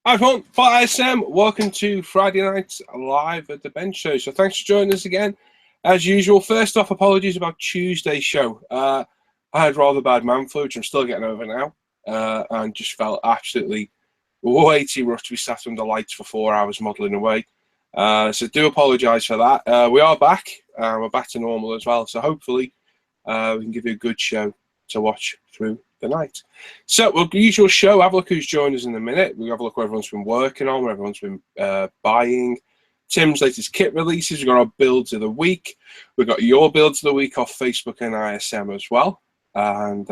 Hi everyone, Paul ISM. Welcome to Friday night live at the bench show. So thanks for joining us again. As usual, first off, apologies about Tuesday's show. I had rather bad man flu, which I'm still getting over now, and just felt absolutely way too rough to be sat under lights for 4 hours modelling away. So do apologise for that. We are back. We're back to normal as well. So hopefully we can give you a good show to watch through the night. So we'll usual show. Have a look who's joined us in a minute. We'll have a look what everyone's been working on, what everyone's been buying. Tim's latest kit releases. We've got our builds of the week. We've got your builds of the week off Facebook and ISM as well. And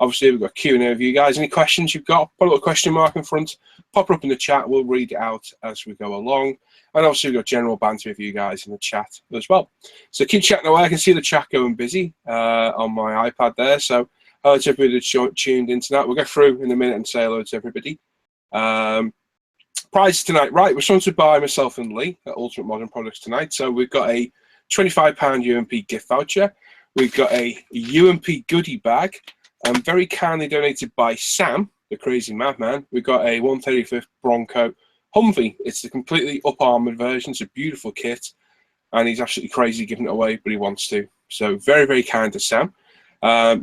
obviously we've got Q&A with you guys. Any questions you've got, put a little question mark in front, pop her up in the chat. We'll read it out as we go along. And obviously we've got general banter with you guys in the chat as well. So keep chatting away. I can see the chat going busy on my iPad there. So hello to everybody that's tuned into that. We'll go through in a minute and say hello to everybody. Prizes tonight. Right, we're sponsored by myself and Lee at Ultimate Modern Products tonight. So we've got a £25 UMP gift voucher. We've got a UMP goodie bag, very kindly donated by Sam, the crazy madman. We've got a 135th Bronco Humvee. It's the completely up-armoured version. It's a beautiful kit, and he's absolutely crazy giving it away, but he wants to. So very, very kind to Sam.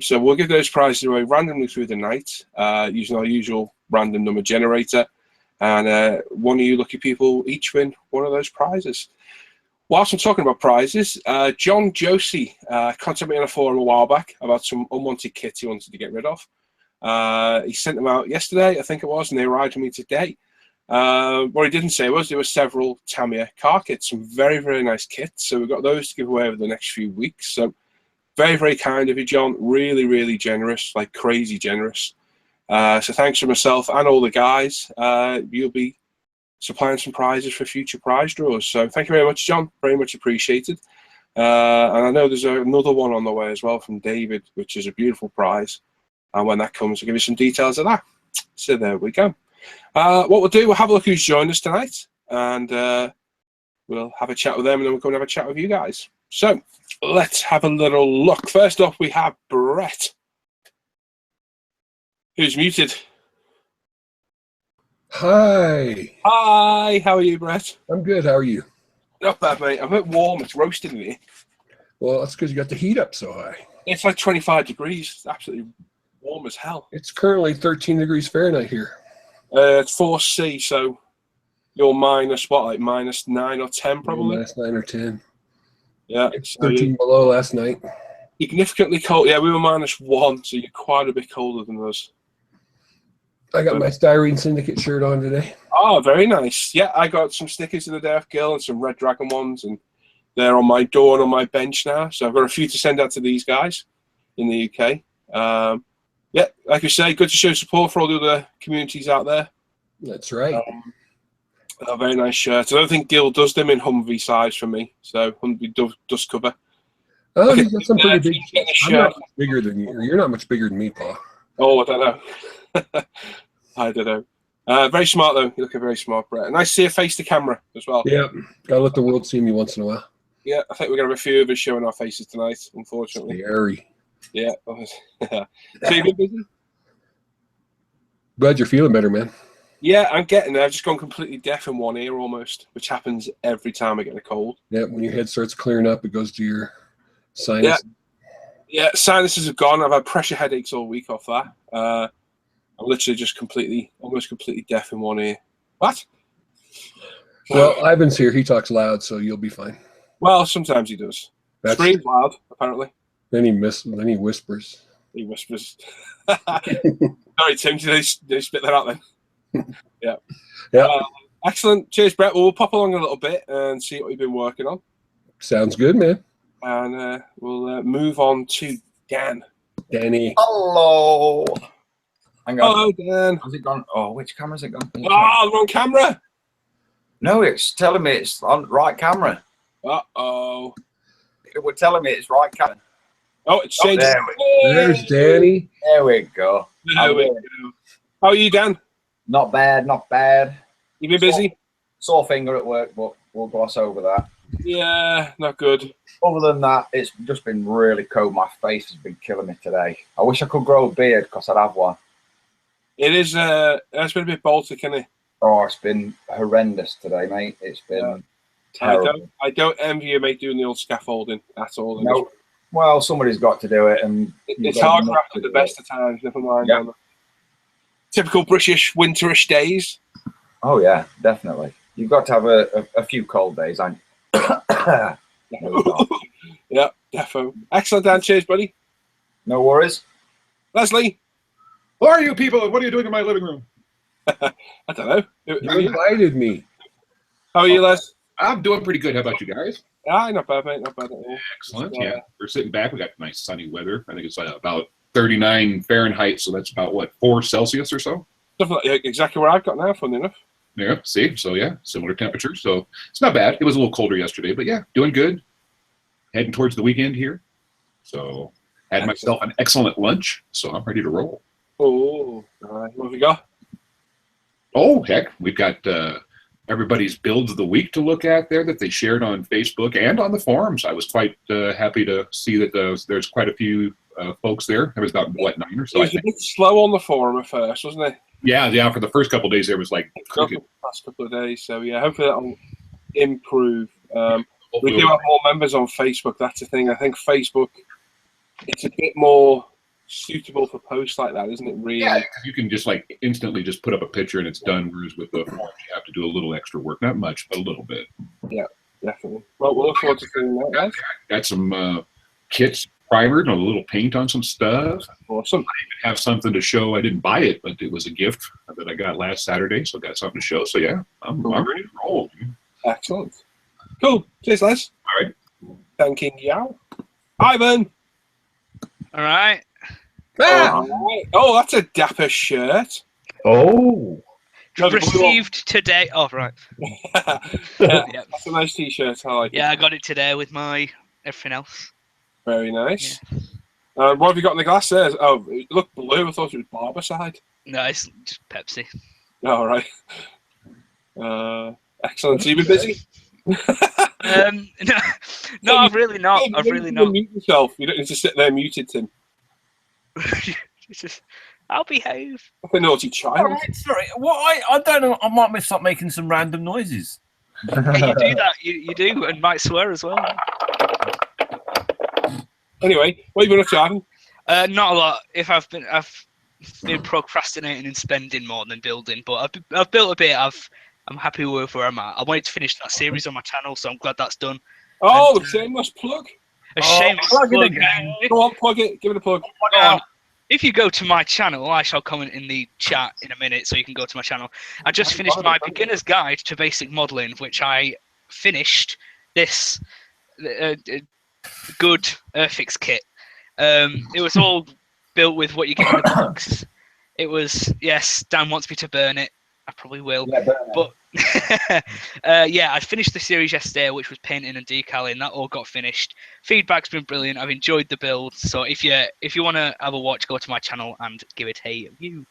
So we'll give those prizes away randomly through the night using our usual random number generator. And one of you lucky people each win one of those prizes. Whilst I'm talking about prizes, John Josie contacted me on a forum a while back about some unwanted kits he wanted to get rid of. He sent them out yesterday, I think it was, and they arrived to me today. What he didn't say was there were several Tamiya car kits, some very, very nice kits. So we've got those to give away over the next few weeks. So very, very kind of you, John. Really, really generous, like crazy generous. So thanks to myself and all the guys. You'll be supplying some prizes for future prize draws. So thank you very much, John. Very much appreciated. And I know there's another one on the way as well from David, which is a beautiful prize. And when that comes, I'll give you some details of that. So there we go. What we'll do, we'll have a look who's joined us tonight. And we'll have a chat with them, and then we'll come and have a chat with you guys. So let's have a little look. First off, we have Brett, who's muted. Hi. Hi, how are you, Brett? I'm good. How are you? Not bad, mate. I'm a bit warm. It's roasting me. Well, that's because you got the heat up so high. It's like 25 degrees. It's absolutely warm as hell. It's currently 13 degrees Fahrenheit here. It's 4C, so you're minus what, like minus 9 or 10 probably? Minus 9 or 10. Yeah. It's 13 below last night. Significantly cold. Yeah, we were minus 1, so you're quite a bit colder than us. I got my Styrene Syndicate shirt on today. Oh, very nice. Yeah, I got some stickers of the Death Girl and some Red Dragon ones, and they're on my door and on my bench now. So I've got a few to send out to these guys in the UK. Yeah, like you say, good to show support for all the other communities out there. That's right. A very nice shirt. I don't think Gil does them in Humvee size for me, so Humvee dust cover. Oh, you've got some pretty big. I'm not much bigger than you. You're not much bigger than me, Paul. Oh, I don't know. I don't know. Very smart, though. You're looking very smart, Brett. Nice to see you face the camera as well. Yeah, gotta let the world see me once in a while. Yeah, I think we're going to have a few of us showing our faces tonight, unfortunately. Scary. Yeah. So you've been busy? Glad you're feeling better, man. Yeah, I'm getting there. I've just gone completely deaf in one ear almost, which happens every time I get a cold. Yeah, when your head starts clearing up, it goes to your sinus. Yeah, sinuses have gone. I've had pressure headaches all week off that. I'm literally just almost completely deaf in one ear. What? Well, Ivan's here. He talks loud, so you'll be fine. Well, sometimes he does. Screams loud, apparently. Then he whispers. He whispers. Sorry, Tim. Did they spit that out then? Yeah. Yeah. Excellent. Cheers, Brett. Well, we'll pop along a little bit and see what you've been working on. Sounds good, man. And we'll move on to Dan. Danny. Hello. Hang on. Hello, Dan. Has it gone? Oh, which camera's it gone? Oh, wrong camera. No, it's telling me it's on right camera. Uh-oh. It was telling me it's right camera. Oh, it's changed. There's Danny. There we go. There we go. How are you, Dan? Not bad, not bad. You been busy? Sore finger at work, but we'll gloss over that. Yeah, not good. Other than that, it's just been really cold. My face has been killing me today. I wish I could grow a beard because I'd have one. It is. It's been a bit Baltic, isn't it? Oh, it's been horrendous today, mate. It's been terrible. I don't envy you, mate, doing the old scaffolding at all. No. Well, somebody's got to do it, and it's hard work at the best of times. Never mind. Yeah. Typical British winterish days. Oh yeah, definitely. You've got to have a few cold days, and yeah, defo. Excellent, Dan. Cheers, buddy. No worries. Leslie. Who are you people? What are you doing in my living room? I don't know. You invited me. How are you, Les? I'm doing pretty good. How about you guys? Ah, not bad, mate. Not bad at all. Excellent. Yeah, we're sitting back. We got nice sunny weather. I think it's about 39 Fahrenheit, so that's about what, 4 Celsius or so. Stuff like exactly where I've got now. Funny enough. Yeah. See. So yeah, similar temperature. So it's not bad. It was a little colder yesterday, but yeah, doing good. Heading towards the weekend here. So had myself an excellent lunch. So I'm ready to roll. Oh, what have we got? Oh heck, we've got everybody's builds of the week to look at there that they shared on Facebook and on the forums. I was quite happy to see that there's quite a few folks there. There was about 9 or so. It was a bit slow on the forum at first, wasn't it? Yeah. For the first couple of days, there was like the past couple of days. So yeah, hopefully that'll improve. We do have more members on Facebook. That's the thing. I think Facebook, it's a bit more suitable for posts like that, isn't it? Really? Yeah, you can just like instantly just put up a picture and it's done. Whereas with the forums, you have to do a little extra work. Not much, but a little bit. Yeah, definitely. Well, we'll look forward to seeing that, guys. Got some kits primered and a little paint on some stuff. Awesome. I even have something to show. I didn't buy it, but it was a gift that I got last Saturday, so I got something to show. So yeah, I'm ready to roll. Excellent. Cool. Cheers, Les. All right. Thanking you. Ivan. All right. Oh, that's a dapper shirt. Oh. Received today. Oh, right. Yeah, that's a nice t-shirt. I like it. Yeah, I got it today with my everything else. Very nice. Yeah. What have you got in the glass there? Oh, it looked blue. I thought it was Barbicide. No, it's just Pepsi. All right. Excellent. So you've been busy? No, I've really not. I've really not. Mute yourself. You don't need to sit there muted, Tim. I'll behave. Like a naughty child. All right, sorry. What I don't know. I might stop making some random noises. Yeah, you do that. You do, and might swear as well. Anyway, what have you been up to, Ivan? Not a lot. I've been procrastinating and spending more than building, but I've built a bit. I'm happy with where I'm at. I wanted to finish that series on my channel, so I'm glad that's done. Oh, the shameless plug. A shameless plug. Go on, plug it. Give it a plug. Go on. If you go to my channel, I shall comment in the chat in a minute, so you can go to my channel. I just finished my beginner's guide to basic modelling, which I finished this good Earthix kit. It was all built with what you get in the box. It was, yes, Dan wants me to burn it. I probably will. Yeah, but yeah, I finished the series yesterday, which was painting and decaling. That all got finished. Feedback's been brilliant. I've enjoyed the build. So if you want to have a watch, go to my channel and give it a view.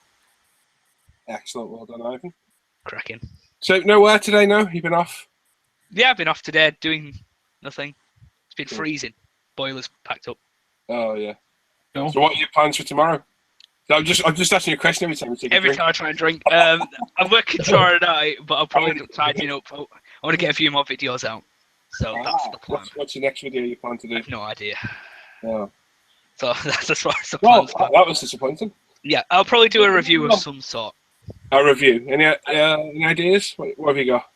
Excellent. Well done, Ivan. Cracking. So nowhere today, no? You've been off? Yeah, I've been off today doing nothing. It's been freezing. Boilers packed up. Oh, yeah. No. So what are your plans for tomorrow? So I'm just asking you a question every time you take a drink. Time I try and drink. I'm working tomorrow night, but I'll probably end up tidying up. I want to get a few more videos out. So that's the plan. What's your next video you plan to do? I have no idea. Oh. So that's why it's the plan. Well, that was disappointing. Yeah, I'll probably do a review of some sort. A review. Any ideas? What have you got?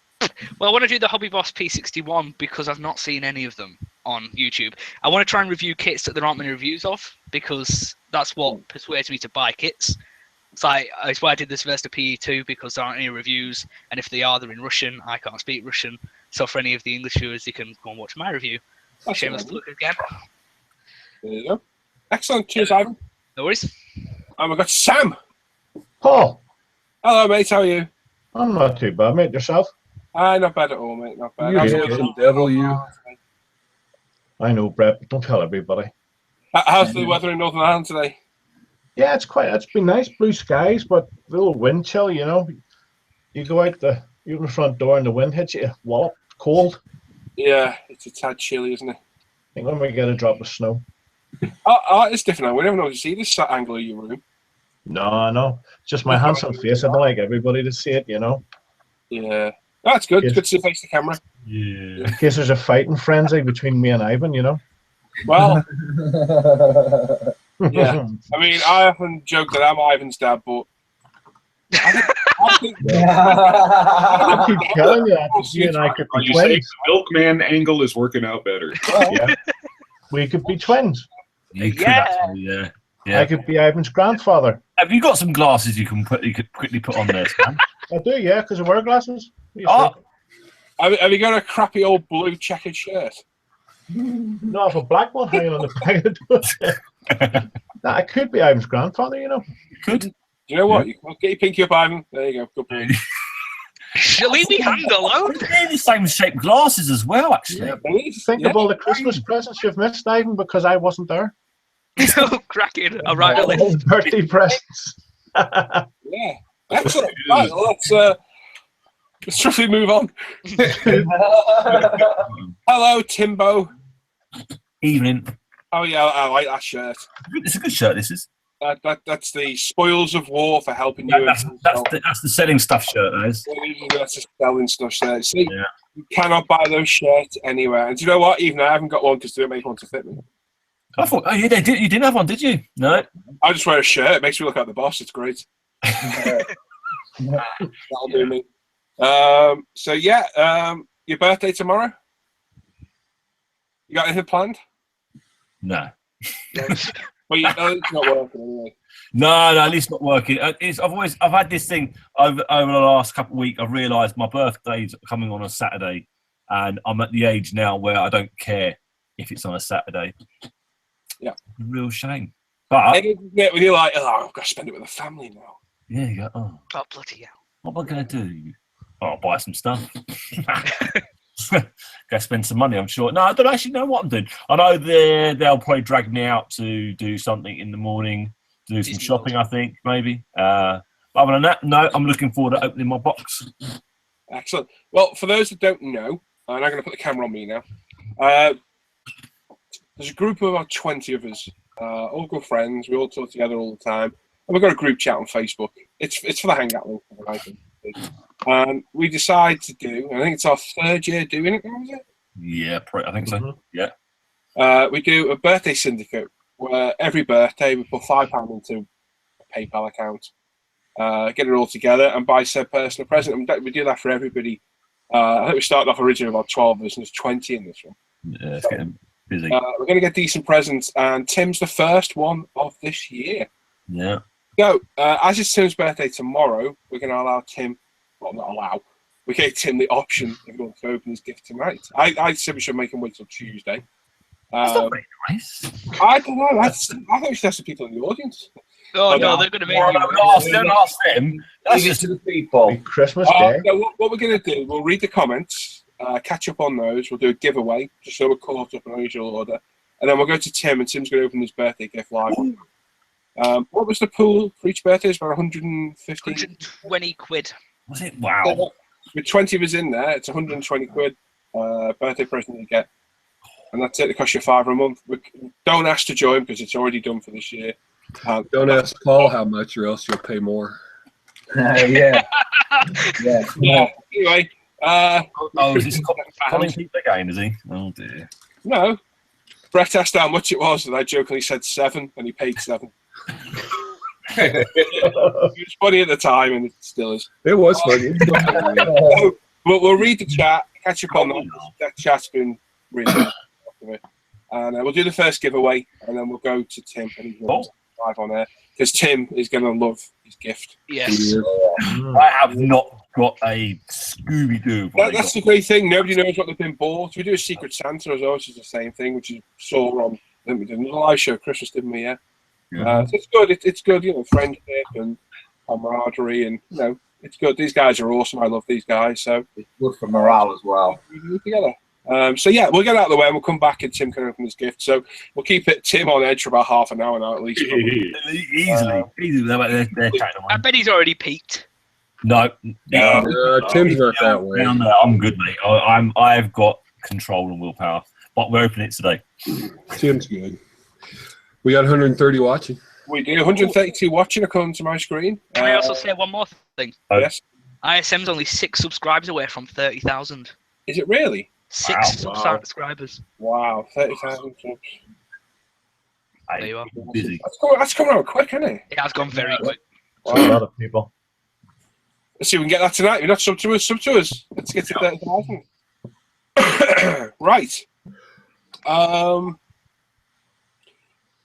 Well, I want to do the Hobby Boss P61 because I've not seen any of them on YouTube. I want to try and review kits that there aren't many reviews of because that's what persuades me to buy kits. It's why I did this Versta PE2 because there aren't any reviews, and if they are, they're in Russian. I can't speak Russian, so for any of the English viewers, you can go and watch my review. Shameless plug again. There you go. Excellent. Cheers, Ivan. No worries. And we've got Sam. Paul. Hello, mate. How are you? I'm not too bad, mate. Yourself? Not bad at all, mate. Not bad. Devil you. I know, Brett, but don't tell everybody. How's the weather in Northern Ireland today? Yeah, it's been nice, blue skies, but a little wind chill, you know. You go out you open the front door and the wind hits you, wallop, cold. Yeah, it's a tad chilly, isn't it? I think when we get a drop of snow. Oh, it's different now. We never know to see this angle of your room. No, it's just my handsome face. I don't like everybody to see it, you know. Yeah. That's good. It's Yes. good to face the camera. Yeah. In case there's a fighting frenzy between me and Ivan, you know. Well, yeah. I mean, I often joke that I'm Ivan's dad, but I think I keep telling you that you and I could Are be you saying twins. the milkman angle is working out better? Yeah. We could be twins. You could Yeah. actually, yeah. Yeah. I could be Ivan's grandfather. Have you got some glasses you can quickly put on there, Sam? I do, yeah, because I wear glasses. What do you Oh. think? have you got a crappy old blue checkered shirt? No, I have a black one hanging on the back of the door. Nah, I could be Ivan's grandfather, you know. You could. Do you know what? You can get your pinky up, Ivan. There you go. Good boy. Leave me hand alone. They're the same shaped glasses as well, actually. Please. Think Yeah. of all the Christmas presents you've missed, Ivan, because I wasn't there. Oh, cracking. All right, All the birthday presents. Yeah. Excellent. Right, well, let's swiftly move on. Hello, Timbo. Evening. Oh yeah, I like that shirt. It's a good shirt, this is. That's the spoils of war for helping you. That's the selling stuff shirt, that is. That's the selling stuff shirt. See, Yeah. you cannot buy those shirts anywhere. And do you know what? Even I haven't got one because they don't make one to fit me. I thought, oh, you didn't have one, did you? No. I just wear a shirt. It makes me look like the boss. It's great. That'll do me. So yeah, your birthday tomorrow. You got anything planned? No. Well, you know it's not working anyway. No, at least not working. I've had this thing over the last couple of weeks. I've realised my birthday's coming on a Saturday, and I'm at the age now where I don't care if it's on a Saturday. Yeah, real shame. But when you're like, oh, I've got to spend it with the family now. yeah, you go, oh, Oh, bloody hell. what am I going to do? Oh, I'll buy some stuff. Go spend some money, I'm sure. No, I don't actually know what I'm doing. I know they'll probably drag me out to do something in the morning, to do some Disney shopping, I think, maybe. But other than that, no, I'm looking forward to opening my box. Excellent. Well, for those that don't know, and I'm going to put the camera on me now. There's a group of about 20 of us, all good friends. We all talk together all the time. And we've got a group chat on Facebook. It's for the Hangout link. And we decide to do, I think it's our third year doing it, was it? Yeah, I think so. Mhm. Yeah. We do a birthday syndicate where every birthday we put £5 into a PayPal account, get it all together and buy said person a present. And we do that for everybody. I think we started off originally about 12 of us and there's 20 in this one. Yeah, it's getting busy. We're going to get decent presents and Tim's the first one of this year. Yeah. So, as it's Tim's birthday tomorrow, we're going to allow Tim, well, not allow, we gave Tim the option if he wants to open his gift tonight. I said we should make him wait till Tuesday. That's not very nice. I don't know. I thought we should ask the people in the audience. Oh, Oh, no, no. they're going to make Well, you. don't ask them. That's Leave it just to the people. Big Christmas Day. So what we're going to do, we'll read the comments, catch up on those. We'll do a giveaway, just so we're caught up in our usual order. And then we'll go to Tim, and Tim's going to open his birthday gift live. What was the pool for each birthday? It's about 115. 120 quid. was it? Wow. With 20 of us in there, it's 120 quid birthday present you get. And that's it. It costs you £5 a month. Don't ask to join because it's already done for this year. Don't ask Paul how much, or else you'll pay more. Yeah. Yeah. Yeah. Anyway, Oh, is this calling people again, is he? Oh, dear. no. Brett asked how much it was, and I jokingly said 7, and he paid 7. It was funny at the time, and it still is. It was funny. So, we'll read the chat, catch up on that. That chat's been really good. And we'll do the first giveaway, and then we'll go to Tim, and he's going to live on air because Tim is going to love his gift. Yes. I have not got a Scooby-Doo. That's the great thing. Nobody knows what they've been bought. We do a Secret Santa as well, which is the same thing, which you saw on. I think we did a live show Christmas, didn't we? Yeah. So it's good. It's good. You know, friendship and camaraderie, and you know, it's good. These guys are awesome. I love these guys. So It's good for morale as well. we do it together. So yeah, we'll get out of the way and we'll come back and Tim can open his gift. So we'll keep it Tim on edge for about half an hour now at least. Easily. They're chatting I away. bet he's already peaked. No. Tim's not that way. No, I'm good, mate. I've got control and willpower. But we're opening it today. Tim's good. We got 130 watching. We do 132 watching according to my screen. Can I also say one more thing? Oh. Yes. ISM's only 6 subscribers away from 30,000. Is it really? 6 Wow. subscribers. Wow, 30,000 subs. There you are. Busy. That's coming out quick, isn't it? It has gone very quick. A lot of people. Let's see if we can get that tonight. If you're not sub to us, sub to us. Let's get to 30,000. Right. I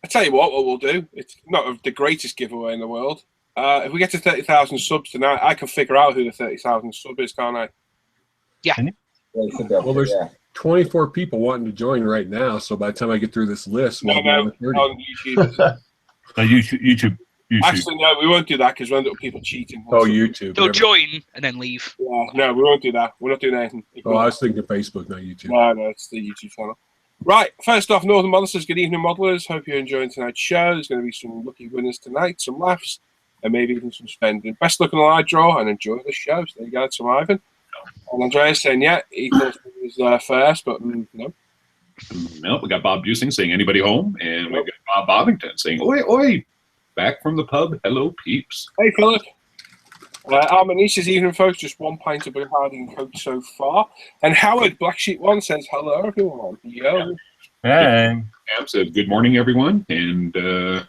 tell you what we'll do. It's not the greatest giveaway in the world. If we get to 30,000 subs tonight, I can figure out who the 30,000 sub is, can't I? Yeah, you should be able Well, to, there's yeah. 24 people wanting to join right now. So by the time I get through this list, we'll be No, over 30. on YouTube. So YouTube. Actually, no, we won't do that because we'll end up with people cheating. Oh, YouTube. They'll Never- join and then leave. Yeah, no, we won't do that. We're not doing anything. Oh, I was thinking Facebook, not YouTube. No, it's the YouTube channel. Right, first off, Northern Model says, good evening, modelers. Hope you're enjoying tonight's show. There's going to be some lucky winners tonight, some laughs, and maybe even some spending. Best luck on the live draw and enjoy the show. So there you go, it's from Ivan. And Andreas saying, yeah, he thought he was first, but no. No, we got Bob Busing saying, anybody home? And we got Bob Bobbington saying, oi, oi, back from the pub. Hello, peeps. Hey, Philip. Armanice's evening, folks. Just 1 pint of Bacardi and Coke so far. And Howard, Black Sheep 1, says, hello, everyone. Yo. Hey. Pam said, good morning, everyone. And let's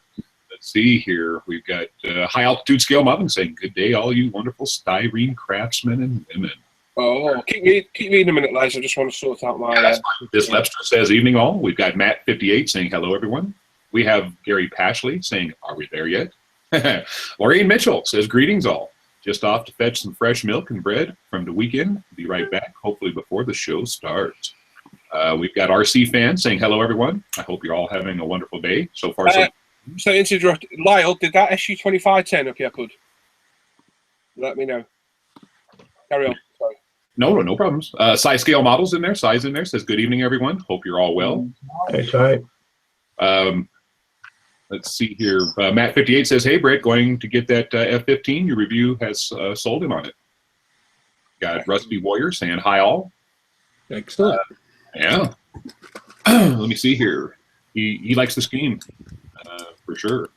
see here. We've got High Altitude Scale Muffin saying, good day, all you wonderful styrene craftsmen and women. Oh, keep reading a minute, Les. I just want to sort out my... This Lepster says, evening all. We've got Matt58 saying, hello, everyone. We have Gary Pashley saying, are we there yet? Maureen Mitchell says, greetings all. Just off to fetch some fresh milk and bread from the weekend. Be right back, hopefully before the show starts. We've got RC fans saying, hello, everyone. I hope you're all having a wonderful day. So far, So interrupt. Lyle, did that SU25 turn up yet, bud? Let me know. Carry on. Sorry. No problems. Size Scale Models in there. Size in there says, good evening, everyone. Hope you're all well. That's right. Let's see here. Matt58 says, hey, Brett, going to get that F-15. Your review has sold him on it. Got Rusty Warrior saying, hi, all. Excellent. Yeah. Let me see here. He likes the scheme, for sure.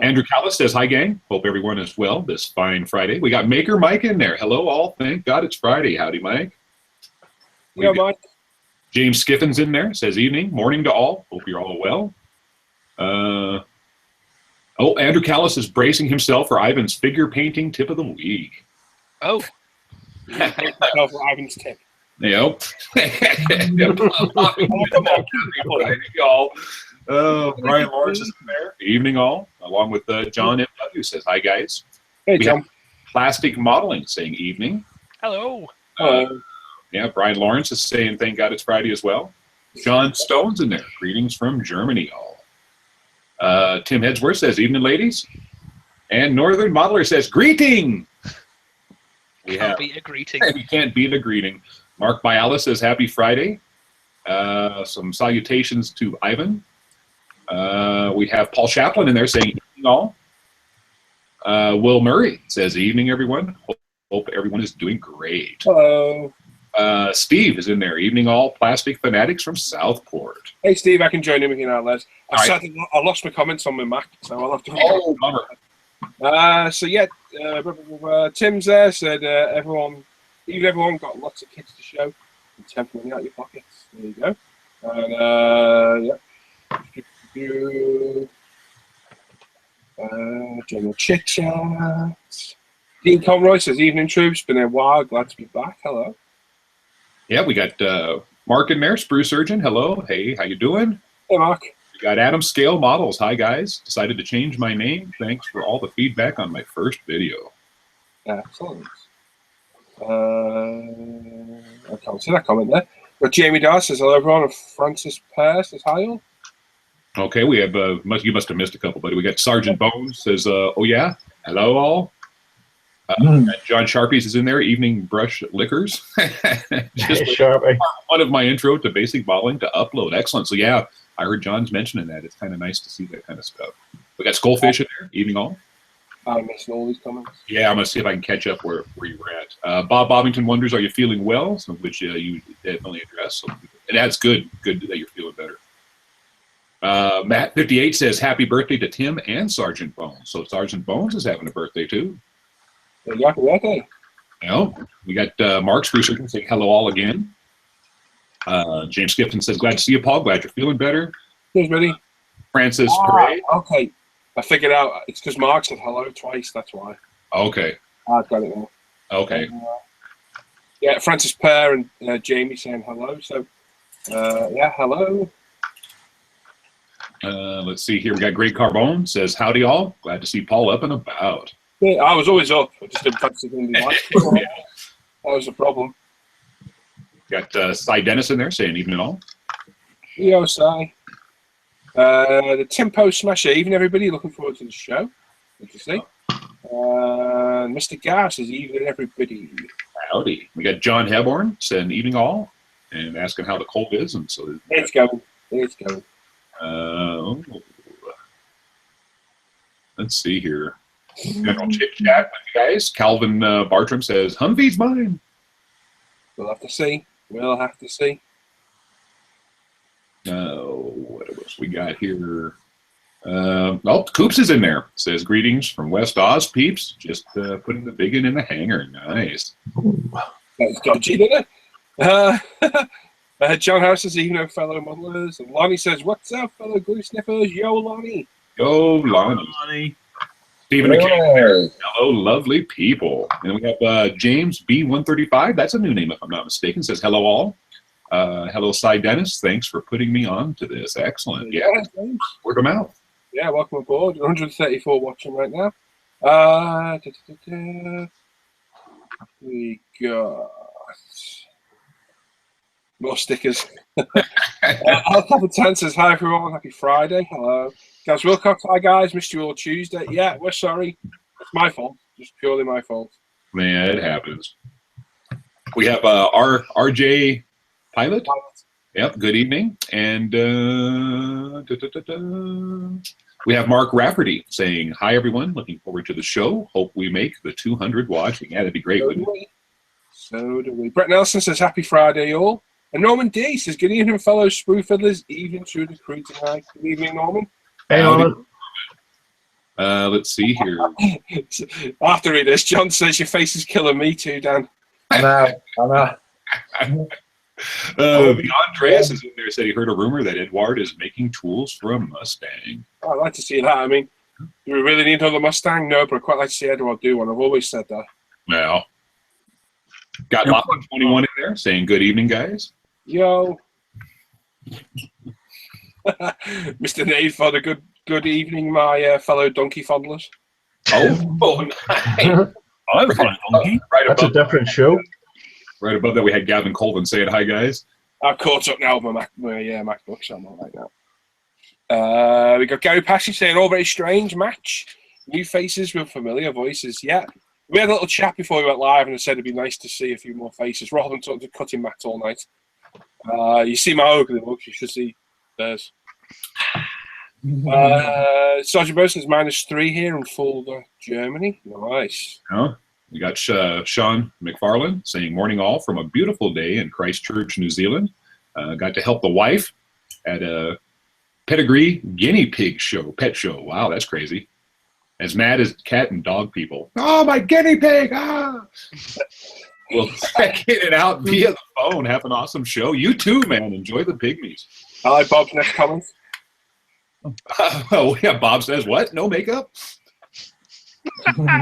Andrew Callis says, hi, gang. Hope everyone is well this fine Friday. We got Maker Mike in there. Hello, all. Thank God it's Friday. Howdy, Mike. Yeah, Mike. James Skiffen's in there. Says, evening. Morning to all. Hope you're all well. Andrew Callis is bracing himself for Ivan's figure painting tip of the week. Oh, Ivan's tip. Yep. Y'all. Brian Lawrence is there. Evening, all. Along with John M.W. says, hi, guys. Hey, We John. have Plastic Modeling saying evening. hello. Yeah, Brian Lawrence is saying thank God it's Friday as well. John Stone's in there. Greetings from Germany, all. Tim Headsworth says, evening, ladies. And Northern Modeler says, greeting. Can't beat a greeting. You can't beat a greeting. Mark Biala says, happy Friday. Some salutations to Ivan. We have Paul Chaplin in there saying, evening, all. Will Murray says, evening, everyone. Hope everyone is doing great. Hello. Steve is in there. Evening, all. Plastic Fanatics from Southport. Hey, Steve, I can join in with you now, Les. All right. I lost my comments on my Mac, so I'll have to... Oh, bummer. So yeah, Tim's there, said everyone got lots of kits to show and 10 money out your pockets. There you go. And general chit chat. Dean Conroy says, evening troops, been a while, glad to be back. Hello. Yeah, we got Mark in there, Sprue Surgeon. Hello. Hey, how you doing? Hey, Mark. We got Adam Scale Models. Hi, guys. Decided to change my name. Thanks for all the feedback on my first video. Excellent. I can't see that comment there. But Jamie Dar says, hello, everyone. And Francis Pear says, hi, all. Okay, we have, you must have missed a couple, buddy. We got Sergeant Bones says, oh, yeah. Hello, all. John Sharpies is in there. Evening Brush Liquors. Just Sharpie. one of my intro to basic modeling to upload. Excellent. So, yeah, I heard John's mentioning that. It's kind of nice to see that kind of stuff. We got Skullfish in there. Evening, all. I'm missing all these comments. Yeah, I'm going to see if I can catch up where you were at. Bob Bobbington wonders, are you feeling well? Some of which you definitely addressed. So, and that's good. Good that you're feeling better. Matt58 says, happy birthday to Tim and Sergeant Bones. So Sergeant Bones is having a birthday, too. Happy birthday. Well, we got Mark Screwsurgeon saying hello all again. James Skipton says, glad to see you, Paul. Glad you're feeling better. Cheers, buddy. Francis Perret. Okay. I figured out it's because Mark said hello twice. That's why. Okay. I've got it now. Okay. Yeah, Francis Pear and Jamie saying hello. So, yeah, hello. Let's see here. We got Greg Carbone says, howdy all. Glad to see Paul up and about. Yeah, I was always up. I just didn't fancy doing the live. That was the problem. Got Cy Dennis in there saying evening all. Yo, Cy. The Timpo Smasher. Evening, everybody. Looking forward to the show. Good to see. Mr. Gas is evening, everybody. Howdy. We got John Heborn saying evening all and asking how the cold is. And so It's going. It's going. Let's see here. General chit chat with you guys. Calvin Bartram says, Humvee's mine. We'll have to see. We'll have to see. What else we got here? Coops is in there. Says, greetings from West Oz, peeps. Just putting the big one in the hangar. Nice. That's dodgy, didn't it? John Harris says, evening, fellow modelers. And Lonnie says, what's up, fellow glue sniffers? Yo, Lonnie. Go, Lonnie. Stephen McKay. Hello, lovely people. And we have James B135. That's a new name, if I'm not mistaken. Says, hello, all. Hello, Cy Dennis. Thanks for putting me on to this. Excellent. Yeah. Word of mouth. Yeah, welcome aboard. 134 watching right now. We got more stickers. I'll have a 10 says, hi, everyone. Happy Friday. Hello. Gaz Wilcox, hi, guys. Missed you all Tuesday. Yeah, we're sorry. It's my fault. Just purely my fault. Man, it happens. We have RJ Pilot. Yep, good evening. And we have Mark Rafferty saying, hi, everyone. Looking forward to the show. Hope we make the 200 watching. Yeah, that'd be great. So do we. Brett Nelson says, happy Friday, all. And Norman D says, good evening, fellow sprue fiddlers. Evening through the crew tonight. Good evening, Norman. Hey, Norman. Let's see here. After read this, John says, your face is killing me too, Dan. I know. The Andreas is in there, said he heard a rumor that Edward is making tools for a Mustang. I'd like to see that. I mean, do we really need another Mustang? No, but I'd quite like to see Edward do one. I've always said that. Well, got Laughlin 21 in there saying good evening, guys. Yo. Mr. Nave for the good evening, my fellow donkey fondlers. Oh, nice. I'm fine, donkey. That's a different show. Right above that, we had Gavin Colvin saying hi, guys. I've caught up now with my MacBook, so I'm all right now. We got Gary Passy saying, all very strange match. New faces with familiar voices. Yeah. We had a little chat before we went live and I said it'd be nice to see a few more faces rather than talking to cutting mats all night. You see my ugly looks, you should see theirs. Sergeant Bosun's -3 here in Fulda, Germany. Nice. Oh, we got Sean McFarlane saying morning all from a beautiful day in Christchurch, New Zealand. Got to help the wife at a pedigree guinea pig show, pet show. Wow, that's crazy. As mad as cat and dog people. Oh, my guinea pig! Ah! Well, checking it out via the phone. Have an awesome show. You too, man. Enjoy the pigmies. I like Bob's next comment. Oh, yeah, Bob says, what? No makeup? Mark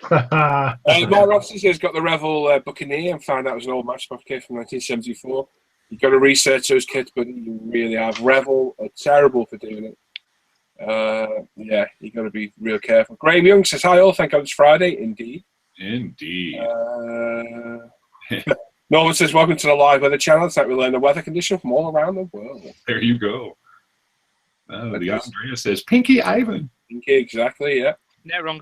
Ross has got the Revel Buccaneer and found out it was an old Matchbox kit from 1974. You've got to research those kits, but you really have. Revel are terrible for doing it. Yeah, you've got to be real careful. Graham Young says, hi all, thank God it's Friday. Indeed. Norman says, welcome to the live weather channel. It's like we learn the weather condition from all around the world. There you go. The Andrea says, Pinky Ivan. Pinky, exactly, yeah. No, wrong.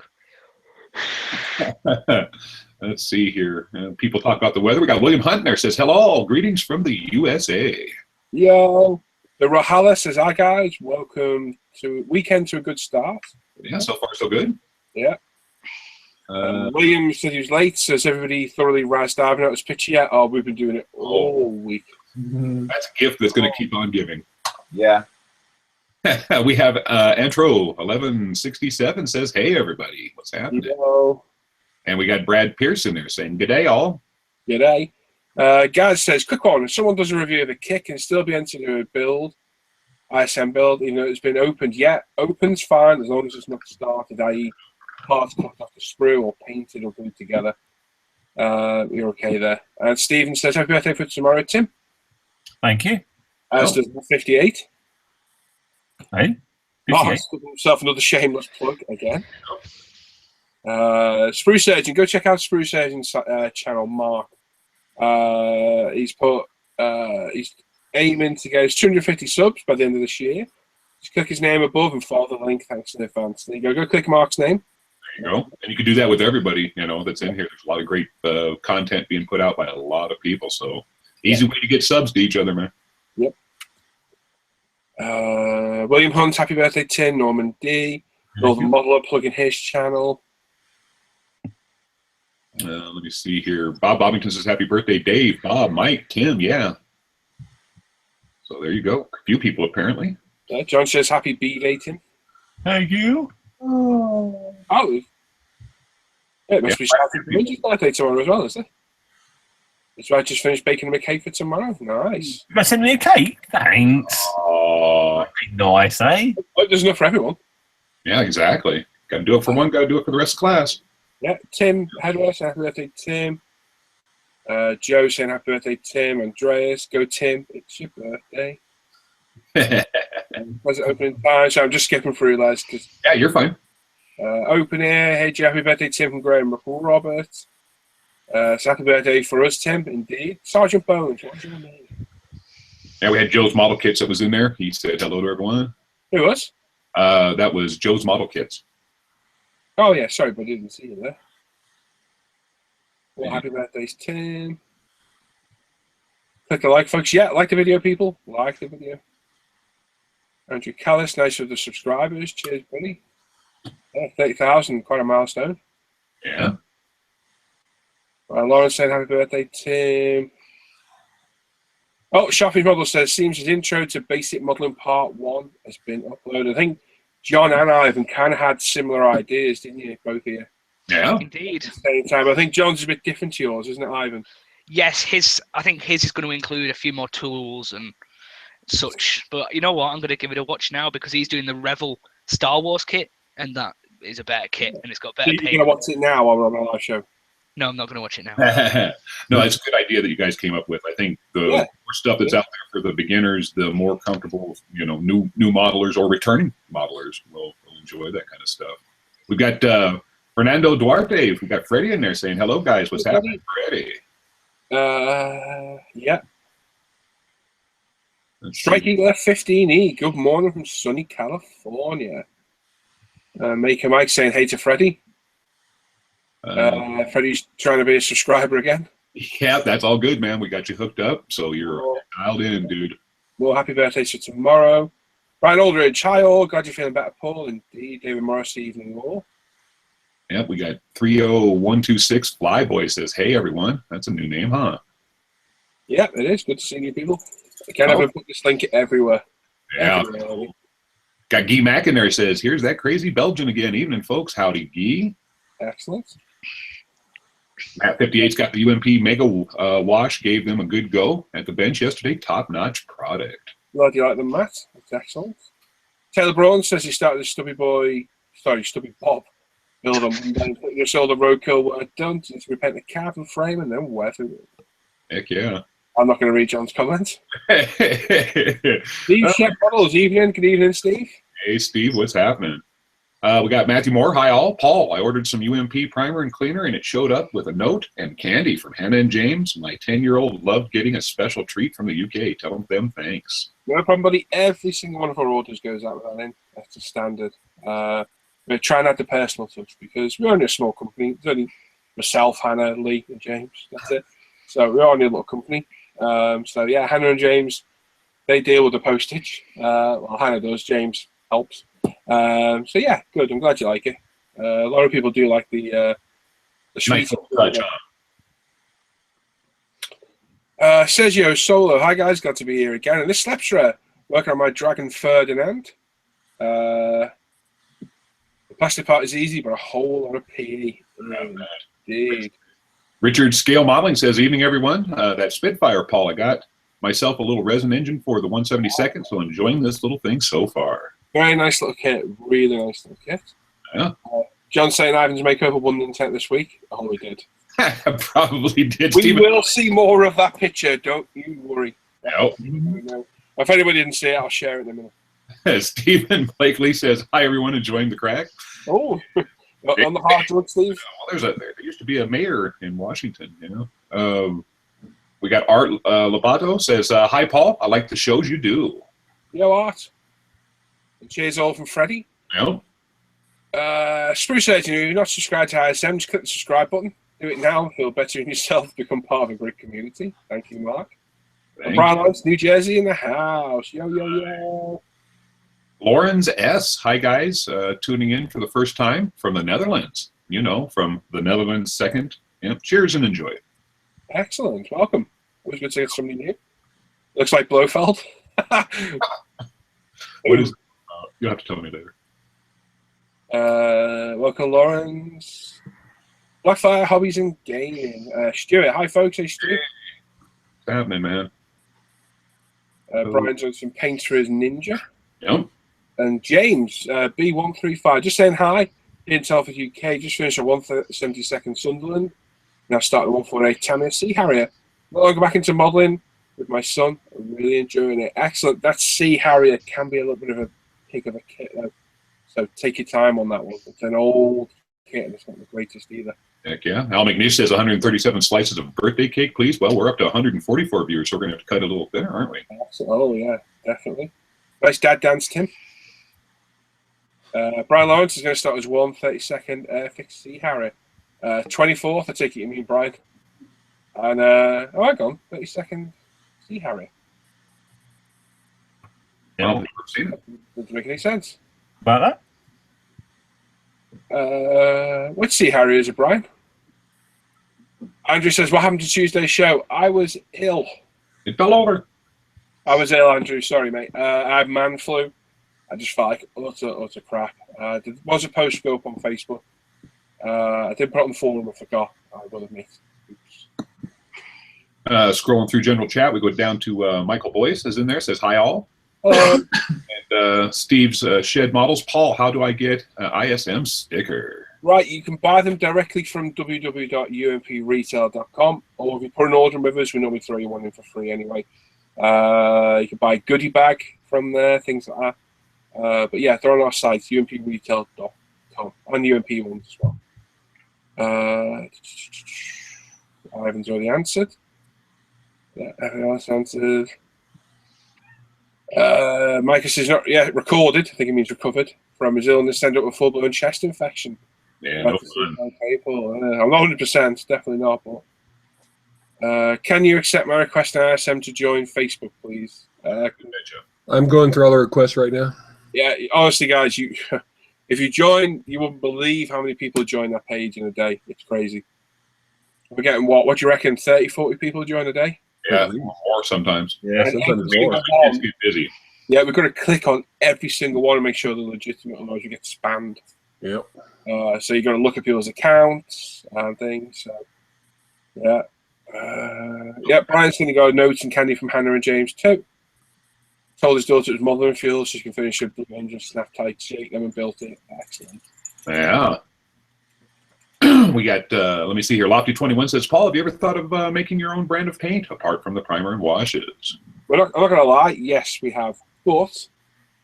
Let's see here. People talk about the weather. We got William Hunt there, says, hello, greetings from the USA. Yo. The Rohala says, hi guys, welcome to weekend to a good start. Yeah, so far so good. Yeah. William said he was late, says everybody thoroughly razzed. I haven't noticed picture yet. Oh, we've been doing it all week. That's a gift that's going to keep on giving. Yeah. We have Antro 1167 says, hey everybody, what's happening? Yo. And we got Brad Pearson there saying, "Good day, all." G'day. Gaz says, quick one. If someone does a review of a kit, can it still be entered into a build, ISM build, even though it's been opened yet? Open's fine as long as it's not started, i.e. parts cut off the sprue or painted or glued together. You're okay there. And Stephen says, happy birthday for tomorrow, Tim. Thank you. As does 58. Hey, Oh, he's given himself another shameless plug again. Sprue Surgeon, go check out Sprue Surgeon's channel, Mark. He's aiming to get his 250 subs by the end of this year. Just click his name above and follow the link. Thanks in advance. There you go. Go click Mark's name. There you go. And you can do that with everybody, that's in here. There's a lot of great content being put out by a lot of people. So easy way to get subs to each other, man. Yep. William Hunt, happy birthday, Tim. Norman D. Northern Modeler, plugging his channel. Let me see here. Bob Bobbington says, happy birthday, Dave, Bob, Mike, Tim, yeah. So there you go. A few people, apparently. John says, happy B-Day, Tim. Thank you. Oh. It must be Richard's birthday tomorrow as well, isn't it? That's right, just finished baking him a cake for tomorrow. Nice. You send me a cake? Thanks. Oh, nice, eh? Well, there's enough for everyone. Yeah, exactly. Got to do it for one, got to do it for the rest of class. Yeah, Tim Headwest, happy birthday, Tim. Joe saying happy birthday, Tim. Andreas, go Tim, it's your birthday. Was it opening time? So I'm just skipping through, lads. Yeah, you're fine. Open here, hey, Joe, happy birthday, Tim from Graham McCall, Robert. So happy birthday for us, Tim, indeed. Sergeant Bones, what's your name? Yeah, we had Joe's Model Kits that was in there. He said hello to everyone. Who was? That was Joe's Model Kits. Oh, yeah, sorry, but I didn't see you there. Well, happy birthdays, Tim. Click the like, folks. Yeah, like the video, people. Like the video. Andrew Callis, nice of the subscribers. Cheers, buddy. Yeah, 30,000, quite a milestone. Yeah. Lauren said, happy birthday, Tim. Oh, Shopping Model says, seems his intro to Basic Modeling Part 1 has been uploaded. I think John and Ivan kind of had similar ideas, didn't you, both of you? Yeah. Indeed. At the same time. I think John's a bit different to yours, isn't it, Ivan? Yes, I think his is going to include a few more tools and such. But you know what? I'm going to give it a watch now because he's doing the Revel Star Wars kit, and that is a better kit, and it's got better You're paint. going to watch it now while we're on our live show? No, I'm not going to watch it now. No, it's a good idea that you guys came up with. I think the more stuff that's out there for the beginners, the more comfortable, new modelers or returning modelers will enjoy that kind of stuff. We've got Fernando Duarte. We've got Freddie in there saying, hello, guys. What's happening, Freddie? Yeah. Striking left 15E. Good morning from sunny California. Maker Mike saying hey to Freddie. Freddie's trying to be a subscriber again. Yeah, that's all good, man. We got you hooked up, so you're dialed in, dude. Well, happy birthday to tomorrow. Brian Aldridge, hi all. Glad you're feeling better, Paul. Indeed. David Morris, evening all. Yeah, we got 30126 Flyboy says, hey, everyone. That's a new name, huh? Yeah, it is. Good to see you people. Again, I'm going to put this link everywhere. Yeah. Everywhere. Got Guy Mack in there says, here's that crazy Belgian again. Evening, folks. Howdy, Guy. Excellent. Matt 58's got the UMP Mega Wash. Gave them a good go at the bench yesterday. Top-notch product. Glad you like them, Matt. That's excellent. Taylor Braun says he started the Stubby Bob build on Monday. Just all the roadkill work done. Just repaint the cab and frame and then wear through it. Heck yeah. I'm not going to read John's comment. Steve Chef Models, evening. Good evening, Steve. Hey, Steve, what's happening? We got Matthew Moore. Hi, all. Paul, I ordered some UMP primer and cleaner, and it showed up with a note and candy from Hannah and James. My 10-year-old loved getting a special treat from the UK. Tell them thanks. No problem, buddy. Every single one of our orders goes out with that in. That's the standard. We're trying to add the personal touch because we're only a small company. It's only myself, Hannah, Lee, and James. That's it. So we're only a little company. So yeah, Hannah and James, they deal with the postage. Well, Hannah does. James helps. So yeah, good. I'm glad you like it. A lot of people do like the sweet touch. Sergio Solo, hi guys, glad to be here again. And this Sleptra, working on my Dragon Ferdinand. Plastic part is easy, but a whole lot of PE. Indeed. Richard Scale Modeling says, evening, everyone. That Spitfire, Paul, I got myself a little resin engine for the 172nd, so enjoying this little thing so far. Very nice little kit. Really nice little kit. Yeah. John St. Ivan's makeover won the intent this week. Oh, we did. Probably did. We Stephen. will see more of that picture. Don't you worry. No. If anybody didn't see it, I'll share it in a minute. Stephen Blakely says, hi, everyone, enjoying the crack. Oh, on the hard drug, Steve. Well, there used to be a mayor in Washington, you know. We got Art Lobato says, hi, Paul. I like the shows you do. Yo, Art. And cheers all from Freddie. No. Spruce Edge, if you're not subscribed to ISM, just click the subscribe button. Do it now. Feel better in yourself. Become part of a great community. Thank you, Mark. Brian Lawrence, New Jersey in the house. Yo, yo, yo. Lawrence S. Hi, guys. Tuning in for the first time from the Netherlands. You know, from the Netherlands second. Yep. Cheers and enjoy. Excellent. Welcome. Always good to get somebody new. Looks like Blofeld. What is? You'll have to tell me later. Welcome, Lawrence. Blackfire Hobbies and Gaming. Stuart. Hi, folks. Hey, Stuart. What's happening, man? Brian Johnson, Painter is Ninja. Yep. And James, B135, just saying hi. In Telford, UK, just finished a 172nd Sunderland. Now starting 148 Tamir Sea Harrier. I'll go back into modelling with my son. I'm really enjoying it. Excellent. That Sea Harrier can be a little bit of a pig of a kit, though. So take your time on that one. It's an old kit, and it's not the greatest either. Heck yeah. Al McNeish says 137 slices of birthday cake, please. Well, we're up to 144 viewers, so we're going to have to cut it a little thinner, aren't we? Oh, yeah, definitely. Nice dad dance, Tim. Brian Lawrence is going to start his 132nd Airfix Sea Harrier. 24th, I take it you mean, Brian. And, hang on, 32nd Sea Harrier. Yeah. I've never seen it. Doesn't make any sense. About that? Which Sea Harrier is it, Brian? Andrew says, what happened to Tuesday's show? I was ill. It fell over. I was ill, Andrew. Sorry, mate. I had man flu. I just felt like utter crap. There was a post go up on Facebook. I didn't put it on the forum. I forgot. I will admit. Oops. Scrolling through general chat, we go down to Michael Boyce is in there, says hi all. And Steve's Shed Models. Paul, how do I get ISM sticker? Right, you can buy them directly from www.umpretail.com, or if you put an order with us, we normally throw you one in for free anyway. You can buy a goodie bag from there, things like that. But yeah, they're on our site, umpretail.com, and the UMP ones as well. Ivan's already answered. Yeah, everyone else answered. Micah says not yet recorded. I think it means recovered from his illness. Ended up with full-blown chest infection. Yeah, no fun. I'm not 100%, definitely not. But can you accept my request on ISM to join Facebook, please? I'm going through all the requests right now. Yeah, honestly, guys, if you join, you wouldn't believe how many people join that page in a day. It's crazy. We're getting what do you reckon? 30, 40 people join a day? Yeah, more sometimes. Yeah, sometimes more. It's get busy. Yeah, we've got to click on every single one and make sure they're legitimate, otherwise we get spammed. Yep. So you got to look at people's accounts and things. So, yeah. Yeah, Brian's going to go notes and candy from Hannah and James too. Told his daughter it was mother and fuel, so she can finish her blue engine, snap tight, shake them and built it. Excellent. Yeah. We got, let me see here. Lofty21 says, Paul, have you ever thought of making your own brand of paint apart from the primer and washes? I'm not going to lie. Yes, we have. But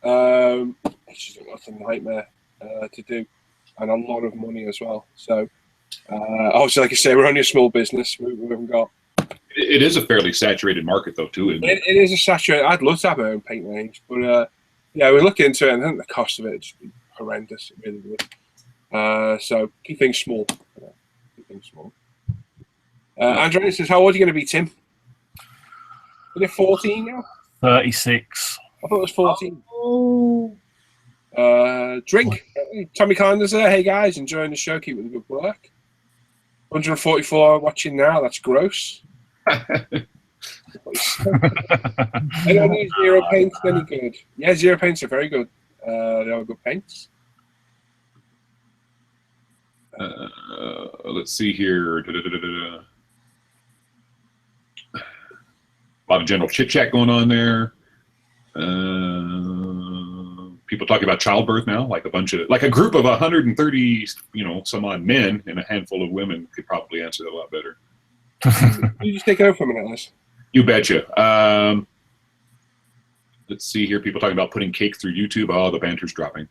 it's just a nightmare to do, and a lot of money as well. So, obviously, like I say, we're only a small business. We haven't got. It is a fairly saturated market, though, too, isn't it? It is a saturated. I'd love to have my own paint range, but yeah, we look into it, and I think the cost of it is horrendous. It really would. So keep things small. Keep things small. Andrea says, "How old are you going to be, Tim? Is it 14 now? 36. I thought it was 14. Drink. Tommy Callender's there. Hey guys, enjoying the show. Keep with the good work. 144 watching now. That's gross. I don't know Zero Paint's any good. Yeah, Zero Paints are very good. They are good paints. Let's see here. A lot of general chit chat going on there. People talking about childbirth now, like a group of 130, some odd men and a handful of women could probably answer that a lot better. You just take it over for a minute, Les. You betcha. Let's see here. People talking about putting cake through YouTube. Oh, the banter's dropping.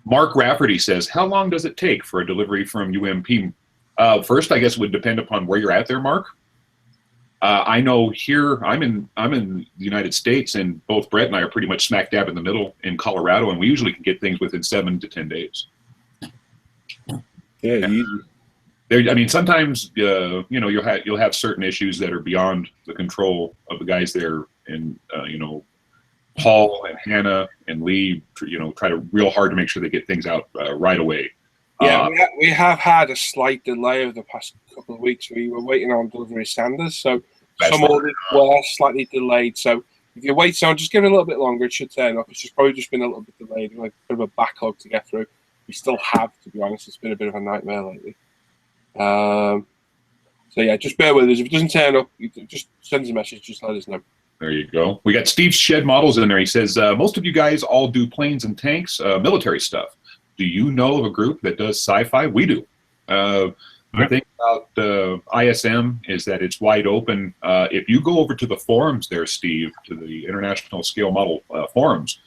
Mark Rafferty says, how long does it take for a delivery from UMP? First, I guess it would depend upon where you're at there, Mark. I know here, I'm in the United States, and both Brett and I are pretty much smack dab in the middle in Colorado, and we usually can get things within 7 to 10 days. Yeah, easy. I mean, sometimes you'll have certain issues that are beyond the control of the guys there, and Paul and Hannah and Lee, try to real hard to make sure they get things out right away. Yeah, we have had a slight delay over the past couple of weeks. We were waiting on delivery standards, so some orders were slightly delayed. So if you wait, just give it a little bit longer. It should turn up. It's just probably just been a little bit delayed, like a bit of a backlog to get through. We still have, to be honest. It's been a bit of a nightmare lately. So yeah, just bear with us. If it doesn't turn up, just send us a message. Just let us know. There you go. We got Steve Shed Models in there. He says, most of you guys all do planes and tanks, military stuff. Do you know of a group that does sci-fi? We do. The thing about ISM is that it's wide open. If you go over to the forums there, Steve, to the International Scale Model forums,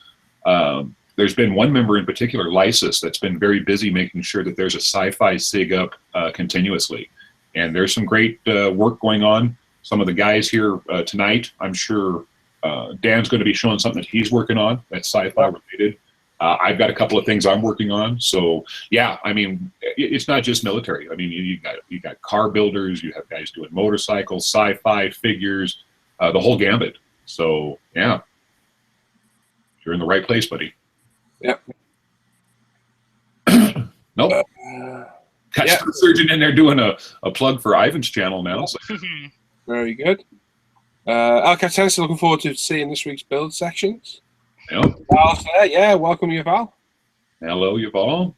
there's been one member in particular, Lysis, that's been very busy making sure that there's a sci-fi SIG up continuously. And there's some great work going on. Some of the guys here tonight, I'm sure Dan's going to be showing something that he's working on that's sci-fi related. I've got a couple of things I'm working on. So yeah, I mean, it's not just military. I mean, you got car builders, you have guys doing motorcycles, sci-fi figures, the whole gambit. So yeah, you're in the right place, buddy. Yep. Nope. Got Star Surgeon in there doing a plug for Ivan's channel now. So. Very good. Alcatense, looking forward to seeing this week's build sections. Yep. Val's there, yeah. Welcome, Yuval. Hello, Yuval.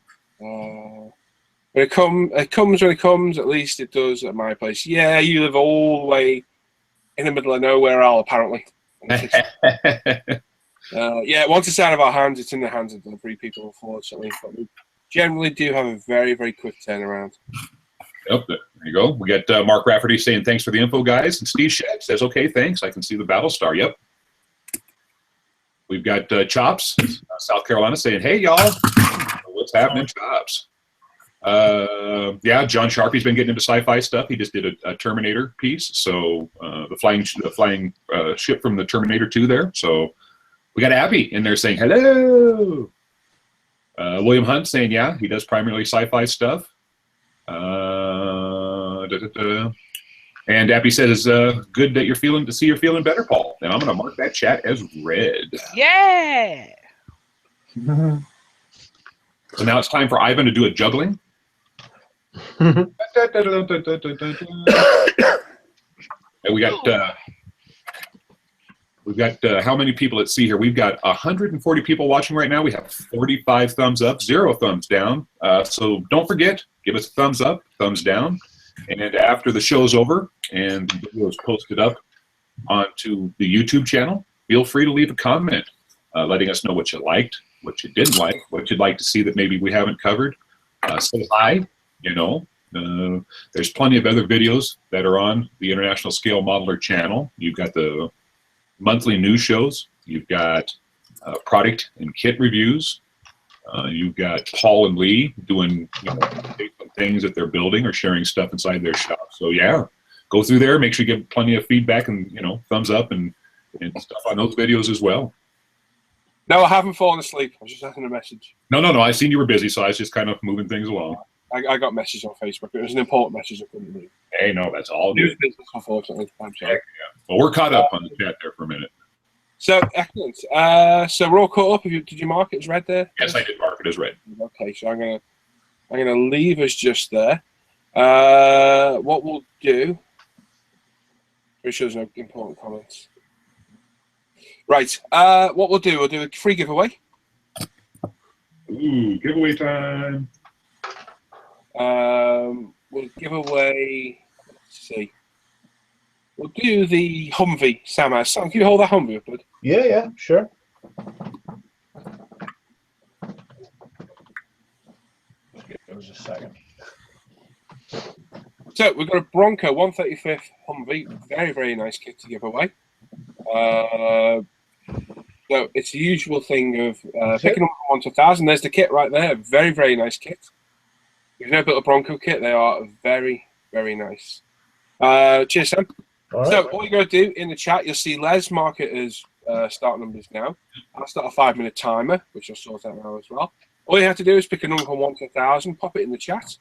It comes when it comes. At least it does at my place. Yeah, you live all the way in the middle of nowhere, Al. Apparently. Yeah, once it's out of our hands, it's in the hands of delivery people, unfortunately. But we generally do have a very, very quick turnaround. Yep, there you go. We got Mark Rafferty saying thanks for the info, guys. And Steve Shed says, okay, thanks. I can see the Battlestar. Yep. We've got Chops, South Carolina, saying, hey, y'all. What's happening, Chops? Yeah, John Sharpie's been getting into sci-fi stuff. He just did a Terminator piece. So the flying ship from the Terminator 2 there. So we got Abby in there saying, hello. William Hunt saying, yeah, he does primarily sci-fi stuff. And Abby says, good that you're feeling better, Paul. And I'm going to mark that chat as red. Yeah. So now it's time for Ivan to do a juggling. And we've got how many people? Let's see here. We've got 140 people watching right now. We have 45 thumbs up, 0 thumbs down. So don't forget, give us a thumbs up, thumbs down. And after the show's over and the video is posted up onto the YouTube channel, feel free to leave a comment letting us know what you liked, what you didn't like, what you'd like to see that maybe we haven't covered. Say hi, There's plenty of other videos that are on the International Scale Modeler channel. You've got the monthly news shows. You've got product and kit reviews. You've got Paul and Lee doing things that they're building or sharing stuff inside their shop. So yeah, go through there. Make sure you give plenty of feedback and thumbs up and stuff on those videos as well. No, I haven't fallen asleep. I was just having a message. No. I seen you were busy, so I was just kind of moving things along. I got a message on Facebook. It was an important message I couldn't read. Hey, no, that's all News good. business, unfortunately. I'm sorry. Yeah. Well, we're caught up on the chat there for a minute. So excellent. So we're all caught up. Did you mark it as red there? Yes, I did mark it as red. Okay, so I'm gonna leave us just there. What we'll do. Pretty sure there's no important comments. Right. What we'll do a free giveaway. Ooh, giveaway time. We'll give away. Let's see. We'll do the Humvee, Sam. Sam, can you hold that Humvee up, bud? Yeah, sure. Give us a second. So we've got a Bronco 135th Humvee, very, very nice kit to give away. So it's the usual thing of picking up 1 to 1,000. There's the kit right there, very, very nice kit. If you've never built a Bronco kit, they are very, very nice. Cheers, Sam. All So right. all you got to do in the chat, you'll see Les mark it as start numbers now. I'll start a 5-minute timer, which I'll sort out now as well. All you have to do is pick a number from 1 to 1,000, pop it in the chat.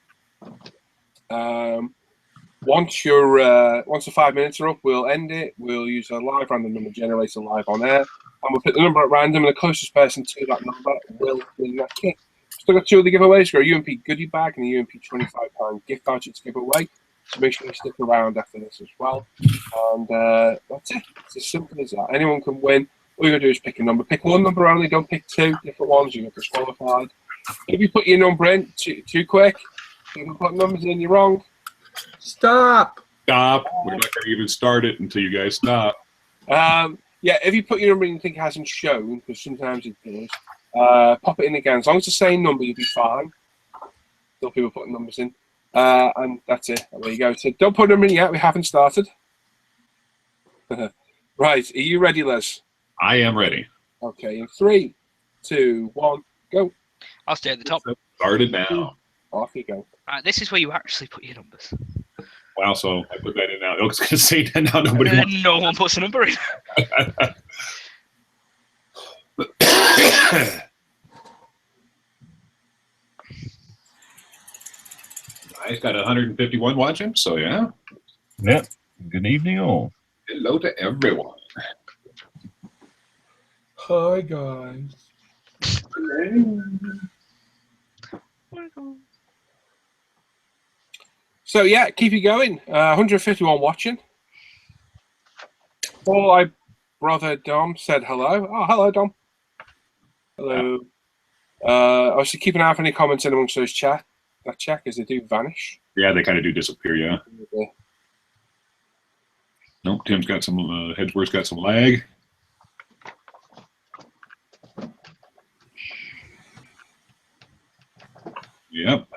Once the 5 minutes are up, we'll end it. We'll use a live random number generator live on air, and we'll put the number at random, and the closest person to that number will win that kit. Still got 2 of the giveaways. We've got a UMP goodie bag and a UMP £25 gift voucher to give away. So make sure you stick around after this as well. And that's it. It's as simple as that. Anyone can win. All you got to do is pick a number. Pick 1 number only. Don't pick 2 different ones. You get disqualified. If you put your number in too quick, you can put numbers in, you're wrong. Stop. Stop. We're not going to even start it until you guys stop. Yeah, if you put your number in and think it hasn't shown, because sometimes it does, pop it in again. As long as it's the same number, you'll be fine. Still people putting numbers in. And that's it. There you go. So don't put them in yet. We haven't started. Right. Are you ready, Les? I am ready. Okay. In 3, 2, 1, go. I'll stay at the top. Started now. Off you go. Right, this is where you actually put your numbers. Wow, so I put that in now. I was going to say that now nobody wants. No one puts a number in. I've got 151 watching, so yeah. Yep. Good evening, all. Hello to everyone. Hi, guys. So yeah, keep you going. 151 watching. My brother Dom said hello. Oh, hello, Dom. Hello. Obviously, keep an eye out for any comments in amongst those chat. That chat, because they do vanish. Yeah, they kind of do disappear, yeah. Nope, Tim's got some, Hedgeworth's got some lag. Yep.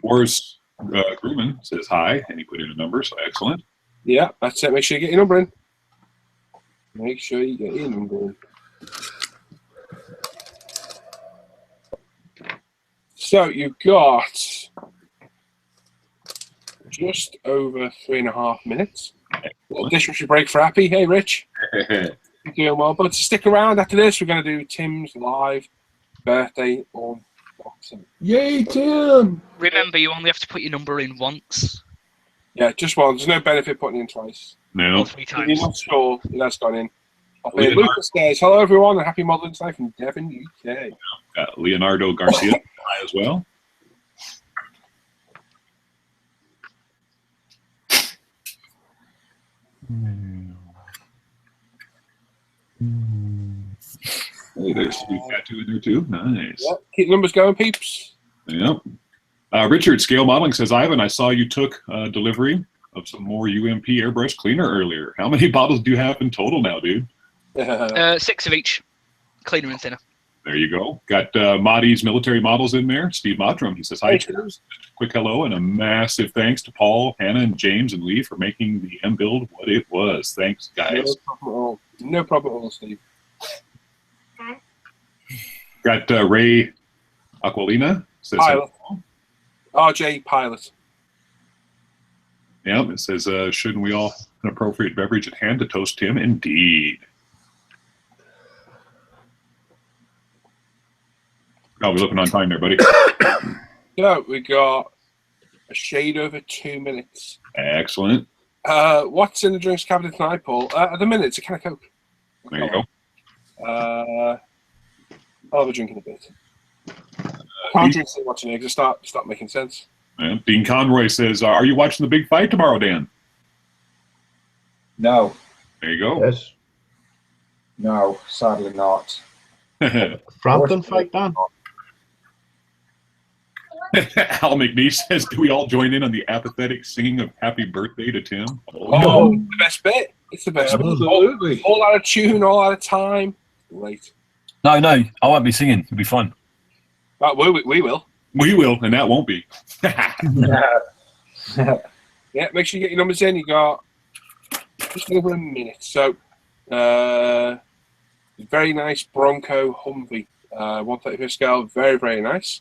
Boris Grumman says hi, and he put in a number, so excellent. Yeah, that's it. Make sure you get your number in. Make sure you get your number in. So you've got just over 3.5 minutes. Little dishwasher break for Happy. Hey, Rich. You're doing well. But stick around after this. We're going to do Tim's live birthday unboxing. Yay, Tim! Remember, you only have to put your number in once. Yeah, just once. There's no benefit putting in twice. No. Or 3 If times. you're not sure, that's gone in. Lucas says, hello, everyone, and happy Mother's Day from Devon, UK. Got Leonardo Garcia hi as well. Hey, there's Steve Tattoo in there too. Nice. Yep. Keep the numbers going, peeps. Yep. Richard Scale Modeling says, Ivan, I saw you took delivery of some more UMP airbrush cleaner earlier. How many bottles do you have in total now, dude? 6 of each. Cleaner and thinner. There you go. Got Mahdi's military models in there. Steve Mottram, he says, hi, cheers. Quick hello and a massive thanks to Paul, Hannah, and James and Lee for making the M-Build what it was. Thanks, guys. No problem at all. No problem at all, Steve. Got Ray Aquilina. Says, Pilot. RJ Pilot. yeah, it says, shouldn't we all have an appropriate beverage at hand to toast Tim? Indeed. Oh, we're looking on time there, buddy. So we got a shade over 2 minutes. Excellent. What's in the drinks cabinet tonight, Paul? At the minute, it's a can of Coke. There you go. I'll have a drink in a bit. Can't drink so much in here because start making sense. Yeah. Dean Conroy says, are you watching the big fight tomorrow, Dan? No, There you go. Yes. no, sadly not. Frampton fight, Dan. Al McNee says, "Do we all join in on the apathetic singing of Happy Birthday to Tim?" Oh, the best bit. It's the best bit. Absolutely. All out of tune, all out of time. Great. No, I won't be singing. It'll be fun. Right, we will. We will, and that won't be. Yeah, make sure you get your numbers in. You got just over a minute. So, very nice Bronco Humvee, 135 scale, very, very nice.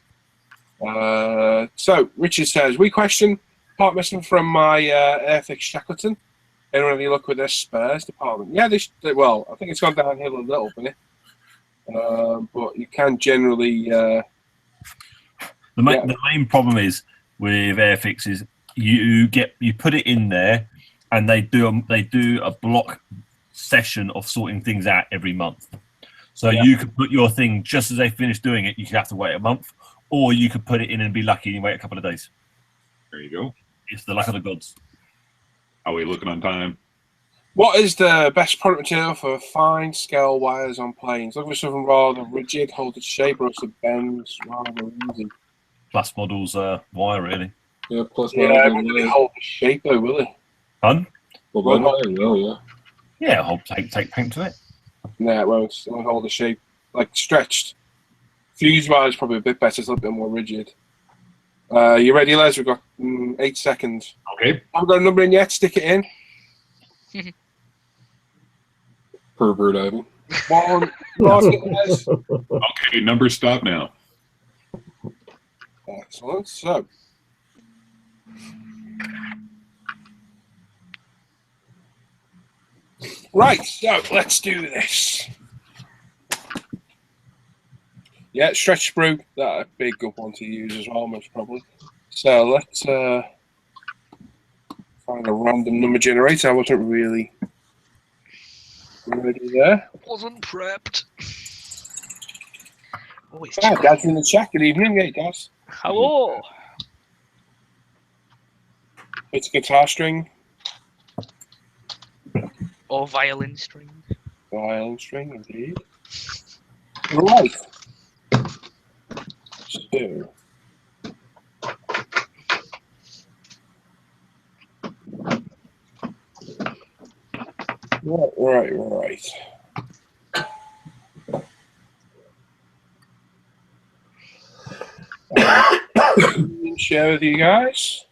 So, Richard says, we question part missing from my Airfix Shackleton. Anyone have any luck with their spares department? Yeah, well, I think it's gone downhill a little bit. But you can generally... The main problem is with Airfix is you put it in there, and they do a block session of sorting things out every month. So you could put your thing just as they finish doing it. You could have to wait a month, or you could put it in and be lucky and wait a couple of days. There you go. It's the luck of the gods. How are we looking on time? What is the best product material for fine scale wires on planes? Look for something rather rigid, hold its shape, or else it bends rather easy. Plus models wire, really. Yeah, plus Yeah, it won't really hold the shape though, will it? Fun? well, yeah. Yeah, I'll take paint to it. No, it won't. It won't hold the shape. Like stretched. Fused wire is probably a bit better. It's a little bit more rigid. You ready, Les? We've got 8 seconds. Okay. Haven't got a number in yet. Stick it in. Pervert Ivan. One. Last hit, Les. Okay, numbers stop now. Excellent. So. Right, so let's do this. Yeah, stretch sprue, that's a big good one to use as well, most probably. So let's find a random number generator. I wasn't really ready there. Wasn't prepped. Oh, it's Ah, Dad's in the chat. Good evening, hey Daz. Hello. It's a guitar string, Or violin string. violin string, indeed. Right. So. Right. Share with you guys.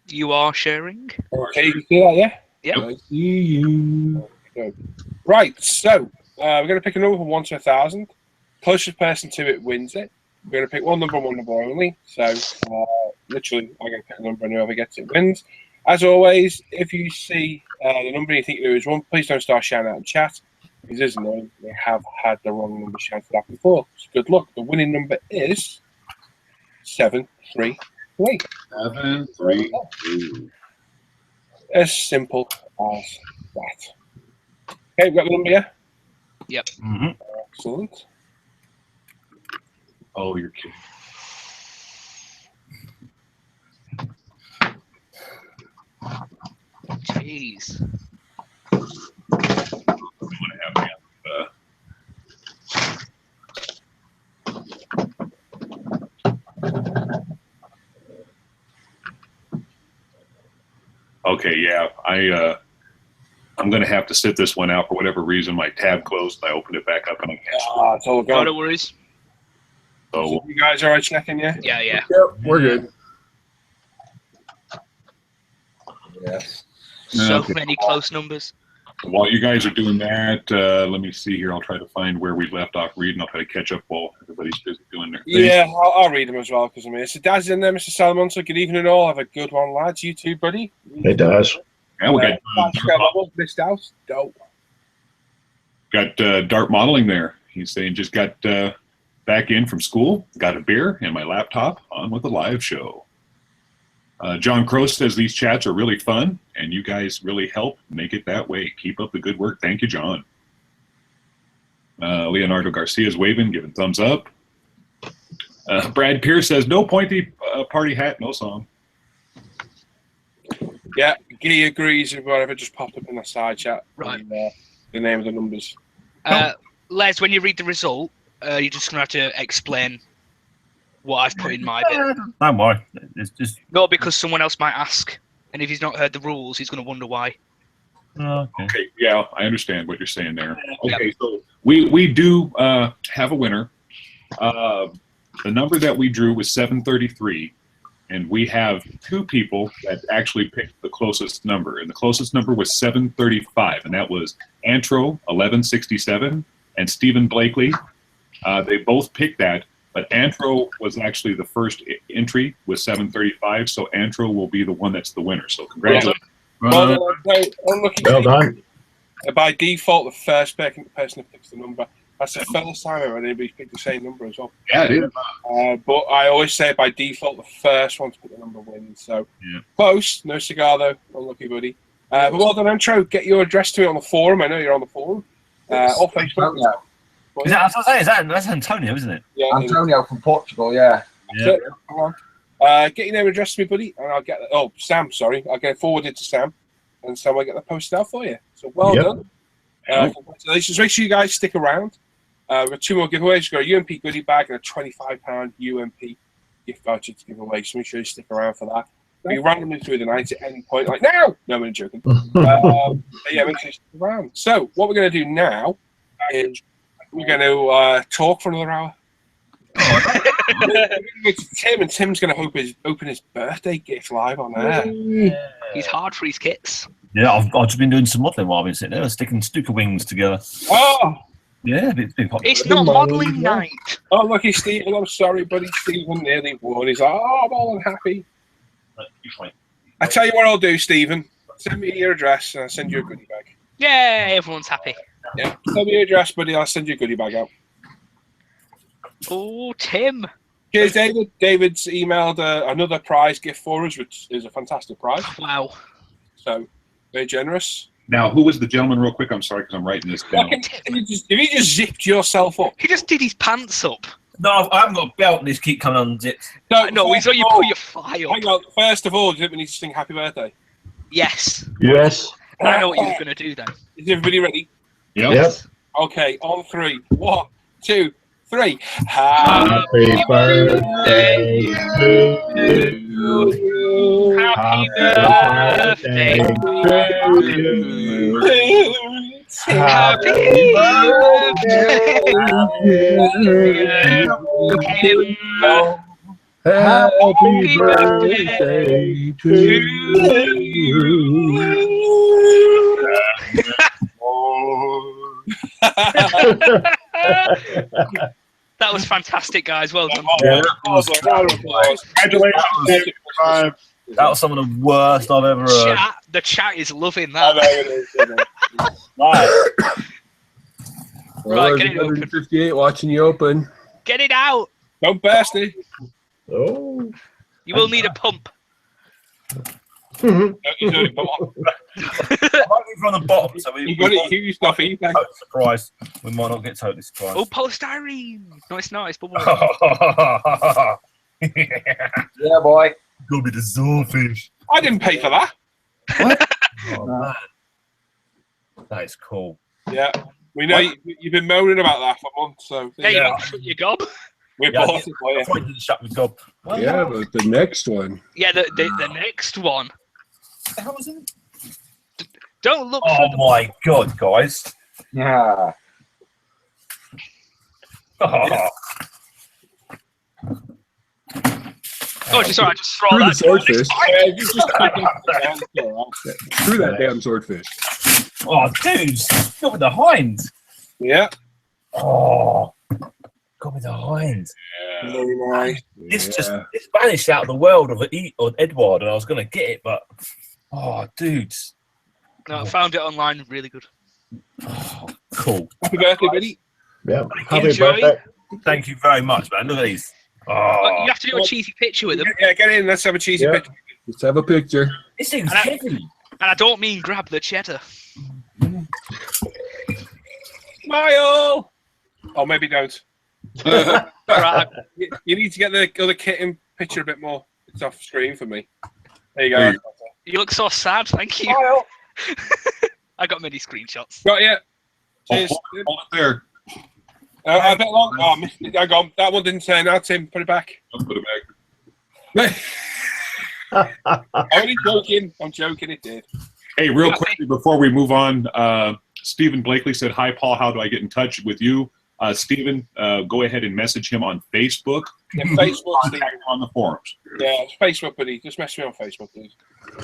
You are sharing? Okay, you can see that, yeah? Yep. I see you. Right, so we're going to pick a number from 1 to 1,000. Closest person to it wins it. We're going to pick one number only. So, literally, I'm going to pick a number and whoever gets it wins. As always, if you see the number you think there is one, please don't start shouting out in chat. Because it is annoying. We have had the wrong number shouted out before. So good luck. The winning number is 733. 732. As simple as that. Okay, we've got the number, yeah? Yep. Mm-hmm. Excellent. Oh, you're kidding. Jeez. You want to have me on, Okay, yeah, I'm going to have to sit this one out for whatever reason. My tab closed, and I opened it back up, and I can't. It's all No, gone. no worries. So You guys all right checking, yeah? Yeah. Yep, we're good. Yes. So Okay. many close numbers. while you guys are doing that, let me see here. I'll try to find where we left off reading. I'll try to catch up while everybody's busy doing their thing. Yeah, I'll read them as well because I'm here. So Daz in there, Mr. Salomon. So good evening all. Have a good one, lads. You too, buddy. It does. Yeah, we Missed out. Dope. got Dart Modeling there. He's saying just got back in from school, got a beer and my laptop, on with the live show. John Crow says these chats are really fun and you guys really help make it that way. Keep up the good work. Thank you, John. Leonardo Garcia's waving, giving thumbs up. Brad Pierce says no pointy party hat, no song. Yeah, Guy agrees with whatever just popped up in the side chat. Right. The name of the numbers. Les, when you read the result, you're just going to have to explain what I've put in my bit. Don't worry. It's just Not because someone else might ask, and if he's not heard the rules, he's going to wonder why. okay. Okay, yeah, I understand what you're saying there. Okay, so we do have a winner. The number that we drew was 733, and we have 2 people that actually picked the closest number, and the closest number was 735, and that was Antro 1167 and Stephen Blakely. They both picked that, but Antro was actually the first entry with 735, so Antro will be the one that's the winner. So congratulations. Well done. By default, the first person that picks the number. That's the first time ever anybody's picked the same number as well. Yeah, it is. But I always say by default, the first one to pick the number wins. So close, no cigar though. Unlucky buddy. But well done, Antro. Get your address to me on the forum. I know you're on the forum. Or Facebook. Is that, I was gonna say, that's Antonio, isn't it? Yeah, Antonio from Portugal, yeah. So, come on. Get your name and address to me, buddy, and I'll get that. Oh, Sam, sorry. I'll get it forwarded to Sam, and Sam will get that posted out for you. So well done. Congratulations. Make sure you guys stick around. We've got 2 more giveaways. We've got a UMP goodie bag and a £25 UMP gift voucher to give away, so make sure you stick around for that. Be randomly through the night at any point, like now. No, I'm only joking. But yeah, make sure you stick around. So what we're going to do now is we're going to talk for another hour. We're going to go to Tim, and Tim's going to open his birthday gift live on air. He's hard for his kits. Yeah, I've just been doing some modelling while I've been sitting there, sticking Stuka wings together. Oh, Yeah, it's been popular. It's not modelling night. oh, lucky Stephen. I'm sorry, buddy. Stephen nearly won. He's like, oh, I'm all unhappy. I tell you what I'll do, Stephen. Send me your address, and I'll send you a goodie bag. Yeah, everyone's happy. Yeah, send me your address, buddy. I'll send you a goodie bag out. Oh, Tim. Cheers, David. David's emailed another prize gift for us, which is a fantastic prize. Wow. So, very generous. Now, who was the gentleman, real quick? I'm sorry, because I'm writing this down. If you just zipped yourself up. He just did his pants up. No, I haven't got a belt and these keep coming unzipped. No, he's got you put your file. Hang on. First of all, do we need to sing happy birthday? Yes. Yes. I know what you were going to do then. Is everybody ready? Yep. Okay, on 3. 1, 2, 3. Happy birthday to you. Happy birthday to you. Happy birthday to you. Happy birthday to you. That was fantastic, guys. Well done. Yeah, Congratulations. that was some of the worst I've ever heard. The chat is loving I know that. it is, isn't it? Right. Right, get it open. 58 watching you open. Get it out. Don't burst it. Oh. You will need a pump. No, he's already put on. From the bottom, so we You got it used off eBay. totally surprised. We might not get totally surprised. Oh, polystyrene. No, it's not. It's bubble. Yeah, boy. Gonna be the Zorefish. I didn't pay for that. Oh, man. That is cool. Yeah. We know you've been moaning about that for months, so Hey, you shut your gob. we Yeah, bought it for you. I thought you didn't shut the gob. Yeah, but the next one. Yeah, the next one. What the hell was it? Don't look Oh for the... my god, guys. Yeah. Oh. Oh, just sorry, I just throw Through the that. swordfish. Yeah, you just Through that damn swordfish. Oh, dude, got with the hind. Yeah. Oh, got with the hind. Very nice. It's vanished out of the world of Edward, and I was gonna get it, but dude, No, I found it online. Really good. cool. Happy birthday, buddy. Yeah. Happy Enjoy. birthday. Thank you very much, man. Look at these. You have to do a cheesy picture with them, Yeah, get in. Let's have a cheesy Yeah. picture. Let's have a picture. This thing's And I- heavy. and I don't mean grab the cheddar. Smile. Oh, maybe don't. All right, You need to get the other kitten picture a bit more. It's off screen for me. There you go. you look so sad. Thank you. Smile. I got many screenshots. Got you. Cheers. Hold it there. A bit long. Oh, missed it. Hang on. That one didn't turn out, Tim. Put it back. I'll put it back. I'm only joking. I'm joking. It did. Hey, real quickly before we move on, Stephen Blakely said, "Hi, Paul. How do I get in touch with you?" Stephen, go ahead and message him on Facebook. Yeah, Facebook. Contact him on the forums. Yeah, it's Facebook, buddy. Just message me on Facebook, please.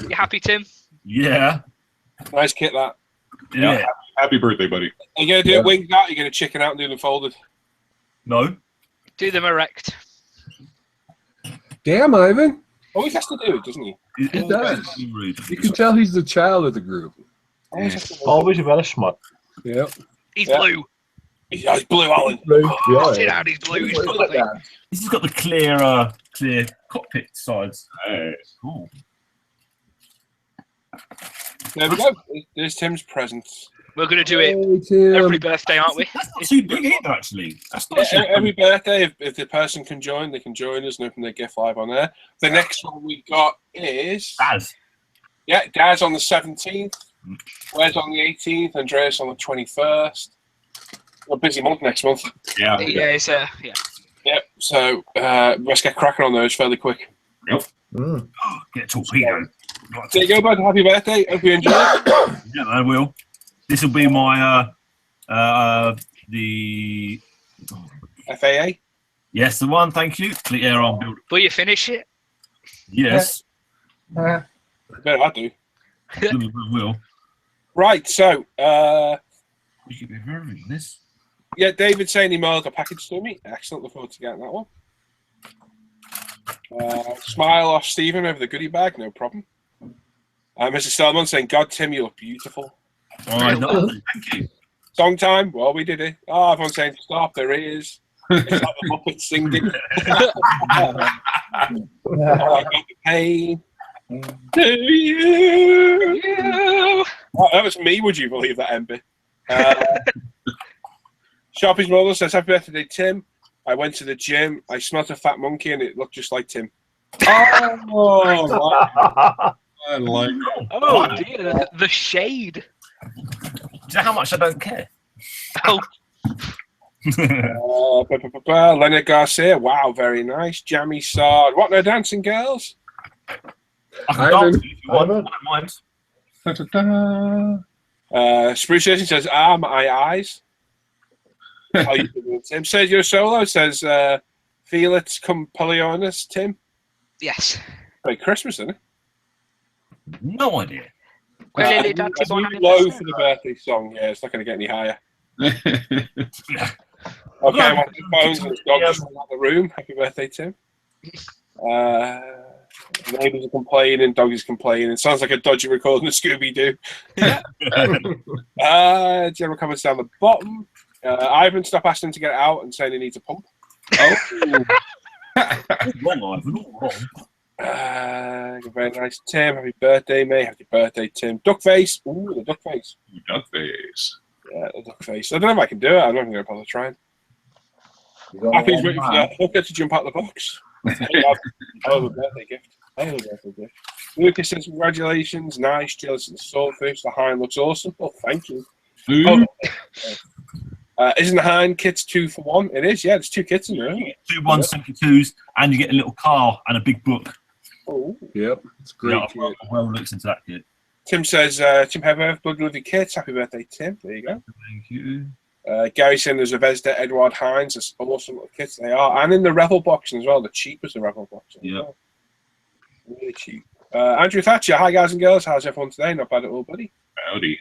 You happy, Tim? Yeah. Nice kit, that. Yeah. Happy birthday, buddy. Are you going to do it winged out? Or are you going to chicken out and do them folded? No. Do them erect. Damn, Ivan. Always has to do it, doesn't he? He does. Rude. You can tell he's the child of the group. Always has to do it. Always a bit of smut. Yep. He's Yeah. blue. He's blue, Alan. Oh, sit down, he's blue. He's Look at blue. that. This has got the clear cockpit sides. Cool. There we go. There's Tim's presents. We're going to do it Hey, Tim. every birthday, aren't we? That's not too big either, actually. That's not Yeah, actually every birthday, if the person can join, they can join us and open their gift live on there. The next one we got is Daz. Daz on the 17th, Wes on the 18th, Andreas on the 21st. We're a busy month next month. Yeah. Yeah, it's yeah. Yep. So let's get cracking on those fairly quick. Mm. Get a torpedo. There you go, bud. Happy birthday. Hope you enjoy it. Yeah, I will. This will be my the FAA. yes, the one. Thank you. Fleet Air Arm Builder. Will you finish it? Yes, Better I do. I will. Right. So You keep it very this. yeah, David saying he mailed a package to me. Excellent. Look forward to getting that one. Smile off Stephen over the goodie bag. No problem. Mrs. Selman saying, "God, Tim, you look beautiful." All right, no, thank you. Song time. Well, we did it. Oh, everyone's saying stop. There he is. It's like the Muppets singing. Oh, I got the pain. Do you? Oh, that was me. Would you believe that, Ember? Sharpie's mother says, "Happy birthday, Tim. I went to the gym. I smelt a fat monkey, and it looked just like Tim." Oh, I like it. Oh dear, the shade. Do you know how much I don't care? Oh, Leonard Garcia. Wow, very nice. Jammy Sard. What, no dancing girls? I can Ivan. dance if you want. I don't mind. Spruce Jason says, my eyes. How you doing, Tim? Says you're solo. Says, Felix Compolionis, Tim. yes. Like Christmas, isn't it? No idea. Quelli tanti That's buoni low for the birthday song. Yeah, it's not going to get any higher. Okay, I'm on the phones and the dog just went out the room. Happy birthday, Tim. Neighbours are complaining, dog is complaining. Sounds like a dodgy recording of Scooby-Doo. General comments down the bottom. Ivan, stop asking to get out and saying he needs a pump. Oh. Wrong, Ivan. All wrong. Very nice, Tim. Happy birthday, mate. Happy birthday, Tim. Duck face. Ooh, the duck face. Duck face. Yeah, the duck face. I don't know if I can do it. I'm not even going to bother trying. Happy's waiting for that hooker to jump out the box. Oh, the birthday gift. Oh, the birthday gift. Lucas says, congratulations. Nice. Jealous of the swordfish. The hind looks awesome. Oh, thank you. Ooh. Isn't the hind kits 2 for 1? It is, yeah. There's 2 kits in there. You get 2 172s, and you get a little car and a big book. Oh. Yep. It's a great. Yeah, kid. well looks into that kid. Tim says, Tim Heather, Blood Lovely Kits. Happy birthday, Tim. There you go. Thank you. Gary saying there's a Vesda Edward Hines. It's awesome little kits they are. And in the Revel boxing as well. The cheapest the Revel boxing. Yeah. Well. Really cheap. Andrew Thatcher. Hi, guys and girls. How's everyone today? Not bad at all, buddy. Howdy.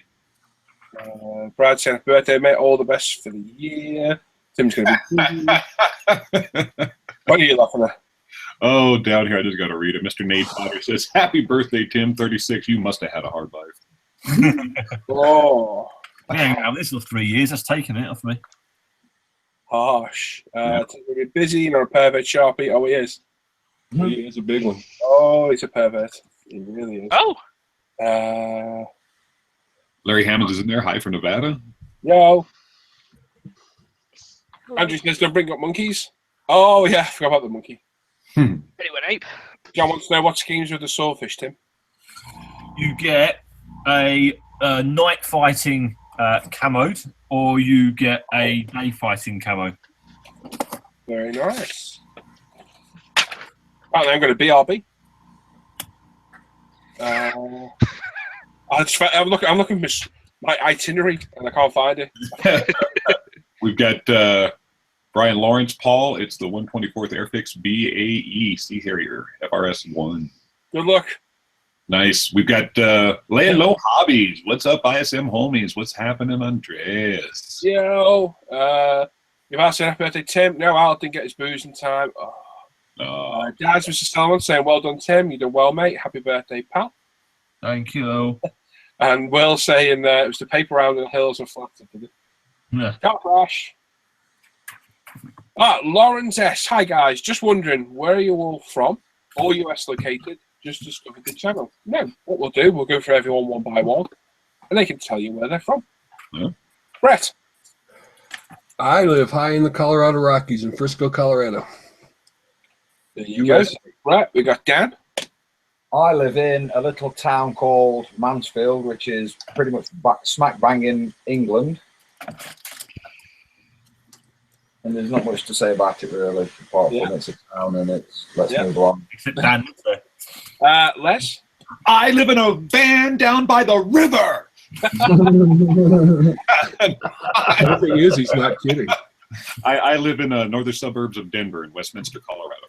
Brad saying, happy birthday, mate. All the best for the year. Tim's going to be What are you laughing at? Oh, down here, I just got to read it. Mr. Nate Potter says, happy birthday, Tim, 36. You must have had a hard life. Oh, Hang out this for 3 years. That's taking it off me. harsh. Tim's going to be busy, not a pervert Sharpie. Oh, he is. He is a big one. Oh, he's a pervert. He really is. Oh, Larry Hammonds is in there. Hi from Nevada. Yo. Andrew says, don't bring up monkeys. Oh, yeah, I forgot about the monkey. anyway, ape. John wants to know what schemes with the swordfish, Tim. You get a night fighting camoed or you get a day fighting camo. Very nice. Apparently, I'm going to BRB. I'm looking for my itinerary and I can't find it. We've got Brian Lawrence, Paul. It's the 124th Airfix BAE Sea Harrier FRS 1. Good luck. Nice. We've got Laying Low Hobbies. What's up, ISM homies? What's happening, Andreas? Yo, you've asked happy birthday, Tim. No, Al didn't get his booze in time. Dad's Mr. Salmon saying, well done, Tim. You done well, mate. Happy birthday, pal. Thank you. And Will saying it was the paper round in the hills and flat. Yeah. Can't crash. Lawrence S. Hi, guys. Just wondering, where are you all from? All US located. Just discovered the channel. No, what we'll do, we'll go for everyone one by one, and they can tell you where they're from. Yeah. Brett. I live high in the Colorado Rockies in Frisco, Colorado. There you go. Right, we got Dan. I live in a little town called Mansfield, which is pretty much smack bang in England. And there's not much to say about it, really, apart from it's a town and let's move on. Except Dan. Les. I live in a van down by the river. The thing is, he's not kidding. I live in northern suburbs of Denver in Westminster, Colorado.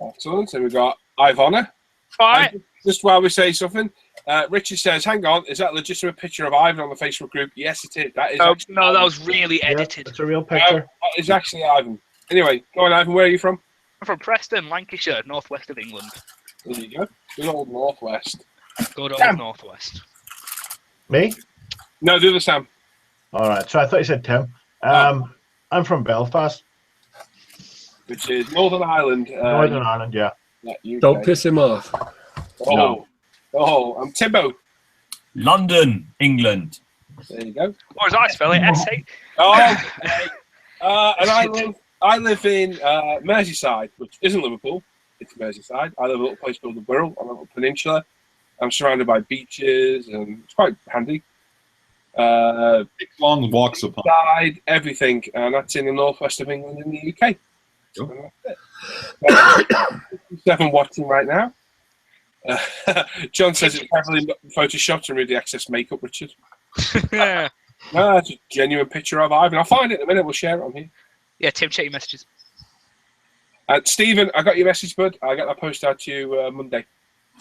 Excellent. So we got Ivana. Hi. Just while we say something, Richard says, hang on, is that a legitimate picture of Ivan on the Facebook group? Yes, it is. That is. No, that was really edited. It's a real picture. It's actually Ivan. Anyway, go on, Ivan. Where are you from? I'm from Preston, Lancashire, northwest of England. There you go. Good old Northwest. Good old Sam. northwest. Me? No, do the Sam. All right. So I thought you said Tim. I'm from Belfast, Which is Northern Ireland. Northern Ireland. Yeah. UK. Don't piss him off. I'm Timbo. London, England. There you go. Or as I spell it, S-A. And I live in Merseyside, which isn't Liverpool. It's Merseyside. I live in a little place called the Wirral on a little peninsula. I'm surrounded by beaches, and it's quite handy. Long walks upon. Side, everything, and that's in the northwest of England in the UK. So that's it. 7 watching right now. John says it's heavily photoshopped to remove the excess makeup, Richard. Yeah. No, that's a genuine picture of Ivan. I'll find it in a minute. We'll share it on here. Yeah, Tim, check your messages. Stephen, I got your message, bud. I'll get that post out to you Monday.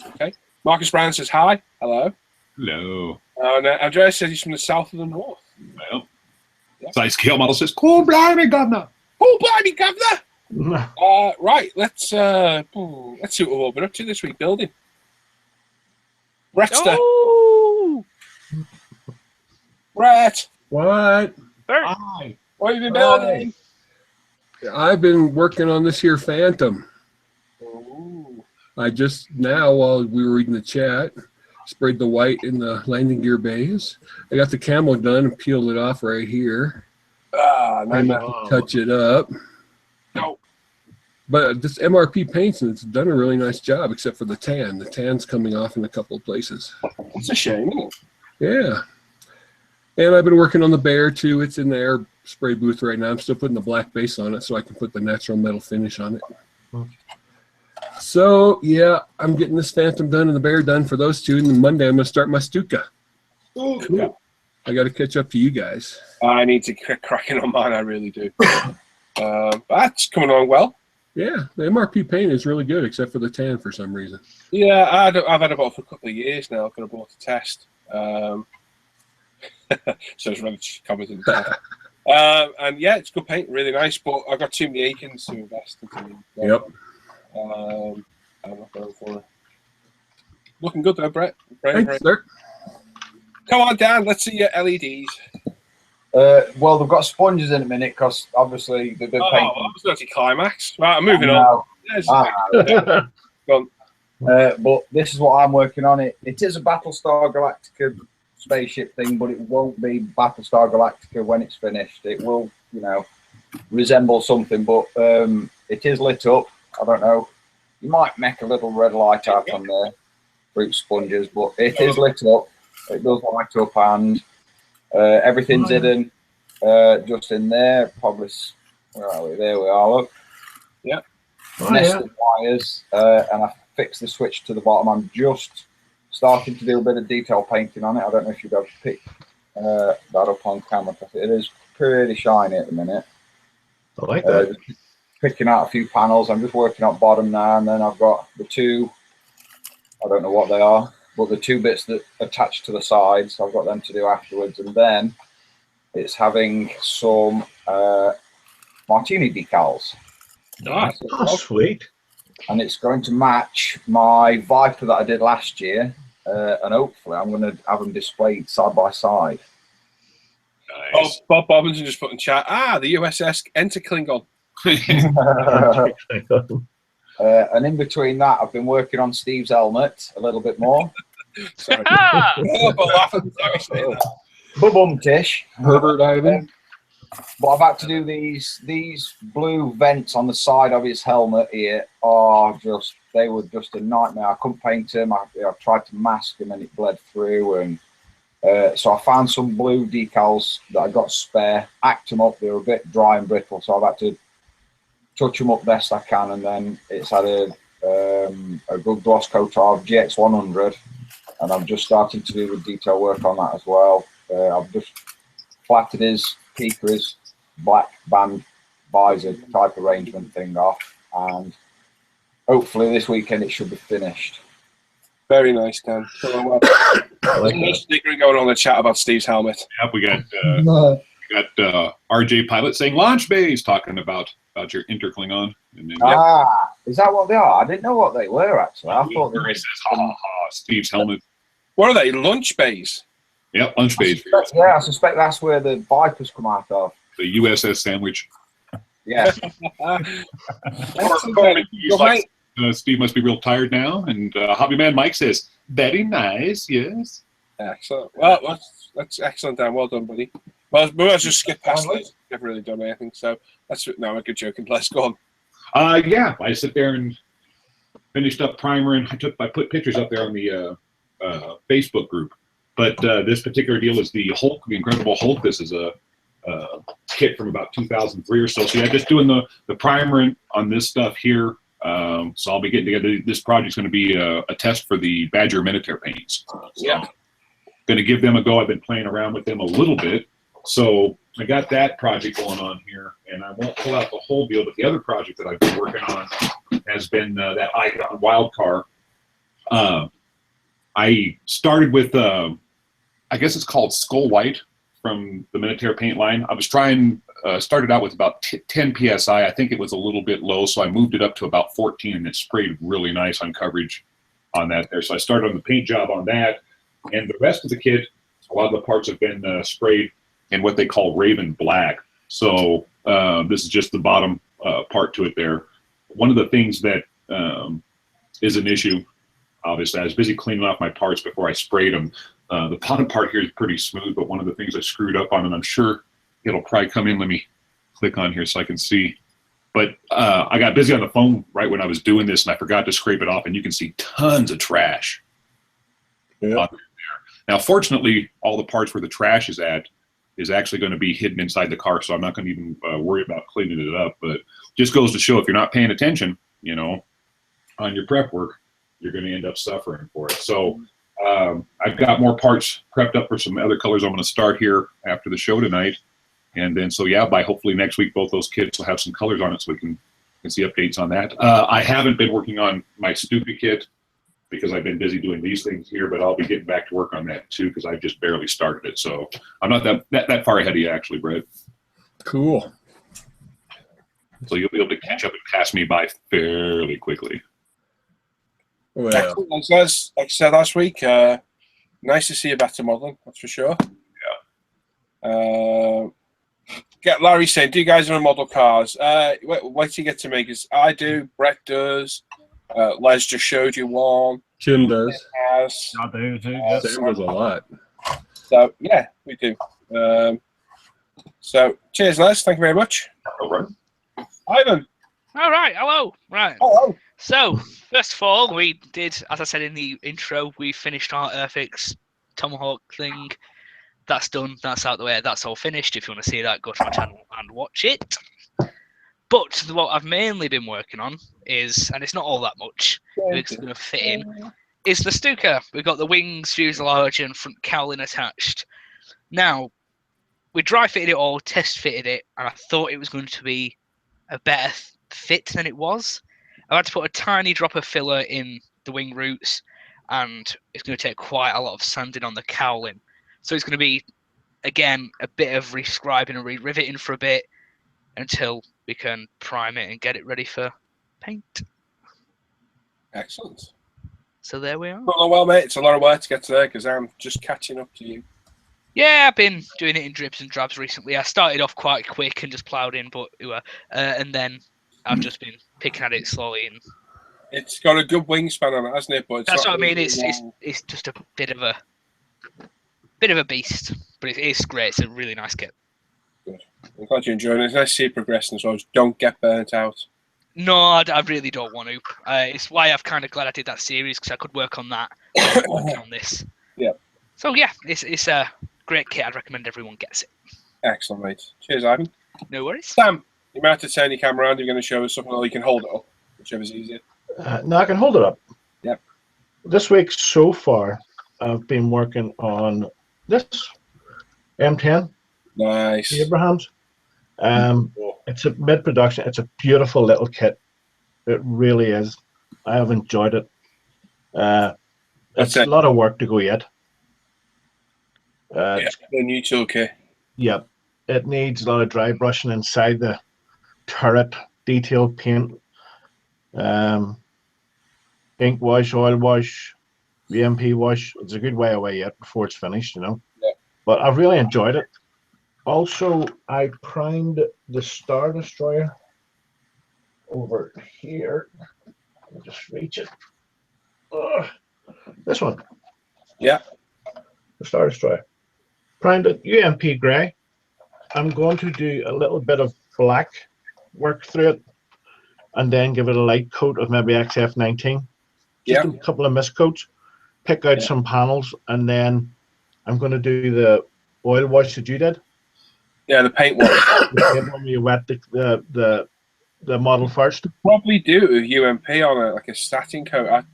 Okay. Marcus Brown says hi. Hello. Hello. And Andreas says he's from the south of the north. Well, size scale model says, "Cool, blimey, governor." Oh, blimey, governor. Right. Let's see what we've all been up to this week building. Brettster. Oh! Brett. What? Hi. What have you been building? I've been working on this here Phantom. Ooh. I just now, while we were reading the chat, sprayed the white in the landing gear bays. I got the camo done and peeled it off right here. Nice. I might touch it up. No. But this MRP paints, and it's done a really nice job, except for the tan. The tan's coming off in a couple of places. It's a shame, isn't it? Yeah. And I've been working on the Bear, too. It's in the air spray booth right now. I'm still putting the black base on it so I can put the natural metal finish on it. So, yeah, I'm getting this Phantom done and the Bear done for those two. And then Monday, I'm going to start my Stuka. Oh, cool. I got to catch up to you guys. I need to get cracking on mine. I really do. That's coming along well. Yeah, the MRP paint is really good, except for the tan for some reason. Yeah, I've had it about for a couple of years now. I've got a bought to test. So it's really just covered in the test. And yeah, it's good paint, really nice. But I've got too many Aikens to invest into. Yep. I'm not going for it. Looking good though, Brett. Thanks, sir. Come on, Dan. Let's see your LEDs. Well, they've got sponges in a minute because obviously they've been painted. That was not a climax. Right, I'm moving on. But this is what I'm working on. It is a Battlestar Galactica spaceship thing, but it won't be Battlestar Galactica when it's finished. It will, resemble something, but it is lit up. I don't know. You might make a little red light out on there, fruit sponges, but it is lit up. It does light up, and Everything's hidden, just in there. Probably, where are we? There we are. Look. Yep. Nested wires, and I fixed the switch to the bottom. I'm just starting to do a bit of detail painting on it. I don't know if you'll be able to pick that up on camera, because it is pretty shiny at the minute. I like that. Picking out a few panels. I'm just working on bottom now, and then I've got the two, I don't know what they are, but the two bits that attach to the sides, I've got them to do afterwards. And then it's having some martini decals. Nice. Oh, sweet. And it's going to match my Viper that I did last year, and hopefully I'm going to have them displayed side by side. Oh, Nice. Bob Bobbinson just put in chat. The USS Enter Klingon. And in between that, I've been working on Steve's helmet a little bit more. Sorry. Oh, but laughing. Bum-tish. Herbert Ivan. But I've had to do these blue vents on the side of his helmet here they were just a nightmare. I couldn't paint them. I tried to mask them and it bled through. And so I found some blue decals that I got spare, act them up. They were a bit dry and brittle, so I've had to touch them up best I can. And then it's had a good gloss coat of GX100, and I'm just starting to do the detail work on that as well. I've just flattered his black band visor type arrangement thing off, and hopefully this weekend it should be finished. Very nice, Dan. So, there's no snickering going on in the chat about Steve's helmet. Yep, we got RJ Pilot saying launch bays, talking about your Interklingon. And then, Is that what they are? I didn't know what they were actually. I thought they were. says, ha ha ha, Steve's helmet. What are they? Lunch bays? Yep, lunch bays. I suspect that's where the Vipers come out of. The USS Sandwich. Yeah. Steve must be real tired now. And Hobbyman Mike says, very nice, yes. Excellent. Well, that's excellent, Dan. Well done, buddy. Well, maybe I'll just skip past this. Never really done anything, so no, I'm a good joking. Let's go on. Yeah, I sit there and finished up primer, and I put pictures up there on the Facebook group. But this particular deal is the Hulk, the Incredible Hulk. This is a kit from about 2003 or so. So yeah, just doing the primer on this stuff here. So I'll be getting together. This project's going to be a test for the Badger Minotaur paints. So Yeah. I'm going to give them a go. I've been playing around with them a little bit. So I got that project going on here, and I won't pull out the whole deal, but the other project that I've been working on has been that Icon Wildcar. I started with, I guess it's called Skull White from the Minotaur paint line. I was started out with about 10 PSI. I think it was a little bit low, so I moved it up to about 14, and it sprayed really nice on coverage on that there. So I started on the paint job on that, and the rest of the kit, a lot of the parts have been sprayed in what they call Raven Black. So this is just the bottom part to it there. One of the things that is an issue, obviously, I was busy cleaning off my parts before I sprayed them. The bottom part here is pretty smooth, but one of the things I screwed up on, and I'm sure it'll probably come in. Let me click on here so I can see. But I got busy on the phone right when I was doing this, and I forgot to scrape it off, and you can see tons of trash. Yeah. Now, fortunately, all the parts where the trash is at is actually going to be hidden inside the car, so I'm not going to even worry about cleaning it up. But just goes to show, if you're not paying attention, on your prep work, you're going to end up suffering for it. So I've got more parts prepped up for some other colors I'm going to start here after the show tonight. And then, so yeah, by hopefully next week, both those kits will have some colors on it, so we can see updates on that. I haven't been working on my Stupid kit because I've been busy doing these things here, but I'll be getting back to work on that too, because I've just barely started it. So I'm not that far ahead of you, actually, Brett. Cool. So you'll be able to catch up and pass me by fairly quickly. Well, Excellent. Like I said last week, nice to see you better modeling, that's for sure. Yeah. Get Larry saying, do you guys want to model cars? Wait till you get to me, because I do, Brett does, Les just showed you one. Tim does. I do too. Yes. Sam does a lot. So, yeah, we do. So, cheers, Les. Thank you very much. All right. Ivan. All right. Hello. Right. Hello. So, first of all, we did, as I said in the intro, we finished our Earthix Tomahawk thing. that's done. That's out the way. That's all finished. If you want to see that, go to my channel and watch it. But what I've mainly been working on is, and it's not all that much, it's going to fit in, is the Stuka. We've got the wings, fuselage, and front cowling attached. Now, we dry fitted it all, test fitted it, and I thought it was going to be a better fit than it was. I had to put a tiny drop of filler in the wing roots, and it's going to take quite a lot of sanding on the cowling. So it's going to be, again, a bit of rescribing and re-riveting for a bit until we can prime it and get it ready for paint. Excellent. So there we are. Well, mate, it's a lot of work to get to there because I'm just catching up to you. Yeah, I've been doing it in drips and drabs recently. I started off quite quick and just ploughed in, and then I've just been picking at it slowly. And it's got a good wingspan on it, hasn't it? But that's what I mean. It's just a bit of a beast, but it's great. It's a really nice kit. Good. I'm glad you're enjoying it. It's nice to see it progressing as well. Just don't get burnt out. No, I really don't want to. It's why I'm kind of glad I did that series because I could work on that, working on this. Yeah. So yeah, it's a great kit. I'd recommend everyone gets it. Excellent, mate. Cheers, Ivan. No worries. Sam, you might have to turn your camera around. You're going to show us something, or you can hold it up, whichever's easier. No, I can hold it up. Yep. This week so far, I've been working on this M10 Nice. Abrahams. It's a mid-production. It's a beautiful little kit. It really is. I have enjoyed it. It's a lot of work to go yet. It's a new toolkit. Yep. It needs a lot of dry brushing inside the turret, detailed paint, ink wash, oil wash, UMP wash. It's a good way away yet before it's finished, you know. Yeah. But I've really enjoyed it. Also, I primed the Star Destroyer over here. Let me just reach it. This one. Yeah. The Star Destroyer. Primed it UMP grey. I'm going to do a little bit of black work through it and then give it a light coat of maybe XF19. Just a couple of mist coats. Pick out some panels, and then I'm going to do the oil wash that you did. Yeah, the paint wash. When you wet the model first. Probably do UMP on it, like a satin coat. I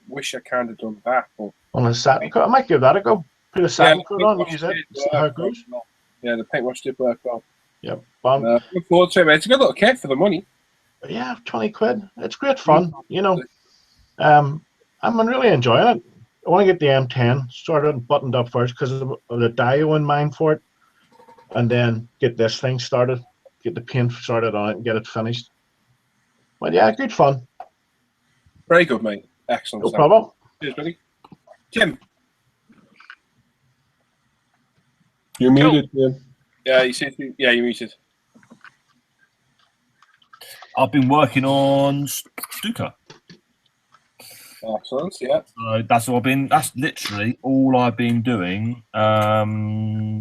wish I kind of done that. But on a satin coat, I might give that a go. Put a satin coat on, use it, see how it goes. Yeah, the paint wash did work well. Yep. Look forward to it, mate. It's a good little kit for the money. Yeah, 20 quid. It's great fun, you know. I'm really enjoying it. I want to get the M10 started and buttoned up first because of the Dio in mind for it, and then get this thing started, get the paint started on it, and get it finished. But yeah, good fun. Very good, mate. Excellent. No problem. Cheers, buddy. Jim. You're muted, Jim. Yeah, you're muted. I've been working on Stuka. Excellent. Yeah. So that's literally all I've been doing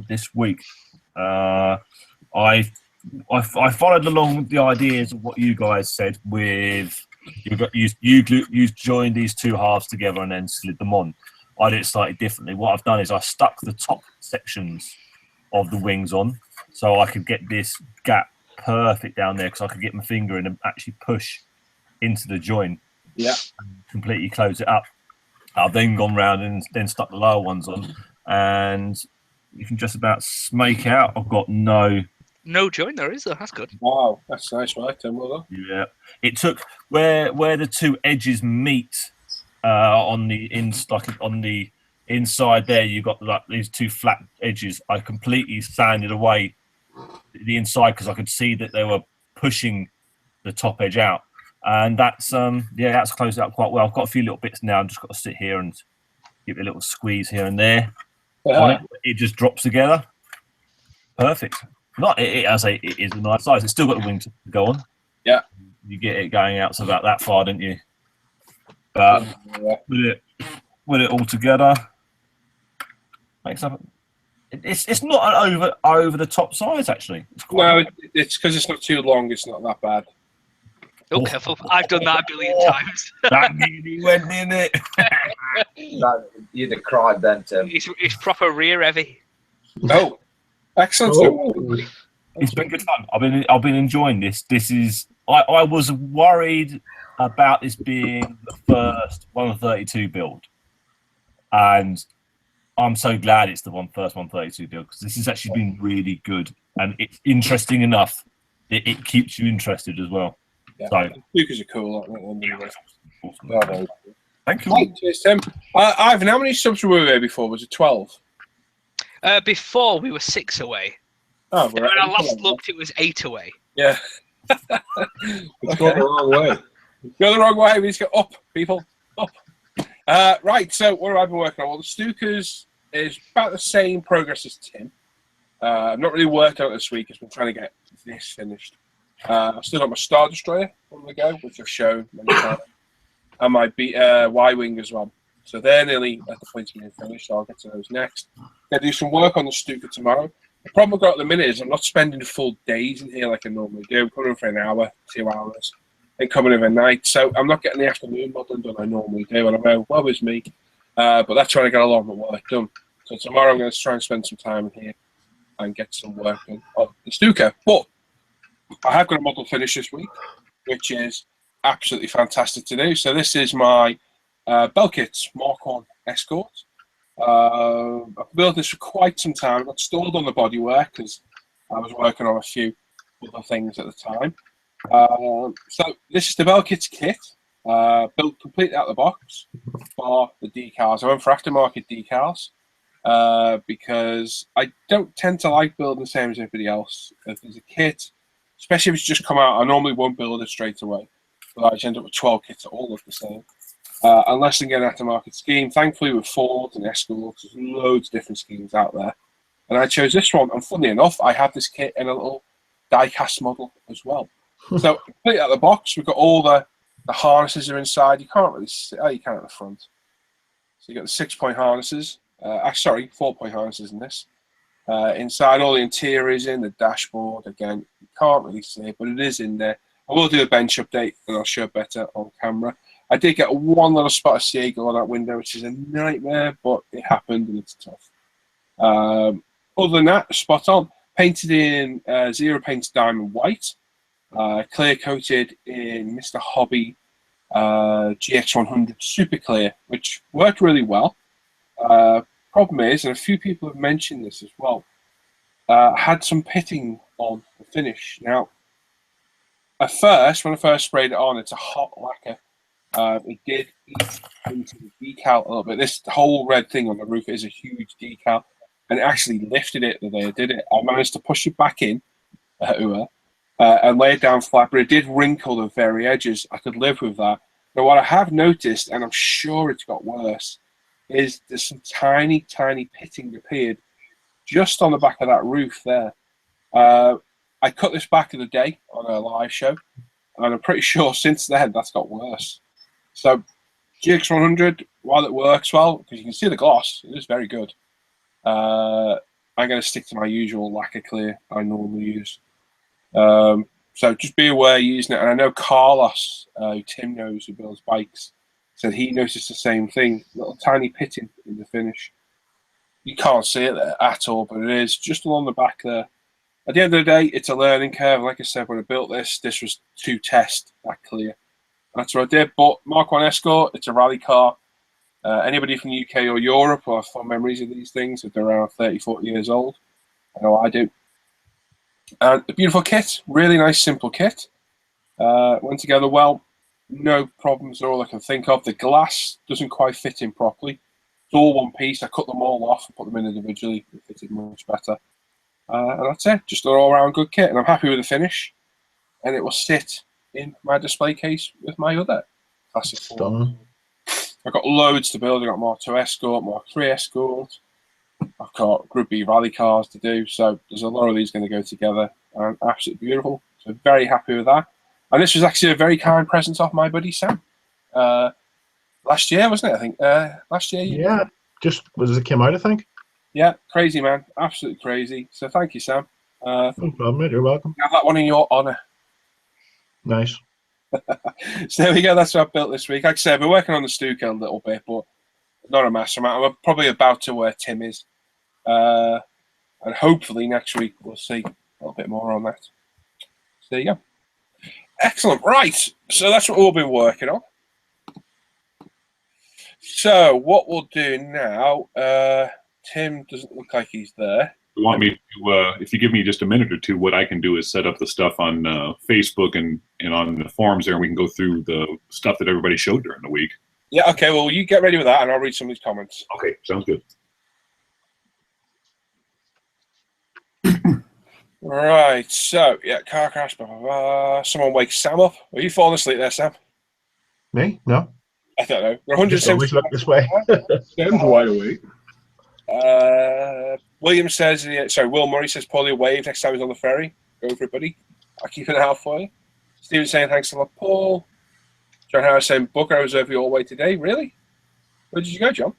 this week. I followed along with the ideas of what you guys said with you joined these two halves together and then slid them on. I did it slightly differently. What I've done is I stuck the top sections of the wings on so I could get this gap perfect down there because I could get my finger in and actually push into the joint. Yeah. Completely close it up. I've then gone round and then stuck the lower ones on, and you can just about make out I've got no joint there, is there? That's good. Wow, that's nice, right? Well done. Yeah. It took where the two edges meet on the inside there. You got like these two flat edges. I completely sanded away the inside because I could see that they were pushing the top edge out. And that's that's closed out quite well. I've got a few little bits now. I've just got to sit here and give it a little squeeze here and there. It just drops together. Perfect. As I say, it is a nice size. It's still got the wing to go on. Yeah. You get it going out to about that far, don't you? But with it all together, makes up. It's not an over the top size actually. No, it's because it's not too long. It's not that bad. Oh, careful. I've done that a billion times. That nearly went in it. You'd have cried then, Tim. It's proper rear heavy. Oh, excellent. Oh, It's been good fun. I've been enjoying this. This is. I was worried about this being the first 132 build, and I'm so glad it's the first 132 build, because this has actually been really good, and it's interesting enough. It keeps you interested as well. Yeah. So, Lucas are cool. Aren't they? awesome. Well done. Thank you. Right, cheers, Tim. Ivan, how many subs were we there before? Was it 12? Before we were 6 away. Oh, When I last looked, it was 8 away. Yeah. it's gone the wrong way. Go the wrong way. We just go up, people. Up. Right, so what have I been working on? Well, the Stukas is about the same progress as Tim. I've not really worked on it this week. I've been trying to get this finished. I've still got my Star Destroyer on the go, which I've shown many times. And my Y-Wing as well. So they're nearly at the point of being finished, so I'll get to those next. Gonna do some work on the Stuka tomorrow. The problem I've got at the minute is I'm not spending full days in here like I normally do. I'm coming in for an hour, 2 hours, then coming in at night. So I'm not getting the afternoon modelling done I normally do. And I'm like, woe is me. But that's trying to get a lot of the work done. So tomorrow I'm going to try and spend some time in here and get some work done on the Stuka. But I have got a model finish this week, which is absolutely fantastic to do. So this is my Belkits Mark 1 Escort. I've built this for quite some time. I got stalled on the bodywork because I was working on a few other things at the time. So this is the Belkits kit, built completely out of the box for the decals. I went for aftermarket decals because I don't tend to like building the same as everybody else. If there's a kit, especially if it's just come out, I normally won't build it straight away. But I just end up with 12 kits that all look the same. Unless I get an aftermarket scheme. Thankfully, with Ford and Escort, there's loads of different schemes out there. And I chose this one. And funny enough, I have this kit in a little die-cast model as well. So, completely out of the box, we've got all the harnesses are inside. You can't really see, you can at the front. So, you've got the 6-point harnesses. 4-point harnesses in this. Inside, all the interiors in, the dashboard. Again, you can't really see it, but it is in there. I will do a bench update, and I'll show better on camera. I did get one little spot of sea eagle on that window, which is a nightmare, but it happened and it's tough. Other than that, spot on. Painted in Zero Paints Diamond White, clear coated in Mr. Hobby GX100 Super Clear, which worked really well. Problem is, and a few people have mentioned this as well, had some pitting on the finish. Now, at first, when I first sprayed it on, it's a hot lacquer. It did eat into the decal a little bit. This whole red thing on the roof is a huge decal, and it actually lifted it the day I did it. I managed to push it back in and lay it down flat, but it did wrinkle the very edges. I could live with that. But what I have noticed, and I'm sure it's got worse, is there's some tiny, tiny pitting appeared just on the back of that roof there. I cut this back in the day on a live show, and I'm pretty sure since then that's got worse. So GX100, while it works well, because you can see the gloss, it is very good. I'm going to stick to my usual lacquer clear I normally use. So just be aware using it. And I know Carlos, who Tim knows, who builds bikes, said he noticed the same thing, little tiny pitting in the finish. You can't see it there at all, but it is just along the back there. At the end of the day, it's a learning curve. Like I said, when I built this was to test that clear. That's what I did. But Mark 1 Escort, it's a rally car. Anybody from the UK or Europe will have fond memories of these things if they're around 30, 40 years old. I know I do. And a beautiful kit, really nice, simple kit. Went together well. No problems at all I can think of. The glass doesn't quite fit in properly. It's all one piece. I cut them all off and put them in individually. It fitted much better. And that's it. Just an all-around good kit. And I'm happy with the finish. And it will sit in my display case with my other Classic 4. I've got loads to build. I've got Mark 2 Escort, Mark 3 Escort. I've got Group B rally cars to do. So there's a lot of these going to go together. And absolutely beautiful. So very happy with that. And this was actually a very kind present off my buddy Sam. Last year, wasn't it? I think last year. Yeah, just as it came out, I think. Yeah, crazy man, absolutely crazy. So thank you, Sam. No problem, mate. You're welcome. Have that one in your honour. Nice. So there we go. That's what I've built this week. Like I said, we're working on the Stuka a little bit, but not a massive amount. I'm probably about to where Tim is. And hopefully next week we'll see a little bit more on that. So there you go. Excellent. Right. So that's what we'll be working on. So what we'll do now, Tim doesn't look like he's there. You want me to, if you give me just a minute or two, what I can do is set up the stuff on Facebook and on the forums there, and we can go through the stuff that everybody showed during the week. Yeah, okay, well, you get ready with that, and I'll read some of these comments. Okay, sounds good. Right, so, yeah, car crash, blah, blah, blah. Someone wakes Sam up. Are you falling asleep there, Sam? Me? No. I don't know. We're Just always 170. look this way. Sam's wide awake. William says, Will Murray says, Paulie, wave next time he's on the ferry. Go for it, buddy. I'll keep an eye out for you. Stephen saying, thanks a lot, Paul. John Harris saying, Booker, I reserve you all way today. Really? Where did you go, John?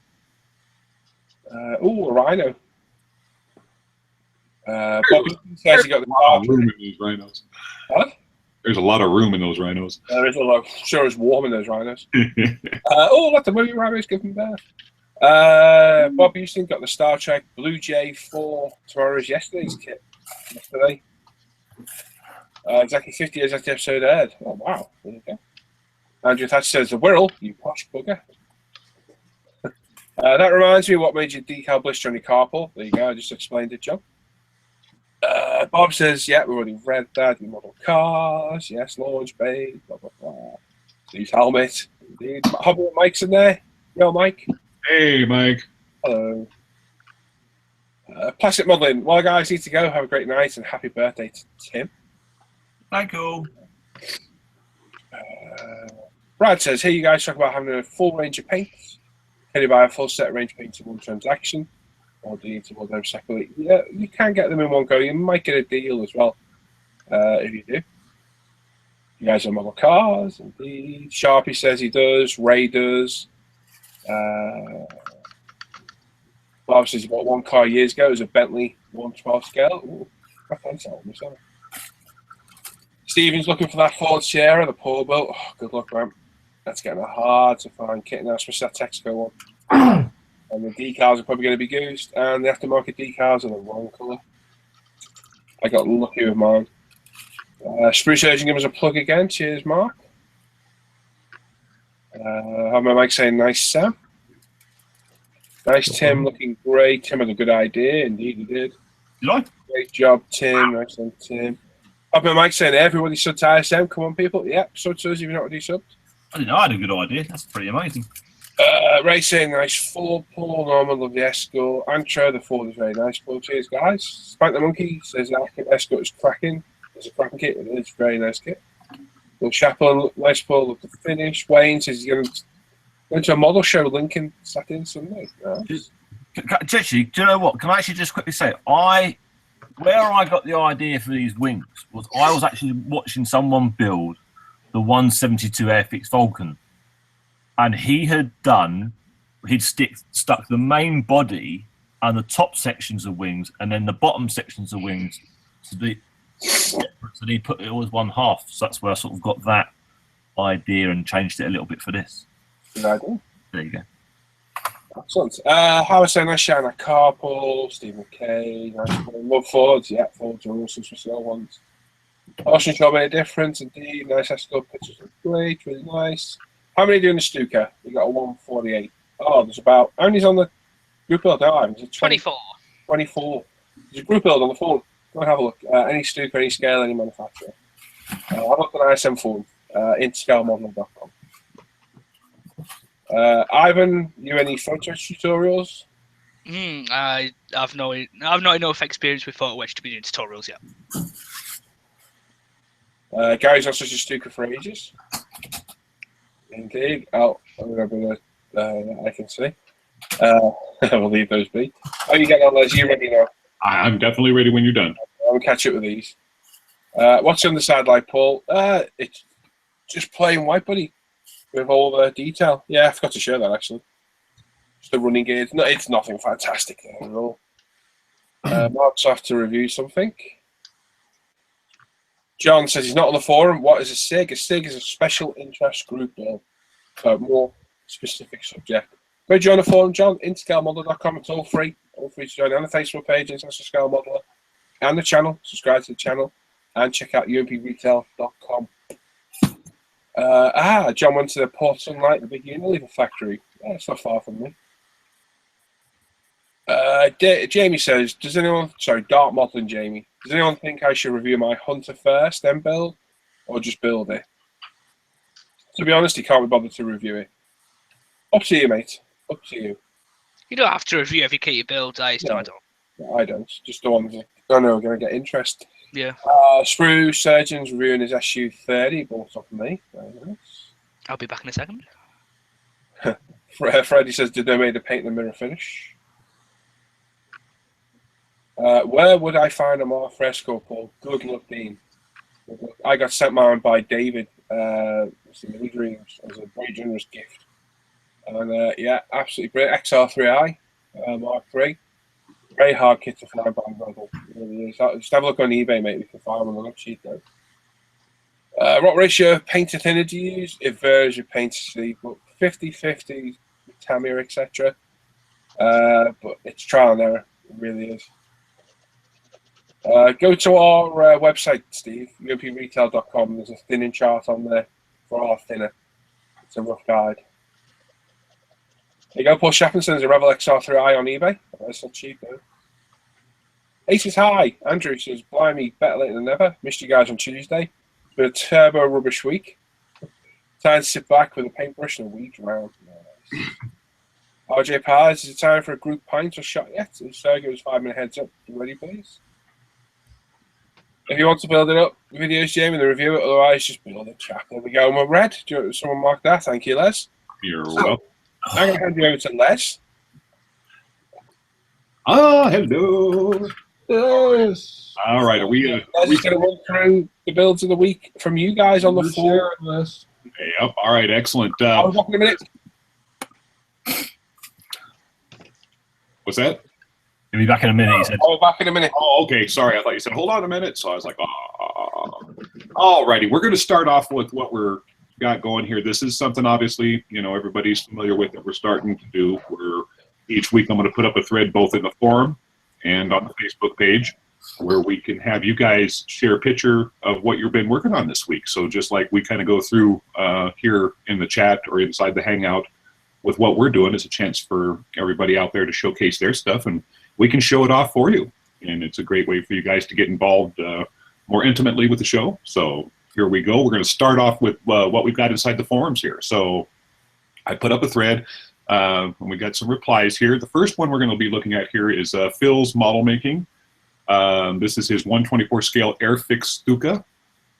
A rhino. Bobby says he got the car. Room in those rhinos. Huh? There's a lot of room in those rhinos. There is a lot. Sure, it's warm in those rhinos. Let the movie rhinos give them birth. Bob Houston got the Star Trek Blue Jay 4 tomorrow's yesterday's kit. Yesterday. Exactly 50 years after the episode aired. Oh, wow. There you go. Andrew Thatch says, the Wirral, you posh bugger. That reminds me of what made your decal blister on your carpool. There you go. I just explained it, John. Bob says, yeah, we already read that. New model cars. Yes, launch bay. Blah, blah, blah. Steve's helmet. Indeed. Hobby Mike's in there. Yo, Mike. Hey, Mike. Hello. Plastic modeling. Well, guys, need to go. Have a great night and happy birthday to Tim. Thank you. Brad says, here you guys talk about having a full range of paints. Can you buy a full set of range paints in one transaction? Or do you need to order them separately? Yeah, you can get them in one go. You might get a deal as well if you do. You guys are model cars, indeed. Sharpie says he does. Ray does. Bob says he bought one car years ago. It was a Bentley 112 scale. Ooh, I fancy that one myself. Stephen's looking for that Ford Sierra, the Paul built. Oh, good luck, man. That's getting hard to find kit now, especially that Texaco one. And the decals are probably going to be goosed, and the aftermarket decals are the wrong colour. I got lucky with mine. Spruce Urgent give us a plug again. Cheers, Mark. Have my mic saying nice, Sam. Nice, Tim. Looking great. Tim had a good idea. Indeed, he did. Did I? Great job, Tim. Nice one, Tim. Have my mic saying everybody sub to ISM. Come on, people. Yep, sub to us if you're not already subbed. I didn't know I had a good idea. That's pretty amazing. Ray saying nice Ford, Paul, Norman, love the Escort. Antro, the Ford is very nice. Paul, cheers, guys. Spank the Monkey says the Escort is cracking. It's a cracking kit. It's a very nice kit. Will Chaplin, nice Paul, love the finish. Wayne says he's going to a model show Lincoln Saturday Sunday. Nice. Actually, do you know what? Can I actually just quickly say, where I got the idea for these wings was I was actually watching someone build the 172 Airfix Vulcan. And he'd stuck the main body and the top sections of wings and then the bottom sections of wings to be separate. So he put it all as one half. So that's where I sort of got that idea and changed it a little bit for this. Good idea. There you go. Excellent. Howard saying nice shine at Carpool. Stephen K. Nice one. Love Fords. Yeah, Fords are also for sale ones. Ocean Show made a difference indeed. Nice Escort pictures are great. Really nice. How many doing the Stuka? We got a 148. Oh, there's about. How many's on the group build now? Is it 24. 24. There's a group build on the phone. Go and have a look. Any Stuka, any scale, any manufacturer. I've looked at ISM phone. Interscalemodeling.com. Ivan, you any photo tutorials? I've not enough experience with photo wedge to be doing tutorials yet. Gary's not such a Stuka for ages. Indeed. I can see. We'll leave those be. How are you getting on, Les? You ready now? I'm definitely ready when you're done. I'll catch up with these. What's on the side like, Paul? It's just plain white, buddy, with all the detail. Yeah, I forgot to show that, actually. Just the running gears. No, it's nothing fantastic there at all. Mark's off to review something. John says he's not on the forum. What is a SIG? A SIG is a special interest group, Bill. So more specific subject. Go join the forum, John, interscalemodeler.com. It's all free. All free to join on the Facebook page, International Scale Modeler, and the channel. Subscribe to the channel and check out umpretail.com. John went to the Port Sunlight, the big Unilever factory. Yeah, it's not far from me. Jamie says, Dart Modeling Jamie, does anyone think I should review my Hunter first, then build, or just build it? To be honest, he can't be bothered to review it. Up to you, mate. Up to you. You don't have to review every kit you build, I don't. I don't. Just the ones that I know are going to get interest. Yeah. Sprue Surgeon's reviewing his SU30, bought off me. Very nice. I'll be back in a second. Freddie says, did they make the paint and mirror finish? Where would I find a more fresco, Paul? Good luck, Dean. Good luck. I got sent mine by David. Many Dreams as a very generous gift. And yeah, absolutely great. XR3i, Mark III. Very hard kit to find by Rebel. Really is. Just have a look on eBay, mate. We can find one. They're not cheap though. What ratio of paint to thinner do you use? It varies with paint to sleeve, but 50-50 with Tamiya, etc. But it's trial and error. It really is. Go to our website, Steve, umpretail.com. There's a thinning chart on there for our thinner. It's a rough guide. There you go, Paul Shappenson. There's a Rebel XR3i on eBay. That's not cheap, though. Aces high. Andrew says, blimey, better late than never. Missed you guys on Tuesday. It's been a turbo rubbish week. Time to sit back with a paintbrush and a weed around. Nice. RJ Powers, is it time for a group pint or shot yet? If so, give us 5 minute heads up. You ready, please? If you want to build it up, videos, Jamie, the review it. Otherwise, just build it, chap. There we go. And we're red. Do you want someone mark that? Thank you, Les. You're welcome. I'm going to hand you over to Les. Hello. Yes. All right. Are we Les is going to run through the builds of the week from you guys on the floor. Yep. All right. Excellent. I'll be back in a minute. What's that? He'll be back in a minute, he said. I'll be back in a minute. Oh, okay. Sorry. I thought you said, hold on a minute. So I was like, all righty. We're going to start off with what we're got going here. This is something, obviously, everybody's familiar with that we're starting to do. Each week I'm going to put up a thread both in the forum and on the Facebook page where we can have you guys share a picture of what you've been working on this week. So just like we kind of go through here in the chat or inside the Hangout with what we're doing, is a chance for everybody out there to showcase their stuff, and we can show it off for you. And it's a great way for you guys to get involved more intimately with the show. So here we go. We're going to start off with what we've got inside the forums here. So I put up a thread, and we got some replies here. The first one we're going to be looking at here is Phil's model making. This is his 1/24 scale Airfix Stuka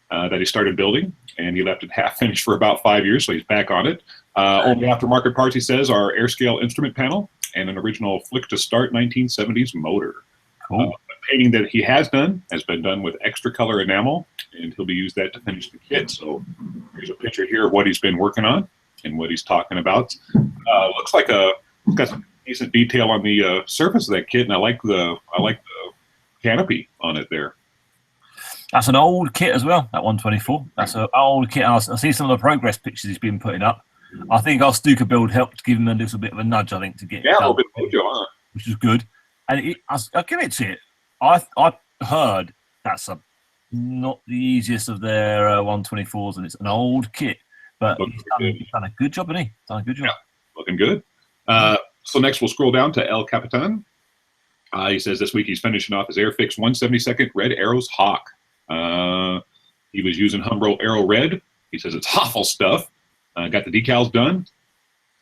that he started building, and he left it half finished for about 5 years, so he's back on it. Only aftermarket parts, he says, are AirScale instrument panel and an original Flick to Start 1970s motor. Cool. The painting that he has done has been done with extra color enamel, and he'll be used that to finish the kit. So here's a picture here of what he's been working on and what he's talking about. Looks like it's got some decent detail on the surface of that kit, and I like the canopy on it there. That's an old kit as well, that 124. That's an old kit. I see some of the progress pictures he's been putting up. I think our Stuka build helped give him a little bit of a nudge, I think, to get a little bit of mojo, huh? Which is good. And I'll give it to it. I heard that's not the easiest of their 124s, and it's an old kit. But he's done a good job, hasn't he? Done a good job. Yeah, looking good. So next we'll scroll down to El Capitan. He says this week he's finishing off his Airfix 172nd Red Arrows Hawk. He was using Humbrol Arrow Red. He says it's awful stuff. Got the decals done.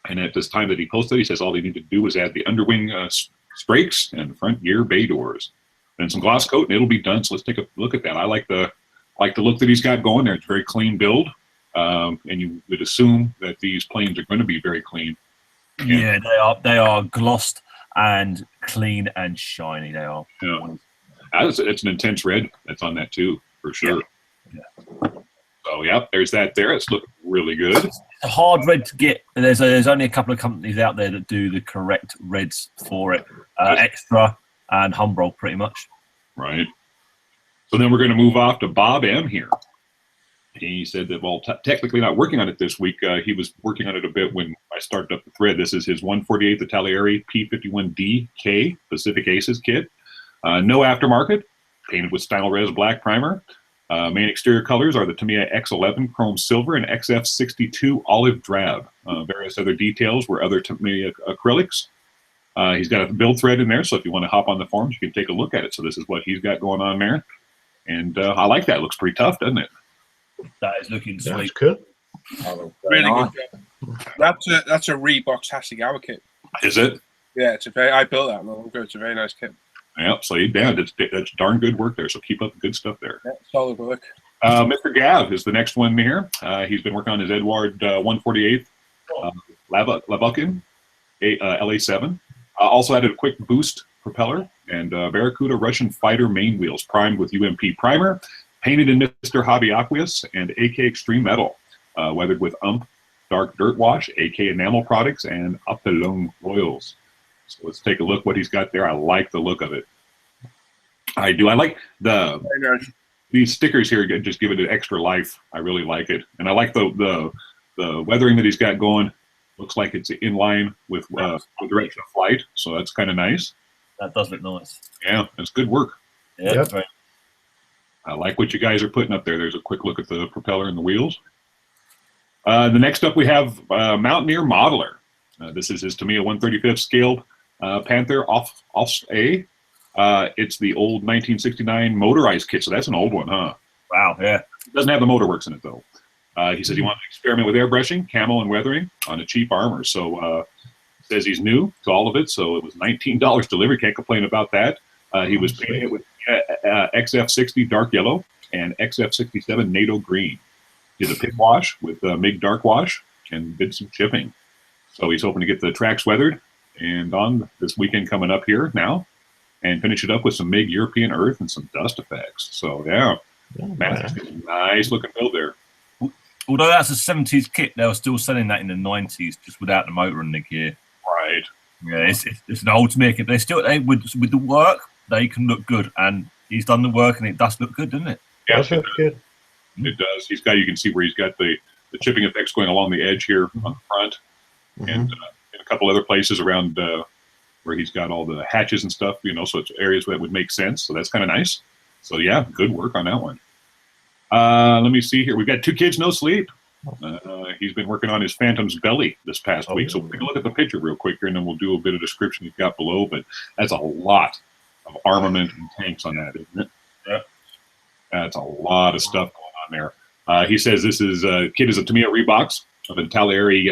And at this time that he posted, he says all he needed to do was add the underwing sprakes and front gear bay doors. Then some gloss coat, and it'll be done. So let's take a look at that. I like the look that he's got going there. It's a very clean build. And you would assume that these planes are going to be very clean. Yeah, they are glossed and clean and shiny. They are. Yeah. It's an intense red that's on that too, for sure. Yeah. So yeah, there's that there. It's looking really good. It's a hard red to get. There's only a couple of companies out there that do the correct reds for it. Extra and Humbrol, pretty much. Right. So then we're going to move off to Bob M here. He said that, well, technically not working on it this week. He was working on it a bit when I started up the thread. This is his 148th Italieri P51DK Pacific Aces kit. No aftermarket, painted with Stynylrez black primer. Main exterior colors are the Tamiya X11 Chrome Silver and XF62 Olive Drab. Various other details were other Tamiya acrylics. He's got a build thread in there, so if you want to hop on the forums, you can take a look at it. So this is what he's got going on there. And I like that. It looks pretty tough, doesn't it? That is looking That's sweet. cool. Really good job. That's a Reebok Hasegawa kit. Is it? Yeah, I built that long ago. It's a very nice kit. Yeah, so that's darn good work there. So keep up the good stuff there. Yeah, solid work. Mr. Gav is the next one here. He's been working on his Edward 148th Labukin LA7. Also added a quick boost propeller and Barracuda Russian Fighter main wheels primed with UMP primer, painted in Mr. Hobby Aqueous and AK Extreme Metal, weathered with Dark Dirt Wash, AK Enamel Products, and Upalone Oils. So let's take a look what he's got there. I like the look of it. I do. I like these stickers here. Just give it an extra life. I really like it, and I like the weathering that he's got going. Looks like it's in line with the direction of flight, so that's kind of nice. That does look nice. Yeah, it's good work. Yeah, Yep. very. I like what you guys are putting up there. There's a quick look at the propeller and the wheels. The next up we have Mountaineer Modeler. This is his Tamiya 135th scaled Panther off A. It's the old 1969 motorized kit, so that's an old one, huh? Wow, yeah. It doesn't have the motorworks in it, though. He says he wants to experiment with airbrushing, camo, and weathering on a cheap armor. So says he's new to all of it, so it was $19 delivery. Can't complain about that. He was painting it with XF60 dark yellow and XF67 NATO green. Did a pit wash with MIG dark wash and did some chipping. So he's hoping to get the tracks weathered and on this weekend coming up here now and finish it up with some MIG European earth and some dust effects. So yeah, nice looking build there. Although that's a 70s kit, they were still selling that in the 90s, just without the motor and the gear. Right. Yeah, it's an old Tamiya kit. But with the work, they can look good, and he's done the work, and it does look good, doesn't it? Yeah, That's good. it does. You can see where he's got the chipping effects going along the edge here on the front, and in a couple other places around where he's got all the hatches and stuff. So it's areas where that would make sense. So that's kind of nice. So yeah, good work on that one. Let me see here. We've got 2 kids, no sleep. He's been working on his Phantom's belly this past week. So we'll take a look at the picture real quick here, and then we'll do a bit of description you've got below. But that's a lot of armament and tanks on that, isn't it? Yeah. That's a lot of stuff going on there. He says this is kit is a Tamiya Reeboks of an Italieri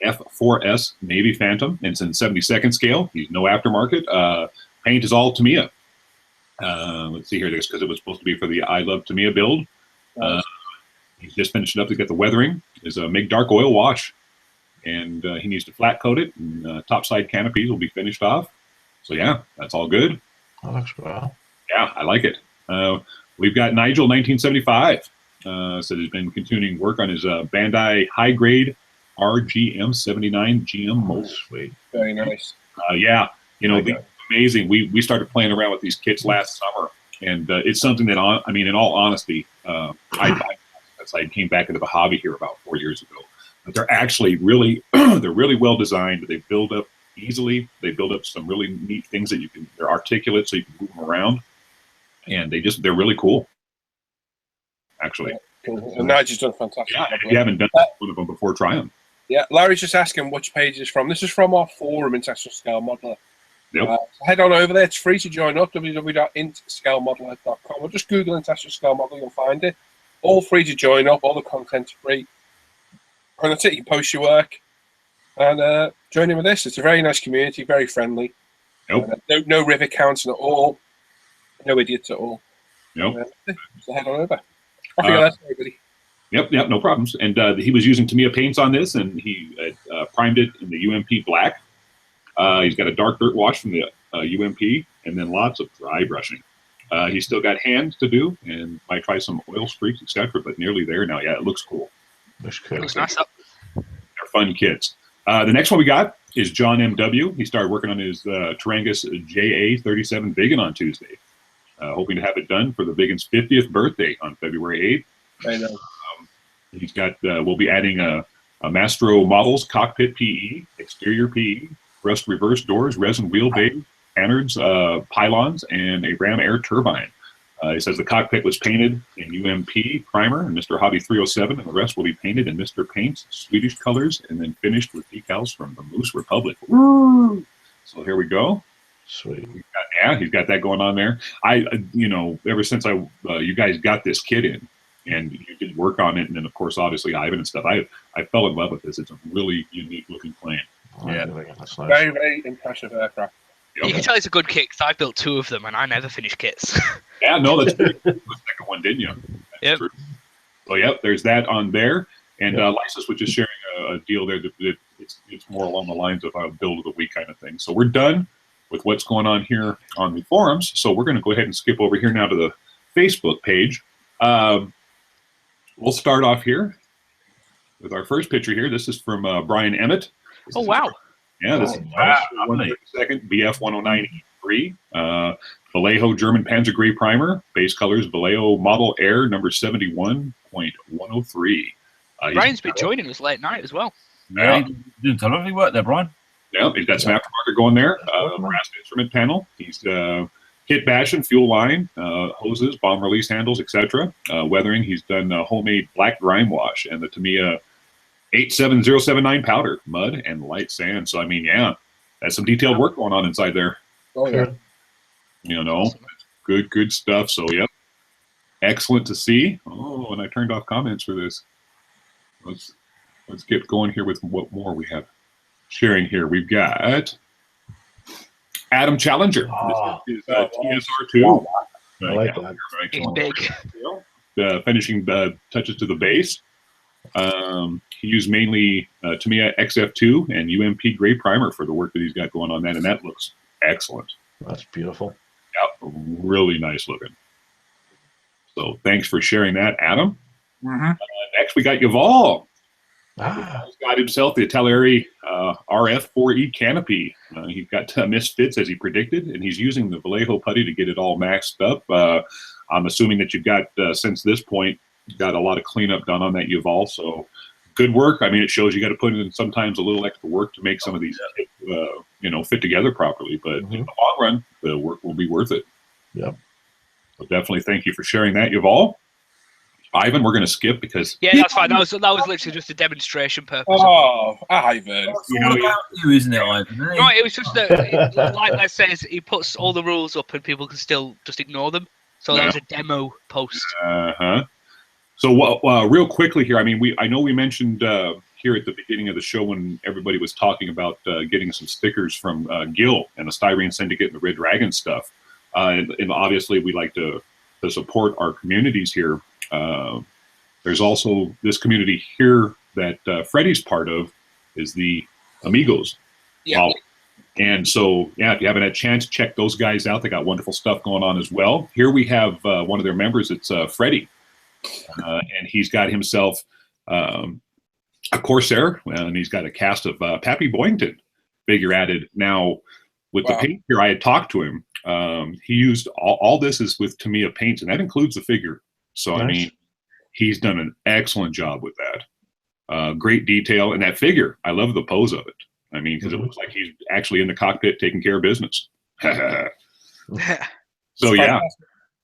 F4S Navy Phantom, and it's in 72nd scale. He's no aftermarket. Paint is all Tamiya. Let's see here, because it was supposed to be for the I Love Tamiya build. He's just finished it up to get the weathering. Is a MIG dark oil wash, and he needs to flat coat it. And topside canopies will be finished off. So yeah, that's all good. That looks well. Yeah, I like it. We've got Nigel 1975. So he's been continuing work on his Bandai high grade RGM 79 GM mold. Sweet. Very nice. Yeah, amazing. We started playing around with these kits last summer, and it's something that, in all honesty, I came back into the hobby here about 4 years ago. But they're actually really, they're really well designed. They build up easily. They build up some really neat things that they're articulate, so you can move them around, and they're really cool. Actually, And Nigel's done fantastic. yeah. If you haven't done one of them before, try them. Yeah, Larry's just asking which page is from. This is from our forum, International Scale Modeler. Yep. So head on over there. It's free to join up, www.intscalemodeler.com. Or just Google International Scale Modeler, you'll find it. All free to join up. All the content's free. And that's it. You can post your work and join in with this. It's a very nice community, very friendly. Nope. No river counts at all. No idiots at all. Nope. So head on over. I think that's everybody. Yep, no problems. And he was using Tamiya paints on this, and he primed it in the UMP black. He's got a dark dirt wash from the UMP, and then lots of dry brushing. He's still got hands to do, and might try some oil streaks, etc. But nearly there now. Yeah, it looks cool. Looks cool. Looks nice up. They're fun kits. The next one we got is John M.W. He started working on his Tarangus JA37 Vegan on Tuesday. hoping to have it done for the Biggins' 50th birthday on February 8th. I know. He's got, we'll be adding a Mastro Models cockpit PE, exterior PE, rust reverse doors, resin wheelbase, innards, pylons, and a Ram air turbine. He says the cockpit was painted in UMP primer and Mr. Hobby 307, and the rest will be painted in Mr. Paint's Swedish colors and then finished with decals from the Moose Republic. Woo! So here we go. Sweet. He's got that going on there. Ever since you guys got this kit in, and you did work on it, and then of course, obviously Ivan and stuff. I fell in love with this. It's a really unique looking plane. Yeah, that's nice. Very, very impressive aircraft. You can tell it's a good kit because I built 2 of them and I never finish kits. Yeah, no, that's true. The second one, didn't you? That's Yep. true. So yep, there's that on there. And Lysis was just sharing a deal there that it's more along the lines of a build of the week kind of thing. So we're done with what's going on here on the forums. So we're going to go ahead and skip over here now to the Facebook page. We'll start off here with our first picture here. This is from Brian Emmett. Oh, wow. Yeah, this is Wow. 132nd BF 109E3. Vallejo German Panzer Gray primer. Base colors Vallejo Model Air number 71.103. Brian's been joining us late night as well. Yeah, you didn't tell him he worked there, Brian. Yeah, he's got some aftermarket going there. Brass instrument panel. He's kit bashing, fuel line, hoses, bomb release handles, etc. Weathering. He's done homemade black grime wash and the Tamiya 87079 powder, mud, and light sand. So I mean, yeah, that's some detailed work going on inside there. Oh, yeah. Good stuff. So yep, excellent to see. Oh, and I turned off comments for this. Let's get going here with what more we have sharing here. We've got Adam Challenger. This is TSR2. I like that. He's big. Finishing touches to the base. He used mainly Tamiya XF2 and UMP gray primer for the work that he's got going on that, and that looks excellent. That's beautiful. Yeah, really nice looking. So thanks for sharing that, Adam. Next, we got Yuval. He's got himself the Italeri RF4E canopy. He's got misfits as he predicted, and he's using the Vallejo putty to get it all maxed up. I'm assuming that you've got, since this point, got a lot of cleanup done on that Yuval. So good work. I mean, it shows you got to put in sometimes a little extra work to make some of these, fit together properly. But in the long run, the work will be worth it. Yep. So definitely thank you for sharing that, Yuval. Ivan, we're going to skip because That's fine. That was literally just a demonstration purpose. Oh, Ivan. You, isn't it, Ivan? No, it was just that, like I says, he puts all the rules up and people can still just ignore them. So that was a demo post. So real quickly here, I mean, I know we mentioned here at the beginning of the show when everybody was talking about getting some stickers from Gil and the Styrene Syndicate and the Red Dragon stuff. And obviously we like to support our communities here. There's also this community here that Freddie's part of is the Amigos. Yeah. And so, if you haven't had a chance, check those guys out. They got wonderful stuff going on as well. Here we have one of their members. It's Freddie. And he's got himself a Corsair, and he's got a cast of Pappy Boyington figure added. Now, with the paint here, I had talked to him. He used all this is with Tamiya paints, and that includes the figure. So, nice. I mean, he's done an excellent job with that. Great detail. And that figure, I love the pose of it. I mean, because it looks like he's actually in the cockpit taking care of business. So, yeah.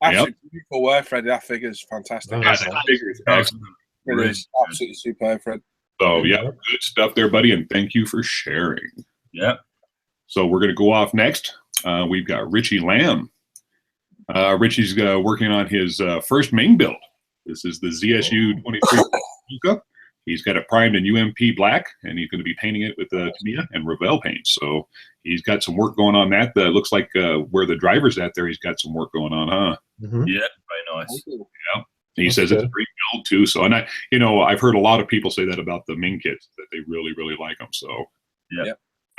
Absolutely beautiful work, Freddie. That figure is fantastic. Yeah, that figure is excellent. It is absolutely superb, Fred. So, good stuff there, buddy. And thank you for sharing. Yeah. So, we're going to go off next. We've got Richie Lamb. Richie's working on his first main build. This is the ZSU 23. He's got it primed in UMP black, and he's going to be painting it with Tamiya and Revell paint. So he's got some work going on that. Looks like where the driver's at there, he's got some work going on, huh? Yeah, very nice. Yeah. He says it's a great build too. So, and I've heard a lot of people say that about the Ming kits, that they really, really like them. So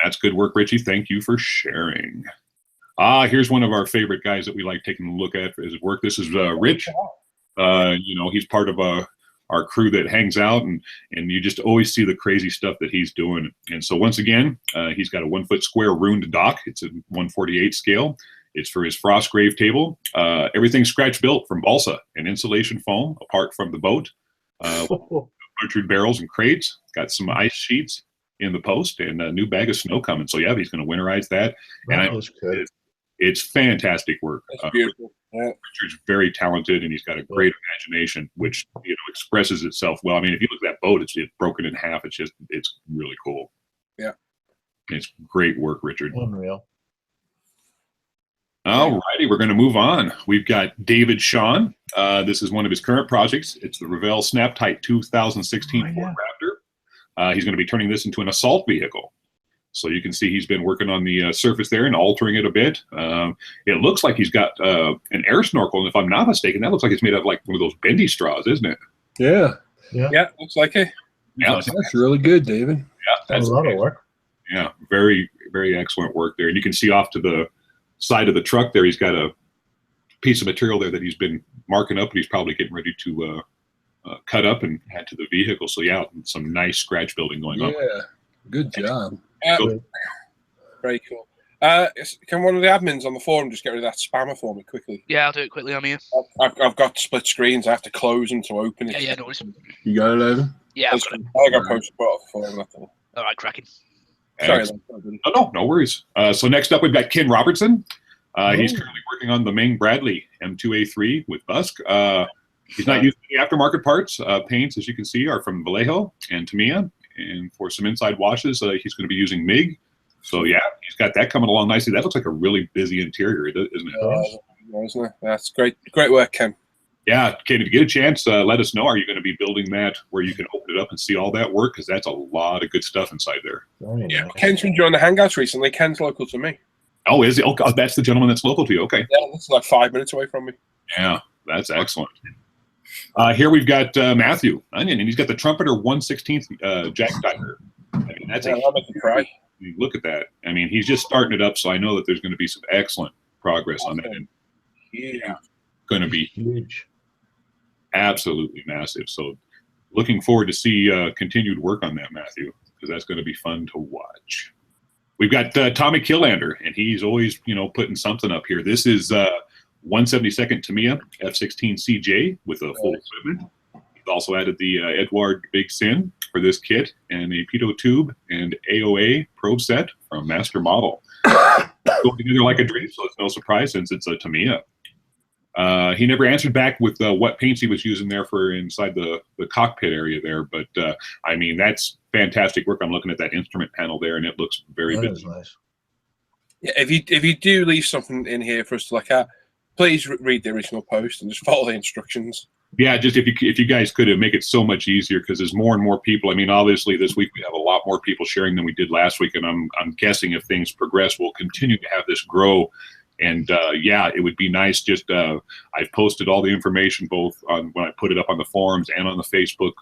that's good work, Richie. Thank you for sharing. Here's one of our favorite guys that we like taking a look at for his work. This is Rich. He's part of our crew that hangs out, and you just always see the crazy stuff that he's doing. And so once again, he's got a 1 foot square ruined dock. It's a 1/48 scale. It's for his frost grave table. Everything's scratch built from balsa and insulation foam apart from the boat. Butchered barrels and crates. Got some ice sheets in the post and a new bag of snow coming. So yeah, he's going to winterize that. That And was good. it's fantastic work. That's beautiful. Yeah. Richard's very talented and he's got a great imagination, which expresses itself well. I mean, if you look at that boat, it's broken in half. It's really cool. Yeah. It's great work, Richard. Unreal. All righty, we're going to move on. We've got David Sean. This is one of his current projects. It's the Revell Snap-Tight 2016 Ford Raptor. He's going to be turning this into an assault vehicle. So you can see he's been working on the surface there and altering it a bit. It looks like he's got an air snorkel, and if I'm not mistaken, that looks like it's made out of like one of those bendy straws, isn't it? Yeah. Yeah, looks like it. Yeah, That's really good, David. That's a lot of work. Yeah, very, very excellent work there. And you can see off to the side of the truck there, he's got a piece of material there that he's been marking up, and he's probably getting ready to cut up and add to the vehicle. So yeah, some nice scratch building going on. Yeah. Good job. Very cool. Can one of the admins on the forum just get rid of that spammer for me quickly? Yeah, I'll do it quickly on here. I've got split screens. I have to close them to open it. Yeah, no worries. You got it, Evan? Yeah, I've got it. I got posted off the forum. That's all. All right, cracking. Sorry. No worries. So next up, we've got Ken Robertson. He's currently working on the Ming Bradley M2A3 with Busk. He's not using the aftermarket parts. Paints, as you can see, are from Vallejo and Tamiya. And for some inside washes, he's going to be using MIG. So yeah, he's got that coming along nicely. That looks like a really busy interior, isn't it? Isn't it? That's great. Great work, Ken. Yeah, Ken, if you get a chance, let us know. Are you going to be building that where you can open it up and see all that work? Because that's a lot of good stuff inside there. Yeah, Ken's been joining the Hangouts recently. Ken's local to me. Oh, is it? Oh, that's the gentleman that's local to you. Okay. Yeah, that's like 5 minutes away from me. Yeah, that's excellent. Here we've got Matthew Onion, and he's got the Trumpeter 1/16 jack diver. I mean, that's I'll make you cry. Look at that. I mean, he's just starting it up, so I know that there's going to be some excellent progress on that. And Yeah. going to be Huge. absolutely massive. So looking forward to see continued work on that, Matthew, because that's going to be fun to watch. We've got Tommy Killander, and he's always, putting something up here. This is 172nd Tamiya F16 CJ with a full equipment. He's also added the Edouard Big Sin for this kit and a pitot tube and AOA probe set from Master Model. Going together like a dream, so it's no surprise since it's a Tamiya. He never answered back with what paints he was using there for inside the cockpit area there, but I mean, that's fantastic work. I'm looking at that instrument panel there, and it looks very That busy. is nice. Yeah, if you do leave something in here for us to look at, please read the original post and just follow the instructions. Yeah, just if you guys could make it so much easier, because there's more and more people. I mean, obviously this week we have a lot more people sharing than we did last week, and I'm guessing if things progress, we'll continue to have this grow. And yeah, it would be nice. Just I've posted all the information both on when I put it up on the forums and on the Facebook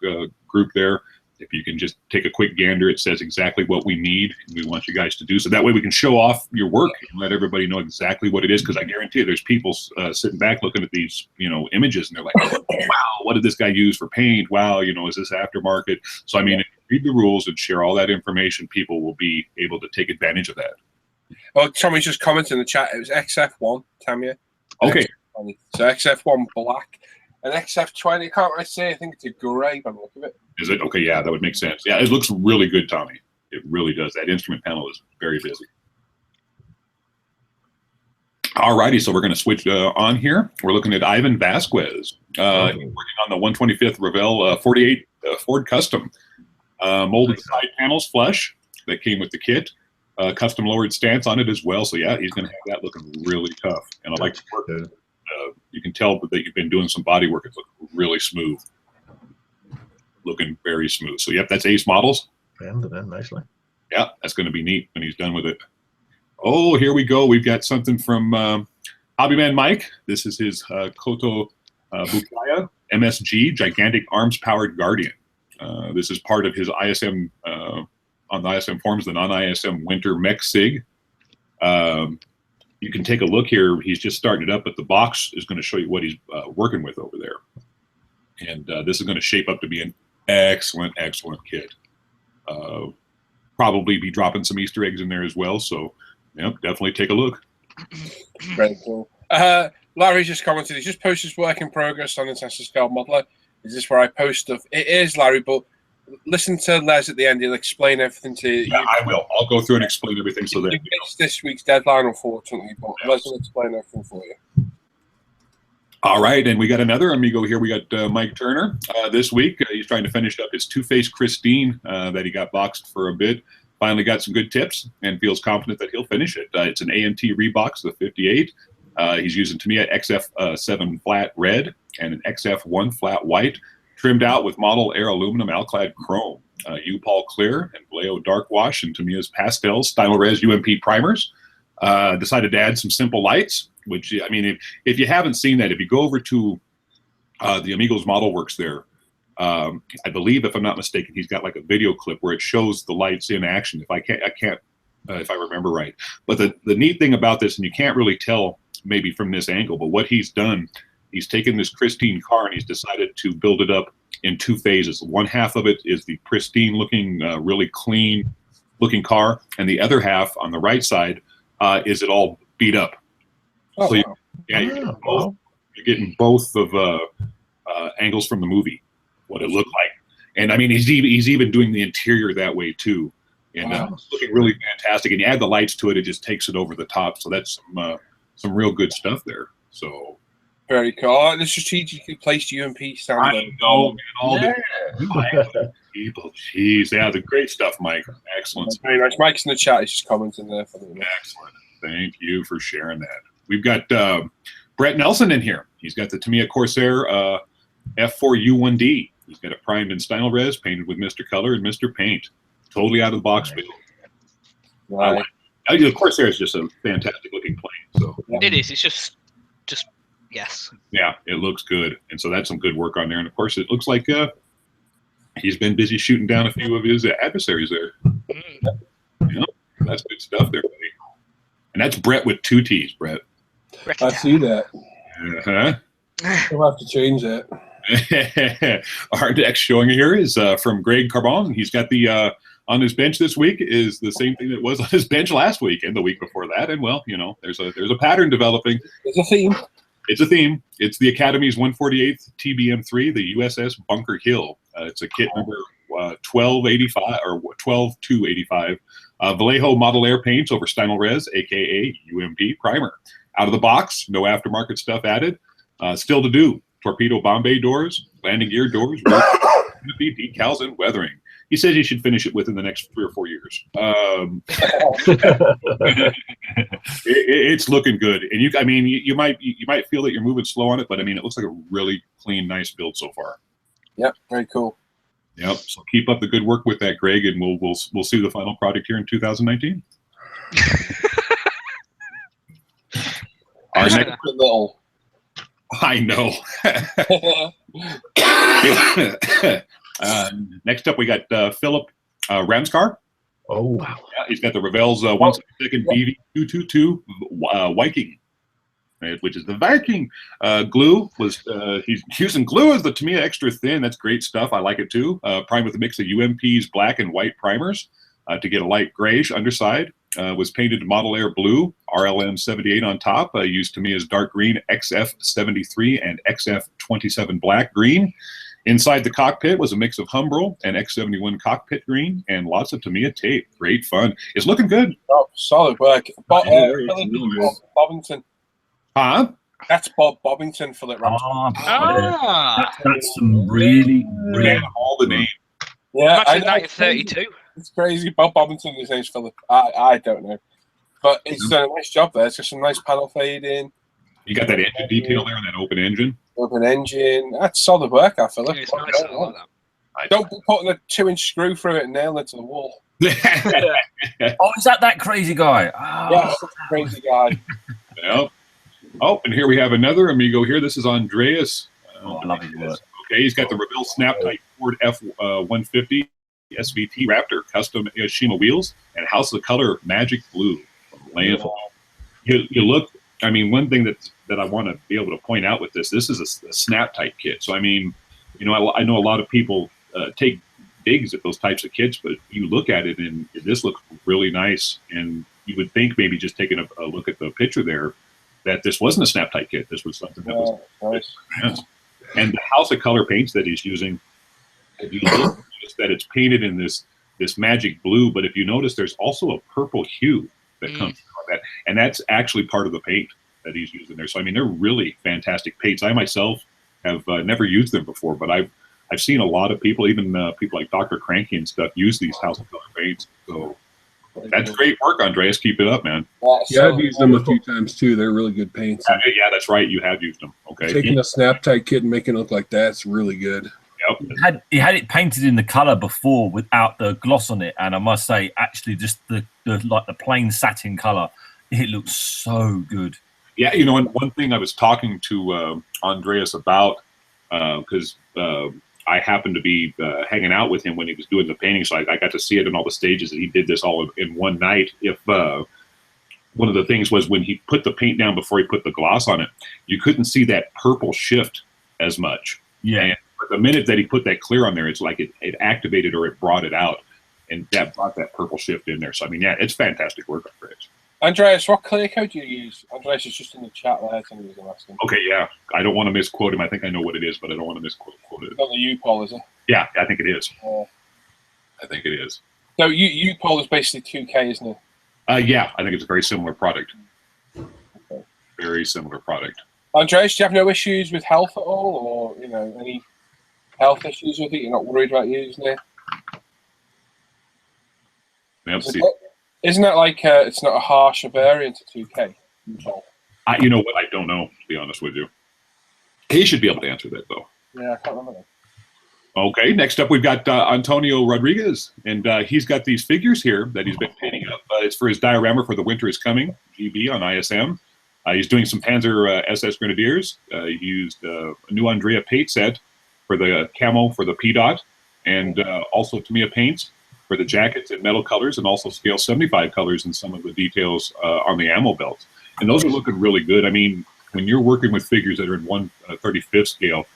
group there. If you can just take a quick gander, it says exactly what we need and we want you guys to do. So that way we can show off your work and let everybody know exactly what it is. Because I guarantee you there's people sitting back looking at these, images, and they're like, wow, what did this guy use for paint? Wow, is this aftermarket? So, I mean, if you read the rules and share all that information, people will be able to take advantage of that. Well, Tommy's just commented in the chat. It was XF1, Tamiya. Okay. XF20. So XF1 black. And XF20, I can't really say. I think it's a grey by the look of it. Is it? Okay, yeah, that would make sense. Yeah, it looks really good, Tommy. It really does. That instrument panel is very busy. All righty, so we're going to switch on here. We're looking at Ivan Vasquez. He's working on the 125th Revell 48 Ford Custom. Molded side panels flush that came with the kit. Custom lowered stance on it as well. So yeah, he's going to have that looking really tough. And I like the work. You can tell that you've been doing some body work. It's looking really smooth. Looking very smooth. So yep, that's Ace Models. Blended in nicely. Yeah, that's going to be neat when he's done with it. Oh, here we go. We've got something from Hobbyman Mike. This is his Koto Bukaya MSG Gigantic Arms Powered Guardian. This is part of his ISM on the ISM forums, the non-ISM Winter Mech Sig. You can take a look here. He's just starting it up, but the box is going to show you what he's working with over there. And this is going to shape up to be an excellent, excellent kit. Probably be dropping some Easter eggs in there as well. So, yep, definitely take a look. Very cool. Larry just commented, he's just posted his work in progress on the Tesla Scale Modeler. Is this where I post stuff? It is, Larry, but listen to Les at the end. He'll explain everything to you. Yeah, I will. I'll go through and explain everything so that you missed this week's deadline, unfortunately, but Les will explain everything for you. All right, and we got another amigo here. We got Mike Turner this week. He's trying to finish up his Two-Face Christine that he got boxed for a bit. Finally got some good tips and feels confident that he'll finish it. It's an AMT rebox, the 58. He's using Tamiya XF7 flat red and an XF1 flat white, trimmed out with model air aluminum alclad chrome, U-Paul clear and Vallejo dark wash, and Tamiya's pastels, Stylorez UMP primers. Decided to add some simple lights, which, I mean, if you haven't seen that, if you go over to the Amigos Model Works there, I believe, if I'm not mistaken, he's got like a video clip where it shows the lights in action. If I can't, if I remember right. But the neat thing about this, and you can't really tell maybe from this angle, but what he's done, he's taken this Christine car and he's decided to build it up in two phases. One half of it is the pristine looking, really clean looking car, and the other half on the right side is it all beat up. Oh, so wow. you're getting both of angles from the movie, what it looked like. And I mean, he's even doing the interior that way too, and it's looking really fantastic. And you add the lights to it, it just takes it over the top. So that's some real good stuff there. So very cool. The strategically placed UMP sound. I know, man, all the people. Jeez, yeah, the great stuff, Mike. Excellent. Very nice. Mike's in the chat. He's just commenting there for me. Excellent. Thank you for sharing that. We've got Brett Nelson in here. He's got the Tamiya Corsair F4U1D. He's got it primed in Stylorez, painted with Mr. Color and Mr. Paint. Totally out of the box build. Right. The Corsair is just a fantastic looking plane. So it is. It's just yes. Yeah, it looks good, and so that's some good work on there. And of course, it looks like he's been busy shooting down a few of his adversaries there. Yeah, that's good stuff there, buddy. And that's Brett with two T's, Brett. I see that. Uh-huh. We'll have to change that. Our next showing here is from Greg Carbon. He's got the on his bench this week is the same thing that was on his bench last week and the week before that. And well, you know, there's a pattern developing. There's a theme. It's a theme. It's the Academy's 148th TBM3, the USS Bunker Hill. It's a kit number 1285 or 12285. Vallejo Model Air paints over Stynylrez, aka UMP primer. Out of the box, no aftermarket stuff added. Still to do: torpedo bomb bay doors, landing gear doors, decals, and weathering. He says he should finish it within the next 3 or 4 years. It's looking good, and you might feel that you're moving slow on it, but I mean, it looks like a really clean, nice build so far. Yep, very cool. Yep. So keep up the good work with that, Greg, and we'll see the final product here in 2019. Our next little. I know. Next up, we got Philip Ramskar. Oh, wow. Yeah, he's got the Revell's 1/2 BV222 Viking, which is the Viking. Glue was he's using glue as the Tamiya extra thin. That's great stuff. I like it too. Primed with a mix of UMP's black and white primers to get a light grayish underside. Was painted Model Air blue, RLM 78 on top. Used Tamiya's dark green XF 73 and XF 27 black green. Inside the cockpit was a mix of Humbrol and X71 cockpit green and lots of Tamiya tape. Great fun. It's looking good. Oh, solid work. Bob Bobbington. Huh? That's Bob Bobbington, Philip Ramskar. That's some really all the names. Yeah, imagine that in 32. It's crazy. Bob Bobbington, his name's Philip. I don't know. But it's done a nice job there. It's got some nice panel fading. You got that engine detail there and that open engine. Open engine. That's solid work, Philip. Yeah, it's nice. I like that. Don't be putting a 2-inch screw through it and nail it to the wall. Oh, is that crazy guy? Oh. Yeah, such a crazy guy. Yep. Oh, and here we have another amigo here. This is Andreas. I love his work. Okay, he's got the Revell Snap Type Ford F-150 SVT Raptor custom Shima wheels and House of Color Magic Blue. You look. I mean, one thing that I want to be able to point out with this is a snap type kit. So I mean, you know, I know a lot of people take digs at those types of kits, but you look at it and this looks really nice. And you would think maybe just taking a look at the picture there that this wasn't a snap tight kit. This was something that was Nice. and the House of Color paints that he's using. If you look, notice that it's painted in this magic blue, but if you notice, there's also a purple hue that comes from that, and that's actually part of the paint that he's using there. So I mean, they're really fantastic paints. I myself have never used them before, but I've seen a lot of people, even people like Dr. Cranky and stuff, use these House of Color paints. So that's great work, Andreas. Keep it up, man. Yeah, I've used them a few times too. They're really good paints. Yeah, that's right. You have used them. Okay. Taking a snap tight kit and making it look like that's really good. Yep. He had it painted in the color before without the gloss on it, and I must say, actually, just the plain satin color, it looks so good. Yeah, you know, and one thing I was talking to Andreas about, because I happened to be hanging out with him when he was doing the painting, so I got to see it in all the stages, and he did this all in one night. If one of the things was when he put the paint down before he put the gloss on it, you couldn't see that purple shift as much. Yeah. And the minute that he put that clear on there, it's like it activated or it brought it out, and that brought that purple shift in there. So I mean, yeah, it's fantastic work, Andreas. Andreas, what clear coat do you use? Andreas is just in the chat there. Somebody was asking. Okay, yeah, I don't want to misquote him. I think I know what it is, but I don't want to misquote it. Not the U-Pol, is it? Yeah, I think it is. Yeah. I think it is. So U-Pol is basically 2K, isn't it? Yeah, I think it's a very similar product. Okay. Very similar product. Andreas, do you have no issues with health at all, or any health issues with it? You're not worried about using it? Yep, see. Isn't that like it's not a harsher variant of 2K? You know what? I don't know, to be honest with you. He should be able to answer that, though. Yeah, I can't remember that. Okay, next up we've got Antonio Rodriguez, and he's got these figures here that he's been painting up. It's for his diorama for The Winter is Coming, GB on ISM. He's doing some Panzer SS Grenadiers. He used a new Andrea paint set for the camo for the P-Dot, and also Tamiya paints for the jackets in metal colors, and also scale 75 colors in some of the details on the ammo belts. And those are looking really good. I mean, when you're working with figures that are in 1/35 scale,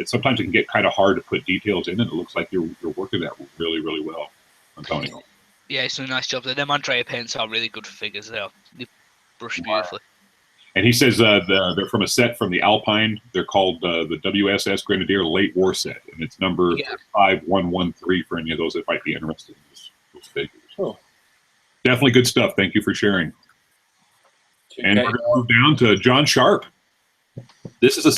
sometimes it can get kind of hard to put details in, and it looks like you're working that really, really well, Antonio. Yeah, it's a nice job there. Them Andrea paints are really good for figures. They brush beautifully. And he says they're from a set from the Alpine. They're called the WSS Grenadier Late War set, and it's number 5113 for any of those that might be interested in those figures. Cool. Definitely good stuff. Thank you for sharing. 2K. And we're going to move down to John Sharp. This is a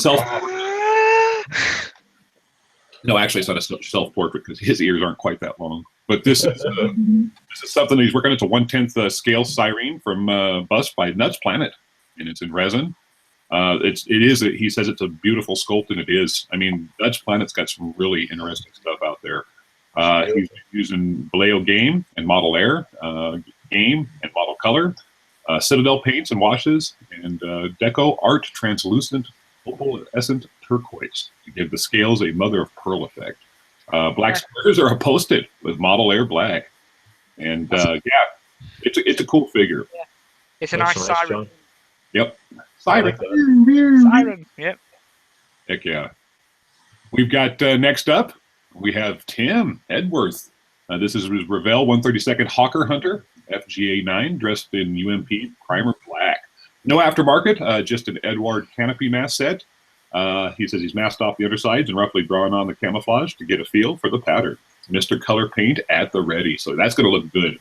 No, actually, it's not a self-portrait because his ears aren't quite that long. But this is something he's working on. It's a 1/10 scale Cyrene from Bust by Nuts Planet, and it's in resin. He says it's a beautiful sculpt, and it is. I mean, Nuts Planet's got some really interesting stuff out there. He's using Vallejo Game and Model Air, Game and Model Color, Citadel paints and washes, and Deco Art Translucent Opalescent Turquoise to give the scales a mother of pearl effect. Black squares are posted with Model Air Black, and it's a cool figure. Yeah. It's a nice siren. John. Yep, Siren. Siren. Yep. Heck yeah. We've got next up, we have Tim Edworth. This is his Revell 132nd Hawker Hunter FGA 9 dressed in UMP primer black. No aftermarket, just an Edward canopy mask set. He says he's masked off the undersides and roughly drawn on the camouflage to get a feel for the pattern. Mr. Color Paint at the ready, so that's going to look good.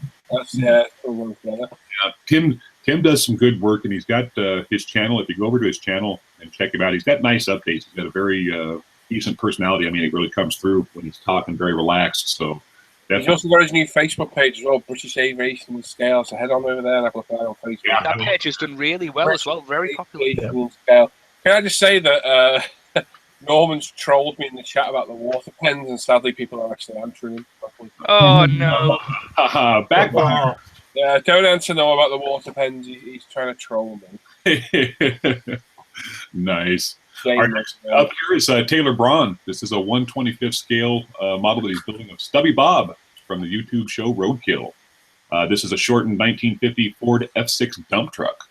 Tim does some good work, and he's got his channel. If you go over to his channel and check him out, he's got nice updates. He's got a very decent personality. I mean, it really comes through when he's talking, very relaxed. So he's also got his new Facebook page as well, British Aviation Scale. So head on over there and have a look at that on Facebook. Yeah, that page has done really well as well. Very popular. Scale. Can I just say that Norman's trolled me in the chat about the water pens, and sadly people are actually answering him. Oh no! Backfire. Yeah, don't answer no about the water pens. He's trying to troll me. Nice. Our next up here is Taylor Braun. This is a 1/25th scale model that he's building of Stubby Bob from the YouTube show Roadkill. This is a shortened 1950 Ford F6 dump truck.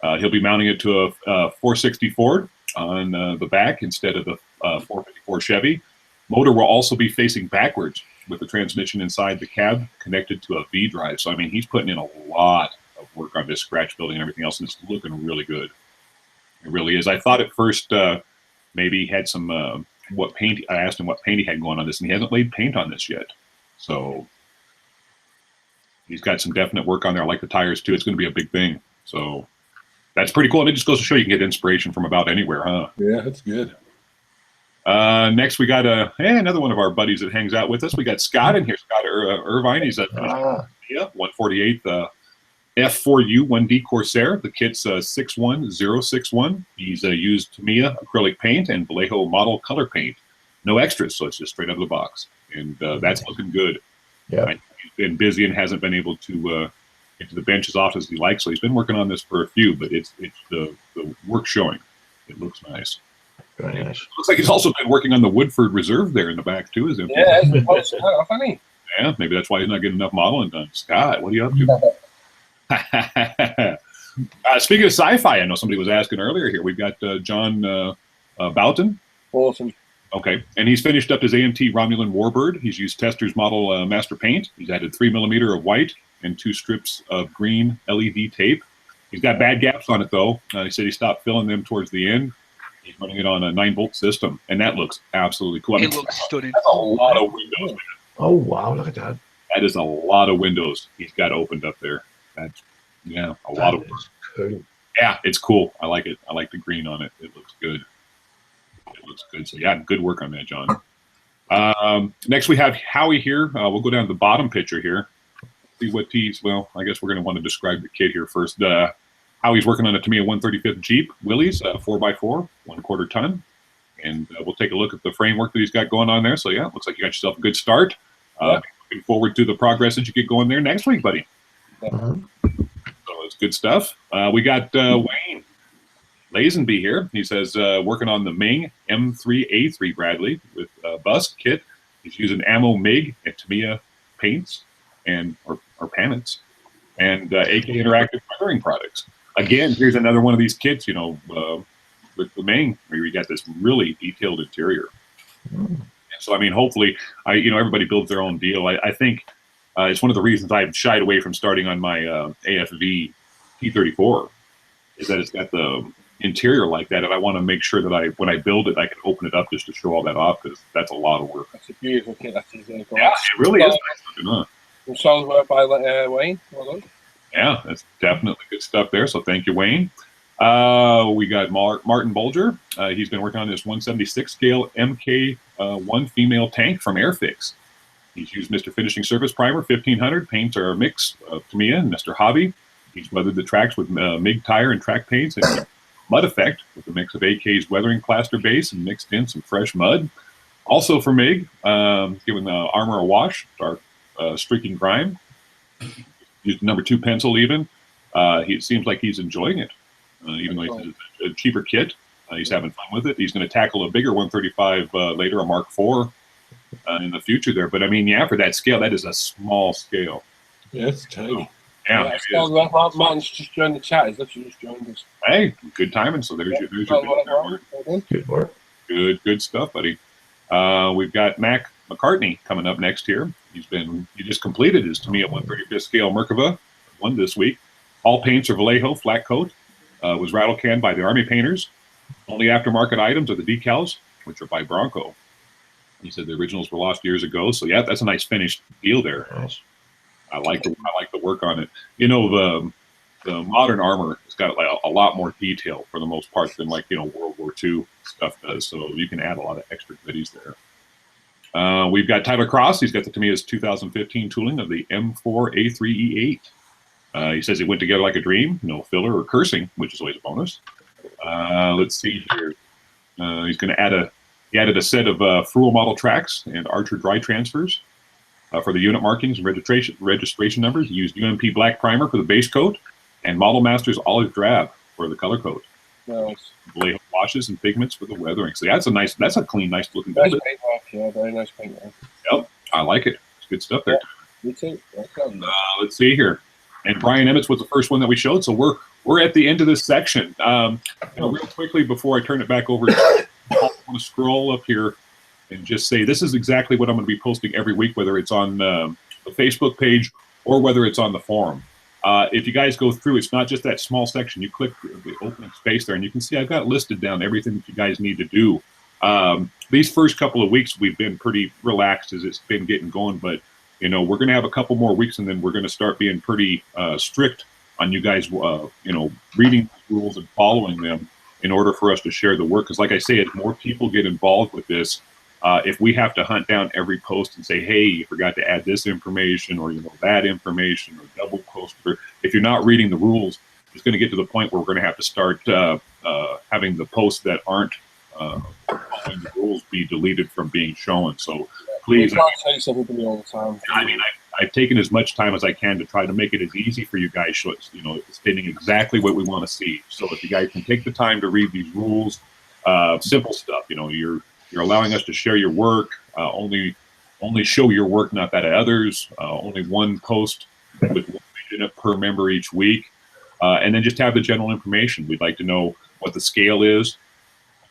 He'll be mounting it to a 460 Ford on the back instead of the 454 Chevy. Motor will also be facing backwards with the transmission inside the cab connected to a V drive. So, I mean, he's putting in a lot work on this scratch building and everything else, and it's looking really good. It really is. I thought at first maybe he had some what paint. I asked him what paint he had going on this, and he hasn't laid paint on this yet. So he's got some definite work on there. I like the tires too. It's going to be a big thing. So that's pretty cool. And it just goes to show you can get inspiration from about anywhere, huh? Yeah, that's good. Next, we got another one of our buddies that hangs out with us. We got Scott in here. Scott Irvine. He's at 148th F4U 1D Corsair. The kit's 61061. He's used Tamiya acrylic paint and Vallejo model color paint. No extras, so it's just straight out of the box. And that's looking good. Yeah. He's been busy and hasn't been able to get to the bench as often as he likes, so he's been working on this for a few, but it's the work showing. It looks nice. Very nice. Looks like he's also been working on the Woodford Reserve there in the back too, isn't he? Yeah, it's funny. Yeah, maybe that's why he's not getting enough modeling done. Scott, what are you up to? Speaking of sci-fi, I know somebody was asking earlier here. We've got John Boughton. Awesome. Okay, and he's finished up his AMT Romulan Warbird. He's used Tester's model master paint. He's added 3mm of white and 2 strips of green LED tape. He's got bad gaps on it though. He said he stopped filling them towards the end. He's running it on a 9-volt system, and that looks absolutely cool. It looks stunning. That's a lot of windows, man. Oh wow, look at that. That is a lot of windows he's got opened up there. That's a lot of work. Cool. Yeah, it's cool. I like it. I like the green on it. It looks good. It looks good. So yeah, good work on that, John. Next we have Howie here. We'll go down to the bottom picture here. See what he's, well, I guess we're going to want to describe the kit here first. Howie's working on a Tamiya 135th Jeep Willys 4x4, 1/4 ton. And we'll take a look at the framework that he's got going on there. So yeah, looks like you got yourself a good start. Looking forward to the progress that you get going there next week, buddy. Uh-huh. So it's good stuff. We got Wayne Lazenby here. He says working on the Ming M3A3 Bradley with Busk kit. He's using Ammo MIG and Tamiya paints and or pannets and AK Interactive weathering products. Again, here's another one of these kits, you know, with the Ming, where you got this really detailed interior. So I mean, hopefully, everybody builds their own deal. I think it's one of the reasons I've shied away from starting on my AFV T34 is that it's got the interior like that, and I want to make sure that when I build it, I can open it up just to show all that off, because that's a lot of work. That's a beautiful kit. That is. Yeah, it really is nice looking, huh? Solid work by Wayne. Well done. Yeah, that's definitely good stuff there. So thank you, Wayne. We got Martin Bulger. He's been working on this 176 scale MK1 female tank from Airfix. He's used Mr. Finishing Surface Primer 1500. Paints are a mix of Tamiya and Mr. Hobby. He's weathered the tracks with MIG tire and track paints and mud effect with a mix of AK's weathering plaster base and mixed in some fresh mud. Also for MIG, giving the armor a wash, dark streaking grime. Used number 2 pencil even. He seems like he's enjoying it, even though it's a cheaper kit. He's having fun with it. He's going to tackle a bigger 135 later, a Mark IV, in the future there. But I mean, yeah, for that scale, that is a small scale. Yeah, it's tiny. Yeah, Martin's just joined the chat. He's literally just joined us. Hey, good timing. So there's your Good work. good stuff, buddy. We've got Mac McCartney coming up next here. He just completed his Tamiya 135th scale Merkava, one this week. All paints are Vallejo flat coat. Was rattle canned by the Army painters. Only aftermarket items are the decals, which are by Bronco. He said the originals were lost years ago. So yeah, that's a nice finished deal there. Nice. I like the work on it. You know, the modern armor has got a lot more detail for the most part than World War II stuff does. So you can add a lot of extra goodies there. We've got Tyler Cross. He's got the Tamiya's 2015 tooling of the M4A3E8. He says it went together like a dream. No filler or cursing, which is always a bonus. Let's see here. He's going to he added a set of Fruel model tracks and Archer dry transfers for the unit markings and registration numbers. He used UMP black primer for the base coat and Model Masters olive drab for the color coat. Nice. Vallejo washes and pigments for the weathering. So yeah, that's a clean, nice looking Nice build. paintwork, yeah, very nice paintwork. Yep, I like it. It's good stuff there. Me too. Let's see here. And Brian Emmett was the first one that we showed. So we're at the end of this section. Real quickly before I turn it back over, I want to scroll up here and just say this is exactly what I'm going to be posting every week, whether it's on the Facebook page or whether it's on the forum. If you guys go through, it's not just that small section. You click the open space there, and you can see I've got listed down everything that you guys need to do. These first couple of weeks, we've been pretty relaxed as it's been getting going, but we're going to have a couple more weeks, and then we're going to start being pretty strict on you guys, reading rules and following them in order for us to share the work. Because like I say, as more people get involved with this, if we have to hunt down every post and say, hey, you forgot to add this information or that information or double post, or if you're not reading the rules, it's going to get to the point where we're going to have to start having the posts that aren't following the rules be deleted from being shown. So please, all the time. I mean, I've taken as much time as I can to try to make it as easy for you guys, so it's, stating exactly what we want to see. So if you guys can take the time to read these rules, simple stuff, you're allowing us to share your work, only show your work, not that of others, only one post with one unit per member each week, and then just have the general information. We'd like to know what the scale is,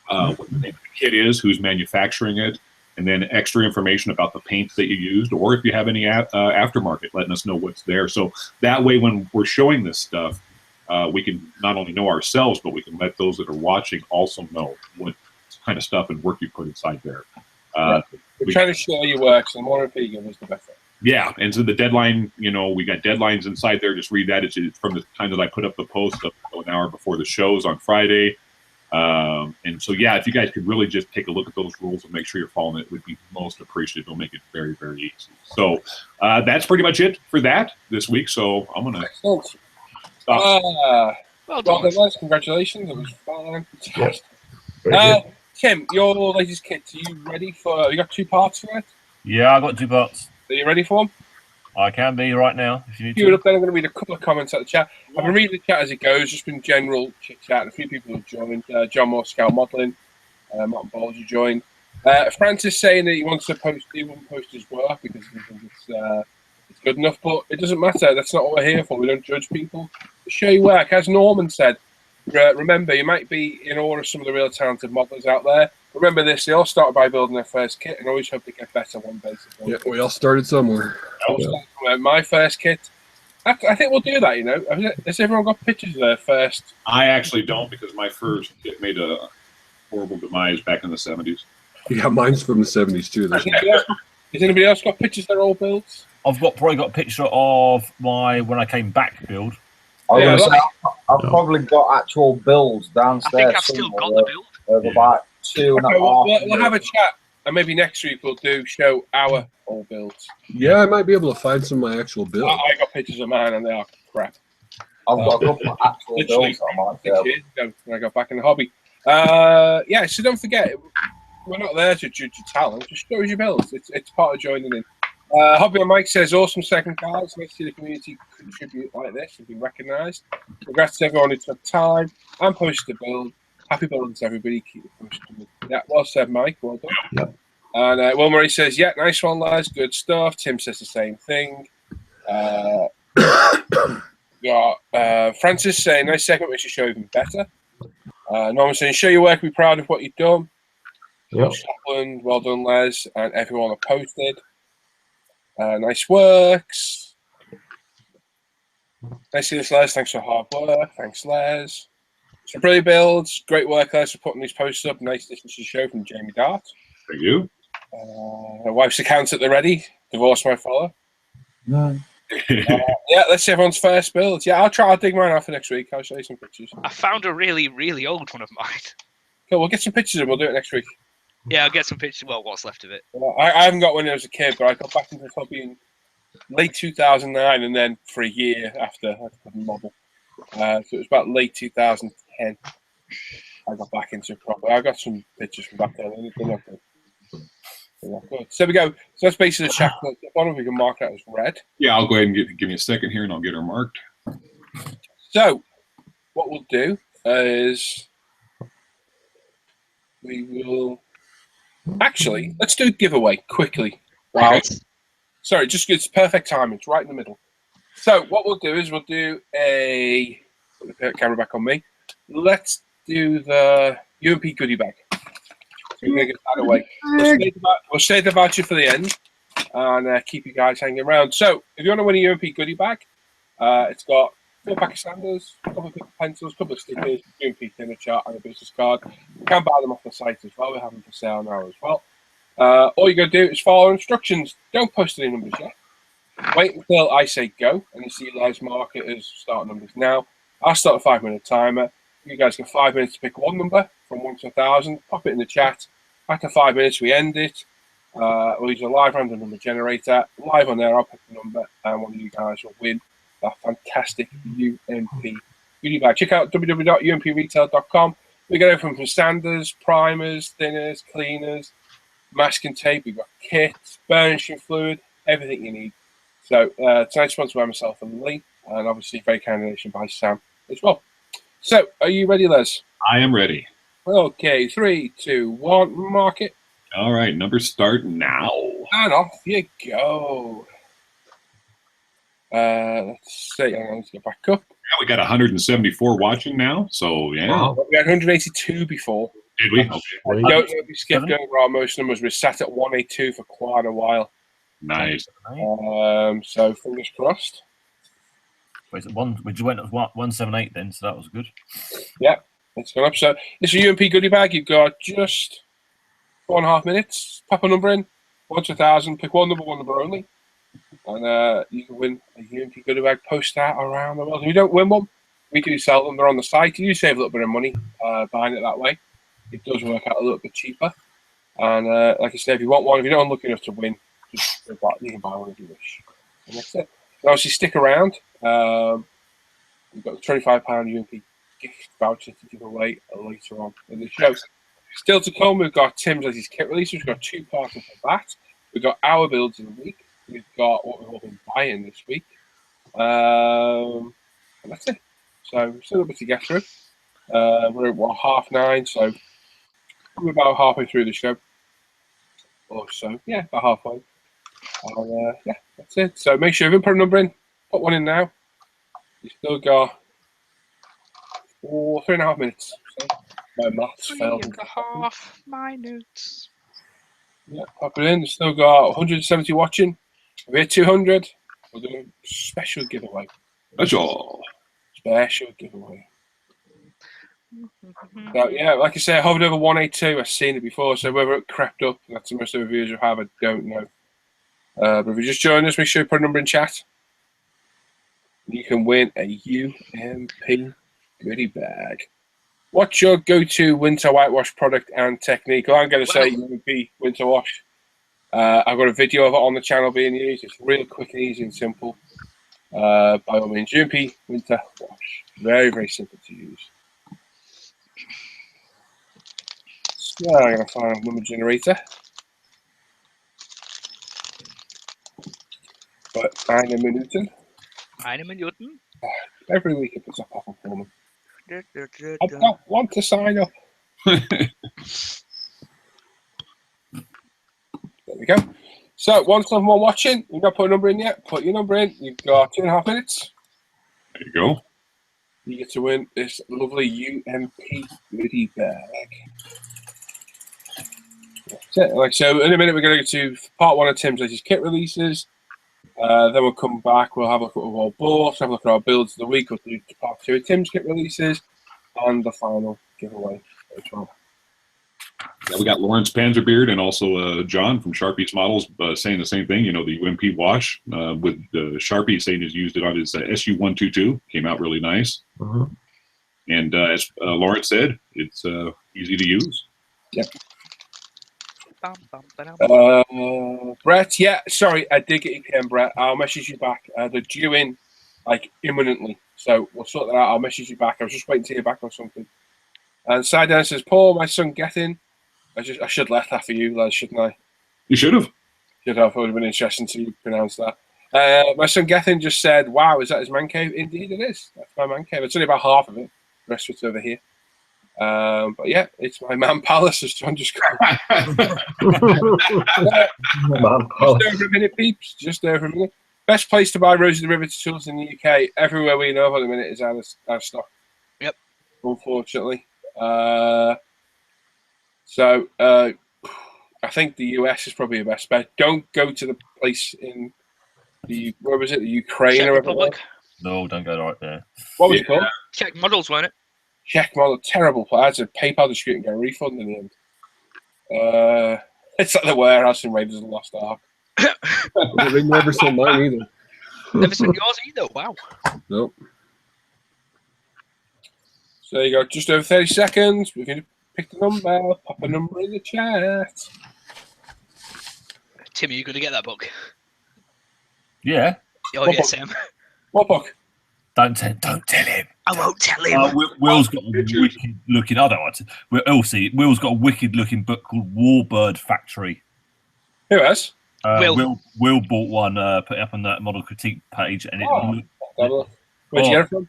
what the name of the kit is, who's manufacturing it, and then extra information about the paints that you used, or if you have any aftermarket, letting us know what's there. So that way, when we're showing this stuff, we can not only know ourselves, but we can let those that are watching also know what kind of stuff and work you put inside there. We're trying to share your work, so the more people you give us, the better. Yeah, and so the deadline, we got deadlines inside there. Just read that. It's from the time that I put up the post up an hour before the shows on Friday. And so, yeah, if you guys could really just take a look at those rules and make sure you're following it, would be most appreciated. It'll make it very, very easy. So that's pretty much it for that this week. So I'm going to stop. Well done. Guys, congratulations. It was fantastic. Very good. Tim, your latest kit, are you ready for, you got 2 parts for it? Yeah, I got 2 parts. Are you ready for them? I can be right now if you need Queue it to. up then. I'm going to read a couple of comments out the chat. I've been reading the chat as it goes, just been general chit chat. A few people have joined. John Moscow Modeling, Martin Bowles, you joined. Francis saying that he wants to post, he won't post his work because he thinks it's good enough, but it doesn't matter. That's not what we're here for. We don't judge people. Show your work. As Norman said, remember, you might be in awe of some of the real talented modelers out there. Remember this, they all started by building their first kit and always hope to get better one basically. Yeah, we all started somewhere. My first kit, I think we'll do that, Has everyone got pictures of their first? I actually don't, because my first kit made a horrible demise back in the 70s. Yeah, mine's from the 70s too. Has anybody else got pictures of their old builds? I've probably got a picture of my when I came back build. I've probably got actual builds downstairs. I think I've still got the build. Of about 2.5. We'll have a chat, and maybe next week we'll show our old builds. Yeah, I might be able to find some of my actual builds. I got pictures of mine, and they are crap. I've got a couple of actual builds on my 6 years ago when I got back in the hobby. So don't forget, we're not there to judge your talent. Just show us your builds. It's part of joining in. Hobby on Mike says, awesome second cards. Let's see the community contribute like this and be recognised. Congrats to everyone who took time and posted the build. Happy buildings, everybody. Keep it posted. Yeah, well said, Mike. Well done. Yep. And Will Murray says, yeah, nice one, lads. Good stuff. Tim says the same thing. Francis saying, nice segment, makes you show even better. Norman saying, show your work, be proud of what you've done. Yep. Scotland, well done, Les, and everyone that posted. Nice works. Nice to see this, Les. Thanks for hard work. Thanks, Les. So brilliant builds. Great work, Les, for putting these posts up. Nice addition to the show from Jamie Dart. Thank you. Wife's accounts at the ready. Divorce my follower. No. Yeah, let's see everyone's first build. Yeah, I'll dig mine out for next week. I'll show you some pictures. I found a really, really old one of mine. Cool, we'll get some pictures and we'll do it next week. Yeah, I'll get some pictures. Well, what's left of it. I haven't got one when I was a kid, but I got back into the hobby in late 2009, and then for a year after, I couldn't model. So it was about late 2010. I got back into it properly. I got some pictures from back then. They're not good. They're not good. So there we go. So that's basically the check. We can mark that as red. Yeah, I'll go ahead and give me a second here, and I'll get her marked. So what we'll do is we will actually let's do a giveaway quickly. Wow. Sorry, just it's perfect timing. It's right in the middle. So what we'll do is we'll do put the camera back on me. Let's do the UMP goodie bag. So we're gonna get that away. We'll save the voucher for the end and keep you guys hanging around. So if you want to win a UMP goodie bag, It's got 4 pack of sanders, a couple of pencils, a couple of stickers, UMP thinner chart, and a business card. You can buy them off the site as well. We have them for sale now as well. All you got to do is follow instructions. Don't post any numbers yet. Wait until I say go, and you see Live's mark it as start numbers now. I'll start a 5-minute timer. You guys get 5 minutes to pick one number from 1 to 1,000. Pop it in the chat. After 5 minutes, we end it. We'll use a live random number generator. Live on there, I'll pick the number, and one of you guys will win that fantastic UMP goodie bag. Check out www.umpretail.com. We got everything from sanders, primers, thinners, cleaners, masking tape. We've got kits, burnishing fluid, everything you need. So tonight's sponsored by myself and Lee, and obviously very kind donation by Sam as well. So, are you ready, Les? I am ready. Okay, 3, 2, 1, mark it. All right, numbers start now. And off you go. Let's see. Let's get back up. Yeah, we got 174 watching now, so yeah. Wow. We had 182 before. Did we? Okay. I don't know if we skipped over our most numbers. We sat at 182 for quite a while. Nice. So fingers crossed. Wait, we went at 178 then, so that was good. Yeah, it's gone up. So it's a UMP goodie bag. You've got just 4.5 minutes. Pop a number in, 1 to 1,000. Pick one number only, and you can win a UMP goodie bag. Post that around the world. If you don't win one, we do sell them. They're on the site. You do save a little bit of money buying it that way. It does work out a little bit cheaper. And like I said, if you want one, if you're not unlucky enough to win, just you can buy one if you wish. And that's it. And obviously, stick around. We've got the £25 UMP gift voucher to give away later on in the show. Still to come, we've got Tim's as his kit release. We've got 2 parts of that. We've got our builds of the week. We've got what we've all been buying this week. And that's it. So still a bit to get through. We're at 9:30, so we're about halfway through the show. Or so, yeah, about halfway. And yeah, that's it. So make sure you put a number in. Put one in now. You still got 3.5 minutes. So my maths failed. 3.5 minutes. Yeah, pop it in. You still got 170 watching. If we hit 200, we'll do a special giveaway. That's all. Special giveaway. So, yeah, like I say, I hovered over 182. I've seen it before, so whether it crept up, that's the most of the viewers who have, I don't know. But if you just joined us, make sure you put a number in chat. You can win a UMP goodie bag. What's your go-to winter whitewash product and technique? Well, I'm going to say UMP winter wash. I've got a video of it on the channel being used. It's real quick and easy and simple. By all means, UMP winter wash. Very, very simple to use. So I'm going to find a number generator. But eine Minuten. Eine Minuten. Every week it puts a pop-up for me. I don't want to sign up. There we go. So, once someone watching, you've not put a number in yet, put your number in. You've got 2.5 minutes. There you go. You get to win this lovely UMP goodie bag. That's it. Like so, in a minute, we're going to go to part 1 of Tim's latest kit releases. Then we'll come back. We'll have a look at our boards, have a look at our builds of the week. We'll do part 2 of Tim's kit releases, and the final giveaway as well. Yeah, we got Lawrence Panzerbeard and also John from Sharpie's Models saying the same thing. You know, the UMP wash with Sharpie saying he's used it on his SU-122. Came out really nice. And as Lawrence said, it's easy to use. Yep. Brett, yeah, sorry, I did get your PM, Brett. I'll message you back. They're due in like imminently, so we'll sort that out. I'll message you back. I was just waiting to hear back on something. And Sidedown says, Paul, my son Gethin. I should have left that for you, Les, shouldn't I? You should have. Should have. It would have been interesting to pronounce that. My son Gethin just said, wow, is that his man cave? Indeed it is. That's my man cave. It's only about half of it. The rest of it's over here. But yeah, it's my man palace, as John just called it. Just over a minute, peeps. Just over a minute. Best place to buy Rosie the Riveter tools in the UK. Everywhere we know of at the minute is out of stock. Yep. Unfortunately. So I think the US is probably the best bet. Don't go to the place in the Ukraine Czech or Republic. No, don't go right there. What was it called? Check models, weren't it? Check model. Terrible. I had to PayPal distribute and get a refund in the end. It's like the warehouse in Raiders of the Lost Ark. They never sent mine either. Never sent yours either. Wow. Nope. So there you go. Just over 30 seconds. We're going to pick the number. Pop a number in the chat. Tim, are you going to get that book? Yeah. Oh, What yeah, book? Sam. What book? Don't tell him. I won't tell him. Will's got a wicked looking. I don't want to. Will's got a wicked looking book called Warbird Factory. Who has? Will. Bought one, put it up on that model critique page, and it Where'd you get it from?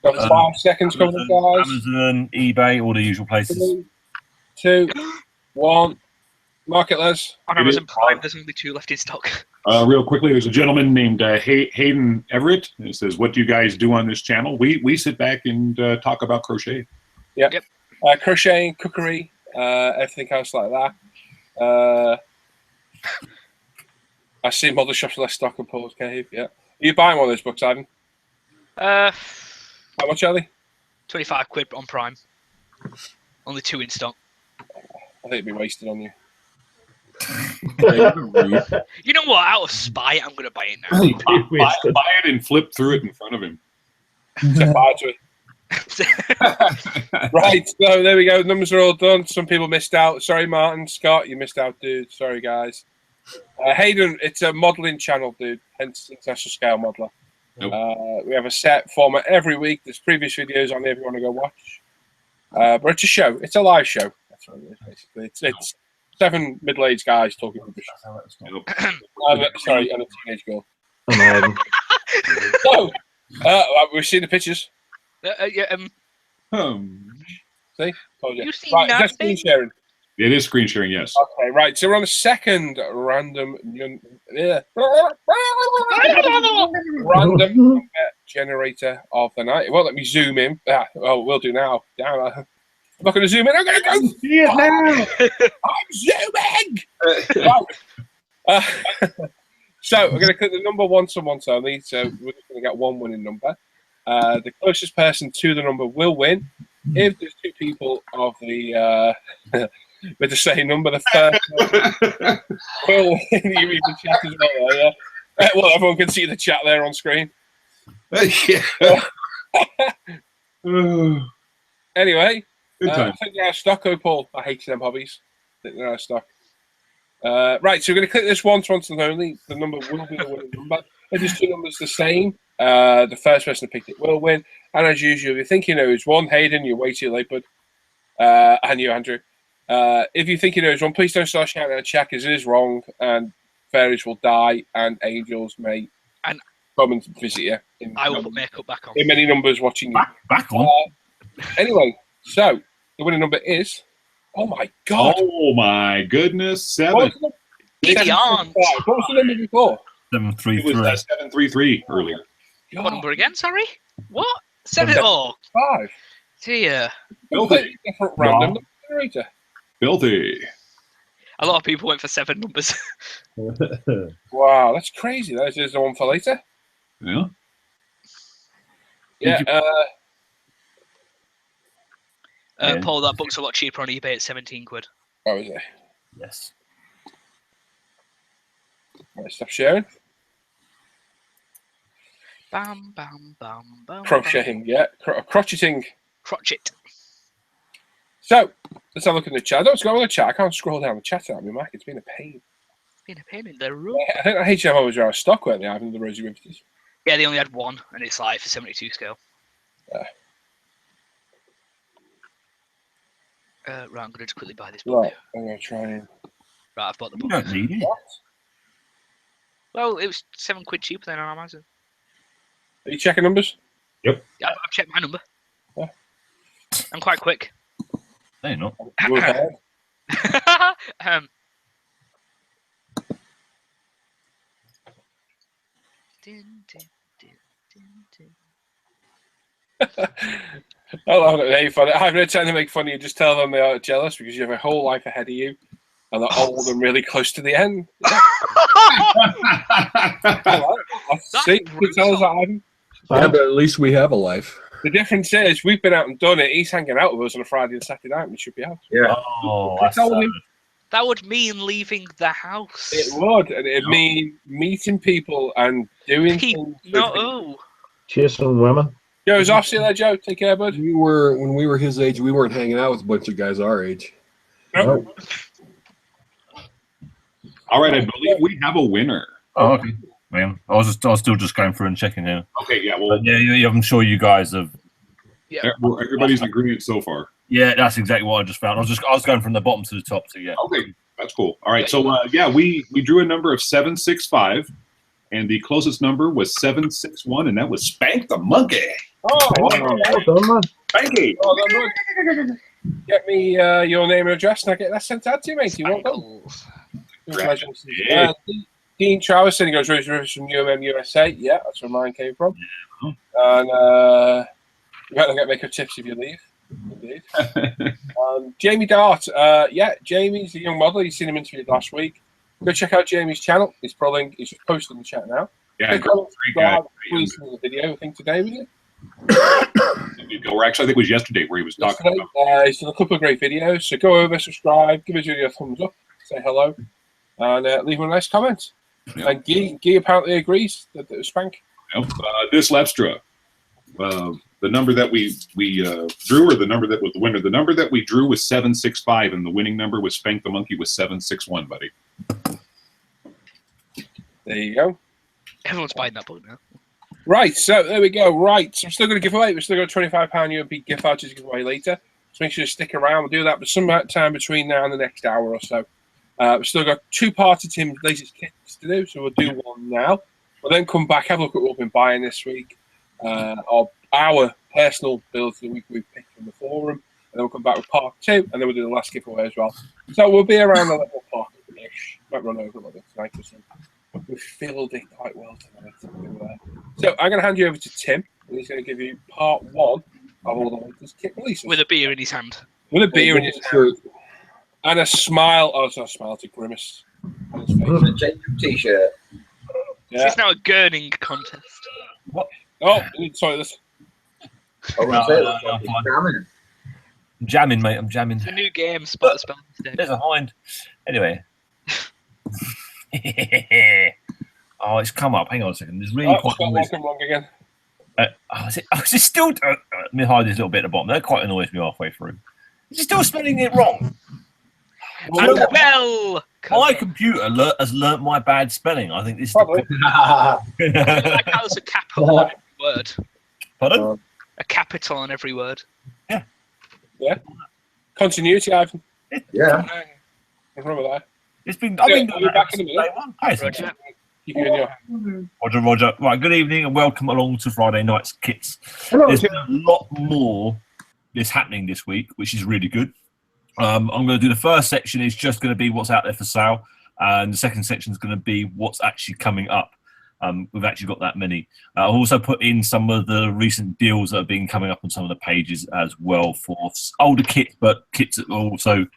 Got 5 seconds coming, guys. Amazon, eBay, all the usual places. 3, 2, 1. Market, Les. On Amazon Prime, there's only 2 left in stock. Real quickly, there's a gentleman named Hayden Everett. It says, "What do you guys do on this channel?" We sit back and talk about crochet. Yeah. Yep. Crocheting, cookery, everything else like that. I see model shops less stock and Paul's Cave. Yeah. Are you buying one of those books, Ivan? How much are they? 25 quid on Prime. Only 2 in stock. I think it'd be wasted on you. You know what? Out of spite, I'm going to buy it now. Buy it and flip through it in front of him. Set fire to it. Right, so there we go. Numbers are all done. Some people missed out. Sorry, Martin, Scott, you missed out, dude. Sorry, guys. Hayden, it's a modelling channel, dude. Hence International Scale Modeler. Nope. We have a set format every week. There's previous videos on there if you want to go watch. But it's a show. It's a live show. That's what it is, basically. It's 7 middle-aged guys talking rubbish. Sorry, and a teenage girl. So, we've seen the pictures. Yeah, See? Told you. You see Right, is that nothing? screen sharing? It is screen sharing, yes. Okay, right. So we're on the second random number generator of the night. It won't let me zoom in. We'll do now. Damn, I'm not going to zoom in. I'm going to go see it now. I'm zooming. Right. So we're going to click the number once and once only. So we're just going to get one winning number. The closest person to the number will win. If there's 2 people of the with the same number, the first will win. You read the chat as well, yeah. Well, everyone can see the chat there on screen. Anyway, I think they're out of stock, Paul. I hate them hobbies. I think they're out of stock. Right, so we're going to click this once and only. The number will be the winning number. If there's 2 numbers the same, the first person to pick it will win. And as usual, if you think you know who's won, Hayden, you're way too late, bud. And you, Andrew. If you think you know who's won, please don't start shouting at the chat, because it is wrong, and fairies will die, and angels may come and visit you. I will put makeup back on. In many numbers watching you. Back on. Anyway, so the winning number is. Oh my God! Oh my goodness! 7. What was Beyond. what was the number before? 733. It was 733 earlier. What number again? Sorry. What? 7 5. Dear. Completely different random number generator. Filthy. A lot of people went for 7 numbers. Wow, that's crazy. That is the one for later. Yeah. Yeah. Yeah. Paul, that book's a lot cheaper on eBay at 17 quid. Oh, is it? Yes. Right, stop sharing. Bam, bam, bam, bam. Crocheting, yeah. Crocheting. Crotchet. So, let's have a look at the chat. I don't scroll the chat. I can't scroll down the chat out of my Mac. It's been a pain. Been a pain in the room. I think HM was out of stock, weren't they, having the Rosy Riveters? Yeah, they only had 1, and it's like for 72 scale. Right, I'm going to just quickly buy this book. Right, I'm going to try and... Right, I've bought the You book. don't need it. What? Well, it was 7 quid cheaper than on Amazon. Are you checking numbers? Yeah, I've checked my number. Yeah. I'm quite quick. No, you're not. Go ahead. I love it. Hey, funny. I'm not trying to make fun of you. Just tell them they are jealous because you have a whole life ahead of you, and they're old and really close to the end. Let's That's see. Can you tell us that, Ivan? Yeah, but at least we have a life. The difference is we've been out and done it. He's hanging out with us on a Friday and Saturday night. We should be out. Yeah. Oh, I that's told him That would mean leaving the house. it would, and it'd mean meeting people and doing things. No. Chasing women. Joe's off. See you later, Joe. Take care, bud. When we were his age, we weren't hanging out with a bunch of guys our age. Nope. All right, I believe we have a winner. Oh, okay. Man, I was still just going through and checking here. Okay, yeah, well, But yeah, I'm sure you guys have. everybody's in agreement so far. Yeah, that's exactly what I just found. I was going from the bottom to the top. So yeah. Okay, that's cool. All right, so we drew a number of 765, and the closest number was 761, and that was Spank the Monkey. Oh, Well done, man. Spanky. well done, bud. Get me your name and address, and I get that sent out to you, matey. Well done. Congratulations. Yeah. Dean Travis said he goes Rose Rivers from UMM USA. Yeah, that's where mine came from. Yeah. And you better get makeup tips if you leave. Indeed. Jamie Dart. Yeah, Jamie's a young model. You've seen him interviewed last week. Go check out Jamie's channel. He's just posted in the chat now. Yeah, Click on great guy. please in the video, I think, today, was it? Or actually, I think it was yesterday where he was talking Yesterday. about. He's done a couple of great videos. So go over, subscribe, give his video a thumbs up, say hello, and leave him a nice comment. Yeah. And Guy apparently agrees that it was Spank. This Lepstra, the number that we drew, or the number that was the winner. The number that we drew was 765, and the winning number was Spank the Monkey was 761, buddy. There you go. Everyone's buying that book now. Right, so there we go. Right, so we're still going to give away. We're still going to £25 UMP gift vouchers to give away later. So make sure you stick around. We'll do that, but some time between now and the next hour or so. We've still got 2 parts of Tim's latest kits to do, so we'll do one now. We'll then come back, have a look at what we've been buying this week, our personal builds of the week we've picked from the forum, and then we'll come back with part 2, and then we'll do the last giveaway as well. So we'll be around 11 o'clock-ish. Might run over a little bit tonight or something. We've filled it quite well tonight. So I'm going to hand you over to Tim, and he's going to give you part 1 of all the latest kit releases. With a beer in his hand. With a beer in his hand. And a smile. Oh, it's not a smile, it's a grimace on his face. A Jacob t-shirt. Yeah. It's now a gurning contest. Oh, sorry, this. Oh, that's No, it. no, I'm fine. Jamming. I'm jamming, mate. I'm jamming. It's a new game, Spot the Spell instead. There's a hind. Anyway. Oh, it's come up. Hang on a second. There's really Oh, quite spelled noise. wrong again. Is it still? Let me hide this little bit at the bottom. That quite annoys me halfway through. Is it still spelling it wrong? And well, My computer has learnt my bad spelling. I think this is Probably. like how there's a capital on every word. Pardon? A capital on every word. Continuity, Ivan. Yeah. Remember that. It's been. I've been Yeah, doing you're that back in a since day one. Hi, Roger. Keep you in your hand. Roger. Right, good evening and welcome along to Friday Night's Kits. Hello, There's been a lot more that's happening this week, which is really good. I'm going to do the first section is just going to be what's out there for sale, and the second section is going to be what's actually coming up. We've actually got that many. I've also put in some of the recent deals that have been coming up on some of the pages as well for older kits, but kits that are also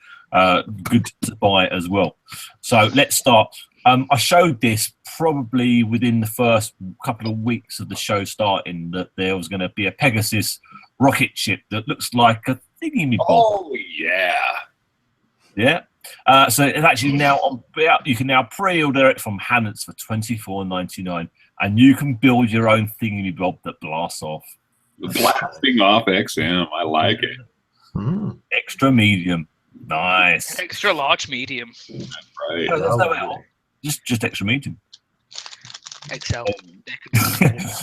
good to buy as well. So let's start. I showed this probably within the first couple of weeks of the show starting, that there was going to be a Pegasus rocket ship that looks like a thingy-me-bob. Oh yeah. Yeah. So it's actually now on. You can now pre-order it from Hamlett's for $24.99, and you can build your own thingy-me-bob that blasts off. The blasting off XM. I like it. Extra medium. Nice. Extra large, medium, Right. No, there's no L. Just extra medium. XL.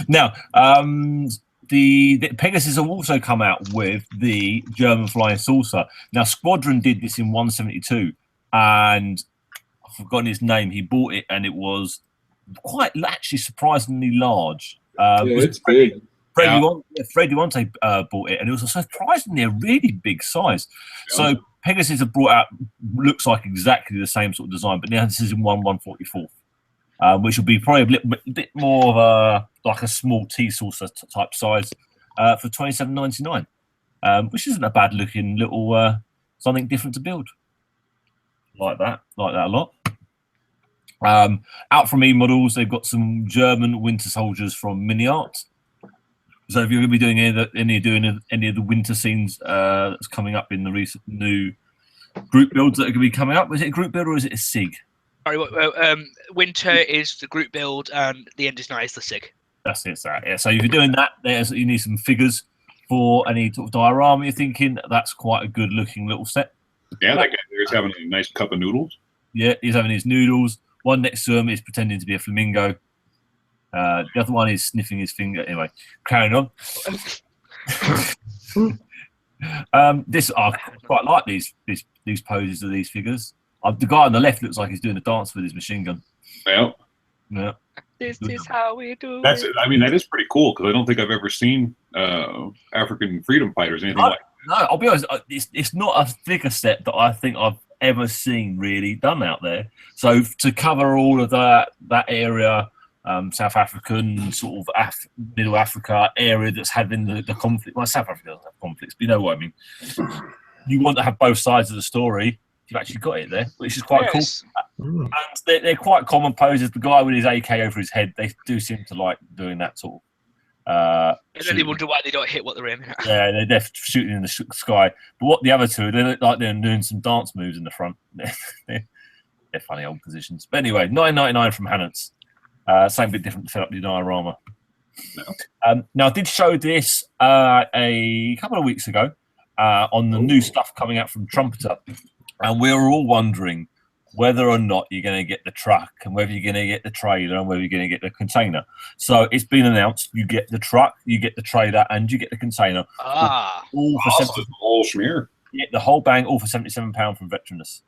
Now, the Pegasus have also come out with the German flying saucer. Now, Squadron did this in 172, and I've forgotten his name. He bought it, and it was quite actually surprisingly large. It's big. Fred Duante bought it, and it was a surprisingly a really big size. So Pegasus have brought out, looks like exactly the same sort of design, but now this is in 1/144, which will be probably a bit more of a like a small tea saucer type size for $27.99, which isn't a bad looking little something different to build. Like that a lot. Out from E-Models, they've got some German winter soldiers from Mini Art. So if you're going to be doing any of the winter scenes that's coming up in the recent new group builds that are going to be coming up, is it a group build or is it a SIG? Sorry, winter is the group build and the end is night is the SIG. That's it. Yeah. So if you're doing that, you need some figures for any sort of diorama. You're thinking that's quite a good looking little set. Yeah, that guy there's having a nice cup of noodles. Yeah, he's having his noodles. One next to him is pretending to be a flamingo. The other one is sniffing his finger. Anyway, carrying on. I quite like these poses of these figures. The guy on the left looks like he's doing a dance with his machine gun. Well, Yeah. This is how we do that it. is pretty cool because I don't think I've ever seen African freedom fighters anything like. No, I'll be honest. It's not a figure set that I think I've ever seen really done out there. So to cover all of that area, South African sort of Middle Africa area that's having the conflict. Well, South Africa doesn't have conflicts, but you know what I mean. You want to have both sides of the story. You've actually got it there, which is quite cool. And they're quite common poses. The guy with his AK over his head, they do seem to like doing that sort of. And then they wonder why they don't hit what they're aiming at. Yeah, they're shooting in the sky. But what the other two, they look like they're doing some dance moves in the front. They're funny old positions. But anyway, $9.99 from Hannants. Same bit different setup the diorama. Now, I did show this a couple of weeks ago on the new stuff coming out from Trumpeter. And we were all wondering whether or not you're going to get the truck and whether you're going to get the trailer and whether you're going to get the container. So it's been announced you get the truck, you get the trailer, and you get the container. All for the whole schmear. Yeah, the whole bang, all for £77 from Veteranus.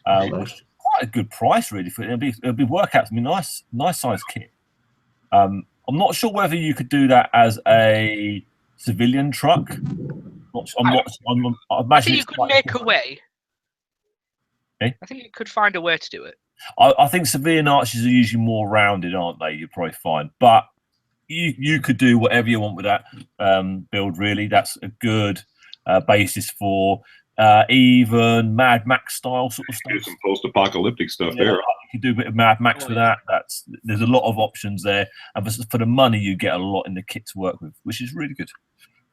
Which is quite a good price, really. For it'll be workouts. I mean, nice size kit. I'm not sure whether you could do that as a civilian truck. I think you could make a way. I think you could find a way to do it. I think civilian archers are usually more rounded, aren't they? You're probably fine. But you could do whatever you want with that build, really. That's a good basis for even Mad Max style sort of stuff. Do some post-apocalyptic stuff there. You could do a bit of Mad Max with that. There's a lot of options there. And for the money, you get a lot in the kit to work with, which is really good.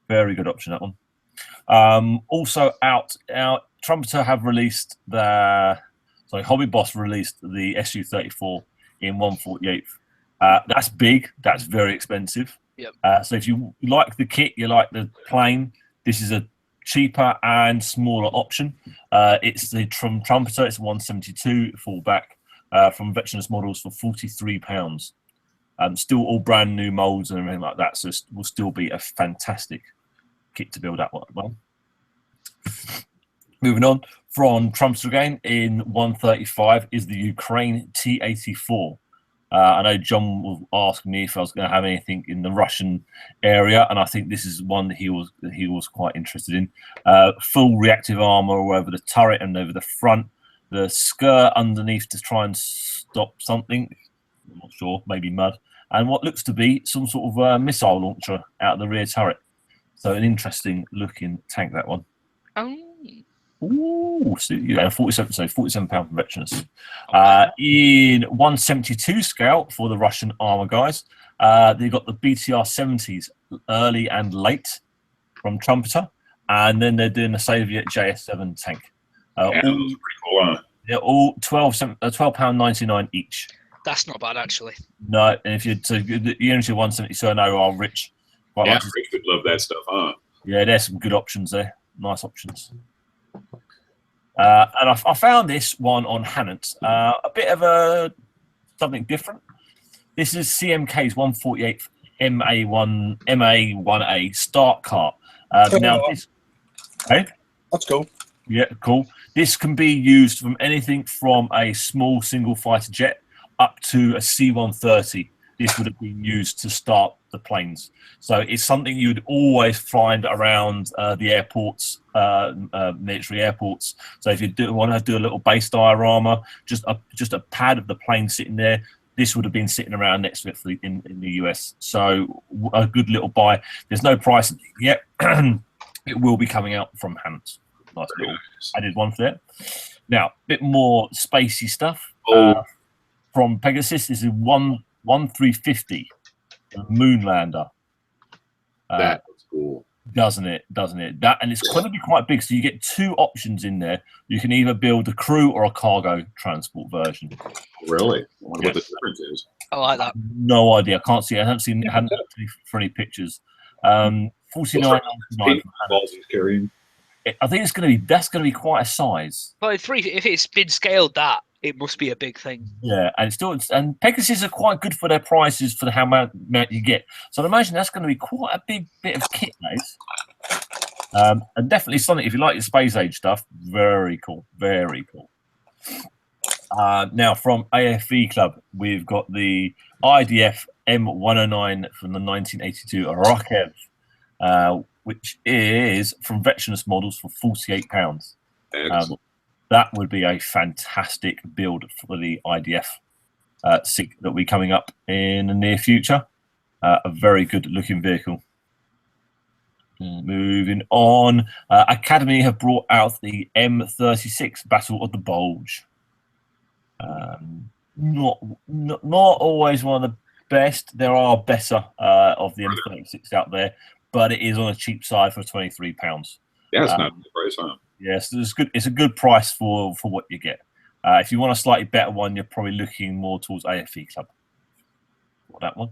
Very good option, that one. Also out Trumpeter have released Hobby Boss released the SU-34 in 1/48. That's big. That's very expensive. Yep. So if you like the kit, you like the plane, this is a cheaper and smaller option. It's from Trumpeter. It's 172 fullback from Veteranus Models for £43. Still all brand new molds and everything like that. So it will still be a fantastic kit to build that one. Moving on from Trumpeter again in 135 is the Ukraine T-84. I know John was asking me if I was going to have anything in the Russian area, and I think this is one that he was quite interested in. Full reactive armor all over the turret and over the front, the skirt underneath to try and stop something. I'm not sure, maybe mud, and what looks to be some sort of missile launcher out of the rear turret. So an interesting looking tank, that one. Ooh, so £47 from Veteranus. In 172 scale for the Russian armor guys, they've got the BTR 70s early and late from Trumpeter, and then they're doing the Soviet JS7 tank. All, pretty cool, huh? They're all £12.99 each. That's not bad, actually. No, and if you're into 170, so I know our Rich. Rich would love that stuff, huh? Yeah, there's some good options there. Nice options. And I found this one on Hannants, a bit of something different. This is CMK's 148th MA1A start cart. Now this, that's cool. Yeah, cool. This can be used from anything from a small single fighter jet up to a C-130. This would have been used to start the planes. So it's something you'd always find around the airports, military airports. So if you want to do a little base diorama, just a pad of the plane sitting there, this would have been sitting around next to it in the US. So a good little buy. There's no price yet. It will be coming out from Hannants. Nice little added one for that. Now, a bit more spacey stuff from Pegasus. This is 1350, the Moonlander. That's cool. Doesn't it? That, and it's going to be quite big. So you get 2 options in there. You can either build a crew or a cargo transport version. Really? I wonder what the difference is. I like that. No idea. I can't see. I haven't seen for any pictures. 49.99. Balls he's carrying. I think that's going to be quite a size. Well, if it's been scaled that, it must be a big thing. Yeah, and Pegasus are quite good for their prices for how much you get. So I imagine that's going to be quite a big bit of kit, guys. And definitely something, if you like your Space Age stuff, very cool. Very cool. Now, from AFV Club, we've got the IDF M109 from the 1982 Rakev, which is from Veterans Models for £48. That would be a fantastic build for the IDF SIG that will be coming up in the near future. A very good looking vehicle. Moving on, Academy have brought out the M36 Battle of the Bulge. Not always one of the best. There are better of the M36 out there, but it is on a cheap side for £23. Yeah, it's not the price, huh? Yes, it's a good price for what you get. If you want a slightly better one, you're probably looking more towards AFV Club for that one.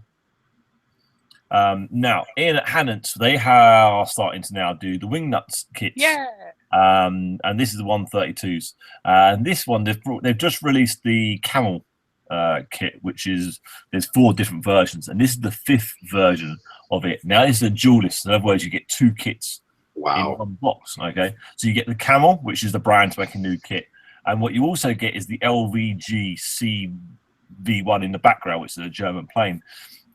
Now, in at Hannants, they are starting to now do the Wingnuts kits. Yeah. And this is the 132s. And this one, they've just released the Camel kit, which is, there's 4 different versions. And this is the 5th version of it. Now, this is a dualist. In other words, you get 2 kits. Wow. In one box. Okay, so you get the Camel, which is the brand to make a new kit, and what you also get is the LVG CV1 in the background, which is a German plane.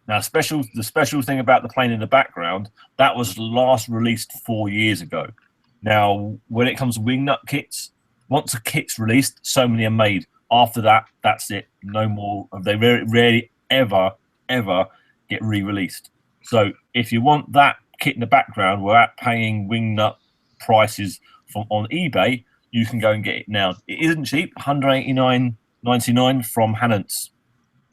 Now, the special thing about the plane in the background, that was last released 4 years ago. Now, when it comes to Wingnut kits, once a kit's released, so many are made. After that, that's it. No more. They rarely ever get re-released. So if you want that kit in the background without paying Wingnut prices on eBay, you can go and get it now. It isn't cheap, $189.99 from Hannants.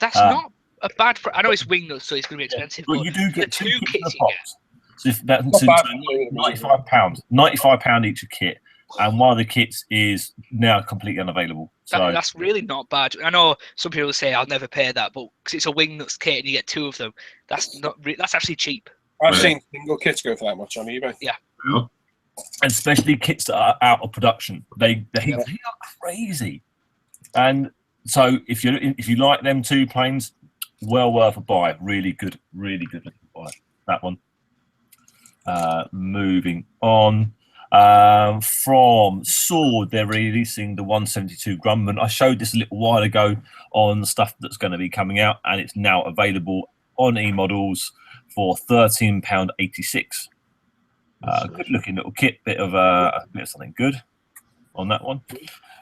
That's not a bad. I know it's Wingnuts, so it's going to be expensive. But you do get 2 kits in the you box. So if that's £95, £95 each a kit, and one of the kits is now completely unavailable. So that's really not bad. I know some people say I'll never pay that, but because it's a Wingnuts kit and you get 2 of them, that's actually cheap. I've seen single kits go for that much on eBay. Yeah. And especially kits that are out of production, they are crazy. And so if you like them 2 planes, well worth a buy. Really good looking buy. That one. Moving on. From Sword, they're releasing the 172 Grumman. I showed this a little while ago on the stuff that's going to be coming out, and it's now available on eModels for £13.86. Good looking little kit, bit of something good on that one.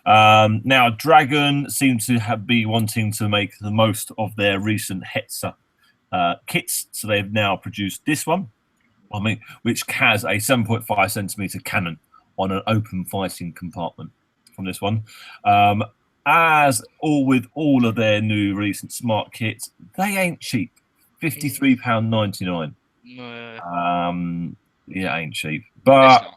Now, Dragon seem to be wanting to make the most of their recent Hetzer kits, so they've now produced this one, which has a 7.5 centimeter cannon on an open fighting compartment from this one. As with all of their new recent smart kits, they ain't cheap. £53.99. Yeah, ain't cheap, but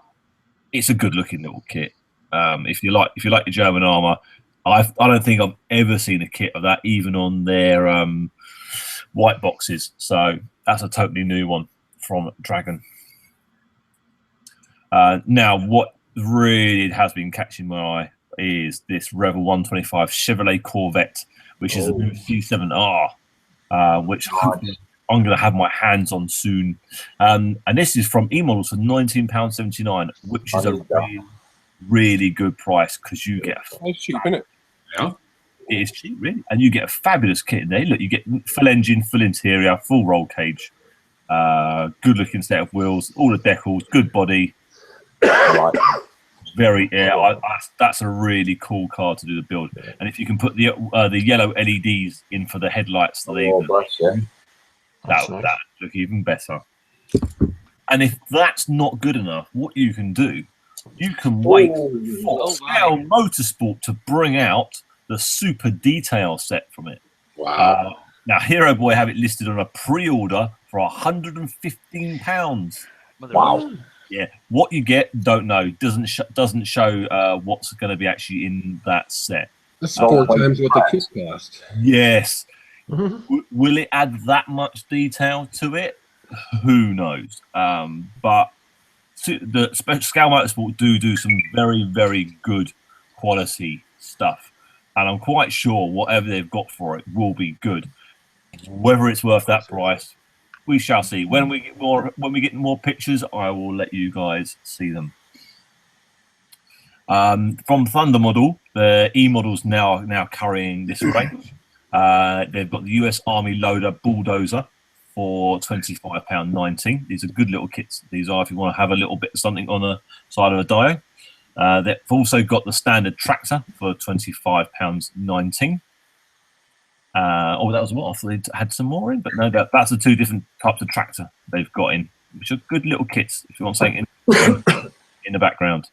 it's a good looking little kit. If you like your German armor, I don't think I've ever seen a kit of that, even on their white boxes. So that's a totally new one from Dragon. Now, what really has been catching my eye is this Rebel 125 Chevrolet Corvette, which is a new C7R, which I'm going to have my hands on soon. And this is from eModels for £19.79, which is a really good price because you get It's cheap, isn't it? Yeah. it is cheap, really, and you get a fabulous kit in there. Look, you get full engine, full interior, full roll cage, good looking set of wheels, all the decals, good body. Very that's a really cool car to do the build. And if you can put the yellow LEDs in for the headlights, that would look even better. And if that's not good enough, what you can do, you can wait for Scale Motorsport to bring out the super detail set from it. Wow. Now, Hero Boy have it listed on a pre-order for £115. Wow. Yeah, what you get, don't know. Doesn't show what's going to be actually in that set. That's 4 Oh, times what the kit cost. Yes. Will it add that much detail to it? Who knows? But the Scale Motorsport do some very, very good quality stuff, and I'm quite sure whatever they've got for it will be good. Whether it's worth that price, we shall see. When we get more pictures, I will let you guys see them. From Thunder Model, the E model's now carrying this range. They've got the US Army Loader Bulldozer for £25.19. These are good little kits. These are if you want to have a little bit of something on the side of a dio. They've also got the standard tractor for £25.19. Oh, that was what? I thought they had some more in, but no, that's the 2 different types of tractor they've got in, which are good little kits if you want something in the background.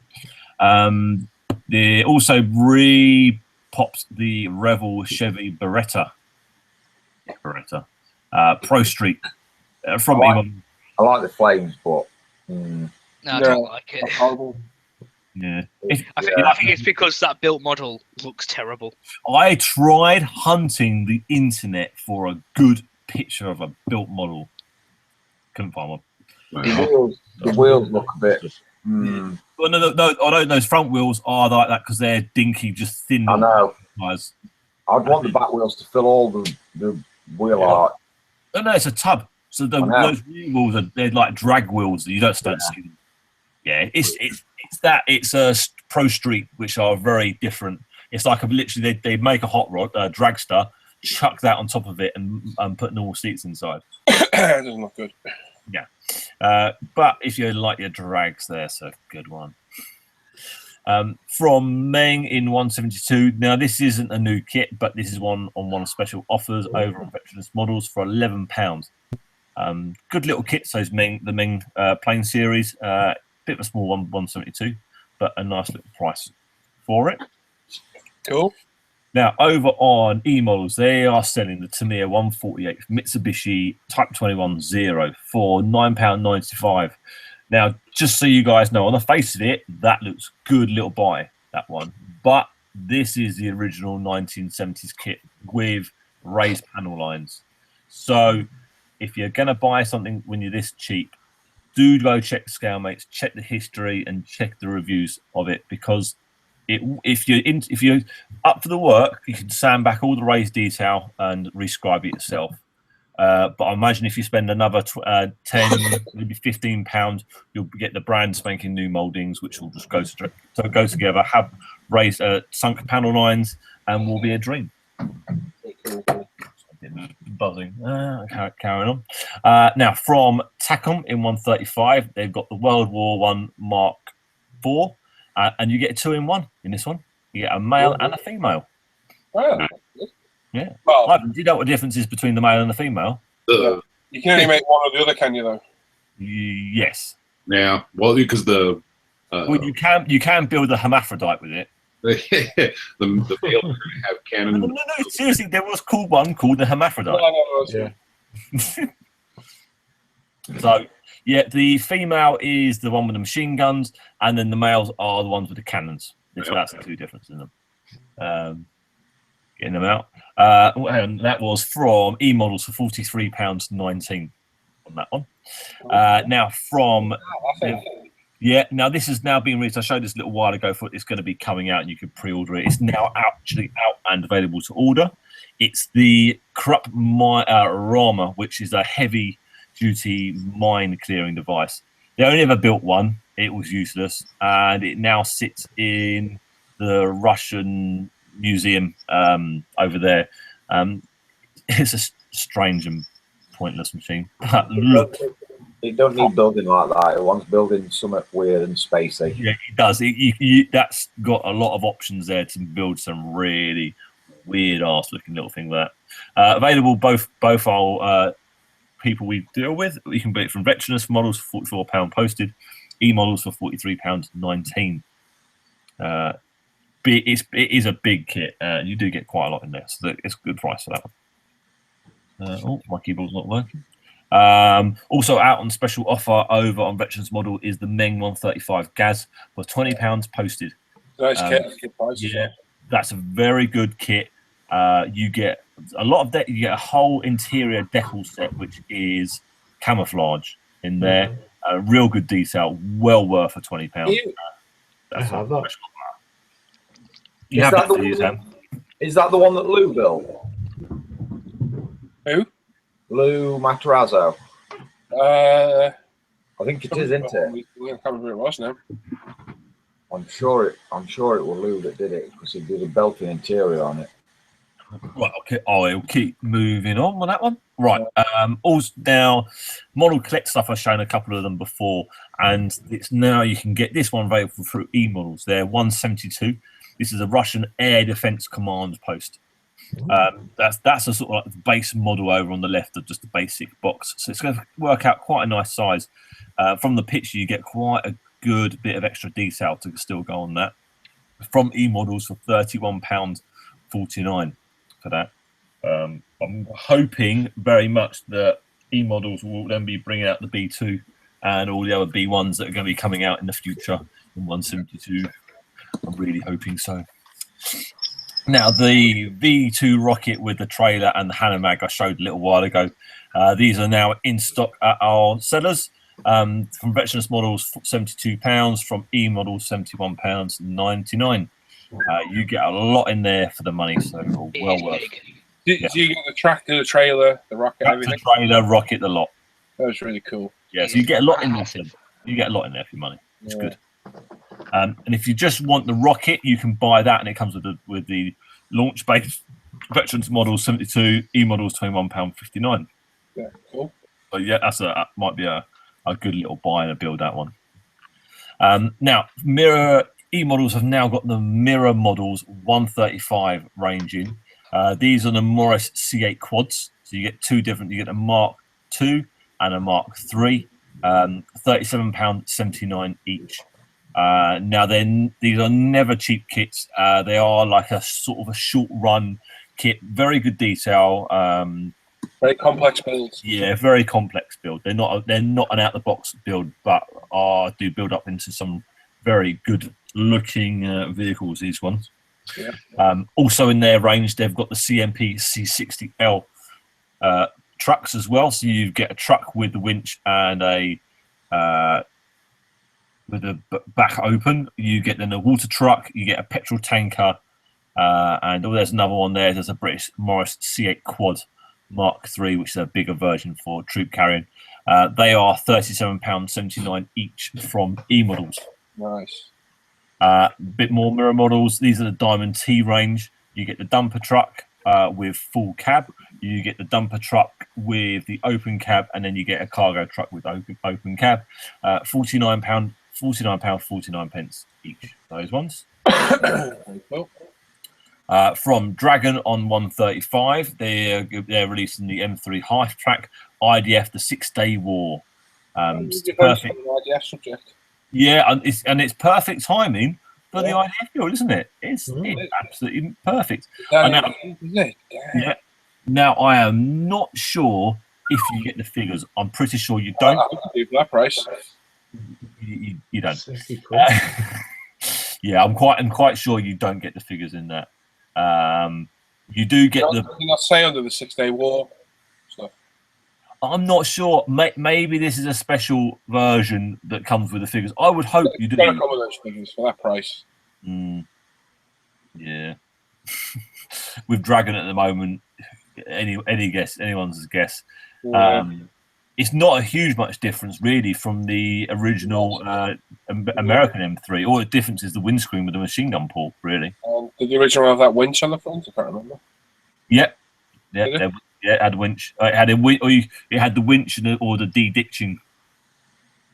They also re-popped the Revel Chevy Beretta Pro Street from Egon. I like the flames, but No, I don't like it. Horrible. Yeah. I think it's because that built model looks terrible. I tried hunting the internet for a good picture of a built model. Couldn't find one. the wheels look a bit. Well, no, I don't know. Those front wheels are like that because they're dinky, just thin. I know. Guys. I'd want the back wheels to fill all the wheel art. Oh, no, it's a tub. So those rear wheels they're like drag wheels. You don't see them. Yeah, it's a Pro Street, which are very different. It's like literally they make a hot rod dragster, chuck that on top of it, and put normal seats inside. It doesn't look good. Yeah, but if you like your drags, there's a good one. From Meng in 172. Now this isn't a new kit, but this is one of special offers over on Veterans Models for £11. Good little kit. So the Meng Plane Series. Bit of a small one, 172, but a nice little price for it. Cool. Now over on E-Models, they are selling the Tamiya 148 Mitsubishi Type 21 Zero for £9.95. Now, just so you guys know, on the face of it, that looks good little buy, that one. But this is the original 1970s kit with raised panel lines. So if you're going to buy something when you're this cheap, do go check the scale mates, check the history, and check the reviews of it, because if you're up for the work, you can sand back all the raised detail and rescribe it yourself. But I imagine if you spend another 10, maybe £15, you'll get the brand spanking new mouldings, which will just go together, have raised sunk panel lines, and will be a dream. Buzzing. Carrying on. Now from Takom in 135, they've got the World War I Mark IV, and you get a 2-in-1 in this one. You get a male and a female. Oh, yeah. Well, Do you know what the difference is between the male and the female? you can only make one or the other, can you? Though. Yes. Yeah. Well, because the well, you can build a hermaphrodite with it. the male are going to have cannon. No, seriously, there was one called the hermaphrodite. So, yeah, the female is the one with the machine guns, and then the males are the ones with the cannons. So that's the 2 differences in them. Getting them out. And that was from E-Models for £43.19 on that one. Now from... Yeah, now this is now being released. I showed this a little while ago. It's going to be coming out, and you can pre-order it. It's now actually out and available to order. It's the Krupp Rama, which is a heavy-duty mine-clearing device. They only ever built one. It was useless, and it now sits in the Russian museum over there. It's a strange and pointless machine. But look. It don't need building like that. It wants building something weird and spacey. Yeah, it does. That's got a lot of options there to build some really weird ass looking little thing like that. Available both our people we deal with. You can buy it from Veterans Models for £44 posted, E-Models for £43.19. It is a big kit. You do get quite a lot in there, so it's a good price for that one. My keyboard's not working. Also out on special offer over on Veterans Model is the Meng 135 Gaz for £20 posted. Nice kit. Good price as Yeah, well. that's a very good kit. You get a lot of you get a whole interior decal set, which is camouflage in there. Real good detail, well worth for £20. I have that. You have that to use, Sam. Is that the one that Lou built? Who? Lou Matarazzo. I I think it is, isn't it? can't remember who it was now. I'm sure it was Lou that did it because he did a belting interior on it. Right, okay. I'll keep moving on that one. Right. Also now, Model Collect stuff. I've shown a couple of them before, and it's now you can get this one available through e-models. They're 172. This is a Russian Air Defense Command post. That's a sort of like base model over on the left of just the basic box. So it's going to work out quite a nice size. From the picture, you get quite a good bit of extra detail to still go on that. From e-models for £31.49 for that. I'm hoping very much that e-models will then be bringing out the B2 and all the other B1s that are going to be coming out in the future in 172. I'm really hoping so. Now, the V2 rocket with the trailer and the Hanomag I showed a little while ago, these are now in stock at our sellers. From Veterans Models, £72. From e-models, £71.99. You get a lot in there for the money, so well worth. Do you get the tractor, the trailer, the rocket, everything? The trailer, rocket, the lot. That was really cool. Yeah, so you get a lot in there. You get a lot in there for your money. It's good. And if you just want the rocket, you can buy that, and it comes with the launch base. Veterans Models 72, e-models £21.59. Yeah, cool. So yeah, that might be a good little buy and a build, that one. Now, mirror e-models have now got the Mirror Models 135 range in. These are the Morris C8 quads. So you get two different. You get a Mark II and a Mark III. £37.79 each. Now, these are never cheap kits. They are like a sort of a short run kit. Very good detail. Very complex builds. Yeah, very complex build. They're not an out the box build, but do build up into some very good looking vehicles. These ones. Yeah. Also in their range, they've got the CMP C60L trucks as well. So you get a truck with the winch and with the back open. You get then a water truck. You get a petrol tanker, and there's another one there. There's a British Morris C8 Quad Mark III, which is a bigger version for troop carrying. They are £37.79 each from e-models. Nice. Bit more Mirror Models. These are the Diamond T range. You get the dumper truck with full cab. You get the dumper truck with the open cab, and then you get a cargo truck with open cab. £49.49 each. Those ones. Very cool. From Dragon on 135, they're releasing the M3 Half Track IDF, the 6-Day War. It's perfect. IDF subject. Yeah, and it's perfect timing for the IDF build, isn't it? It's absolutely perfect. Yeah. Now, I am not sure if you get the figures. I'm pretty sure you don't. For that price. You don't. Yeah, I'm quite sure you don't get the figures in that. You do get Did not say under the 6-Day War stuff. I'm not sure. Maybe this is a special version that comes with the figures. I would hope you do. Gotta come with those figures for that price. Yeah. With Dragon at the moment, anyone's guess. Yeah. It's not a huge much difference really from the original American M3. All the difference is the windscreen with the machine gun port, really. Did the original have that winch on the front? I can't remember. Yep. Yeah, it had a winch. It had it had the winch or the de-ditching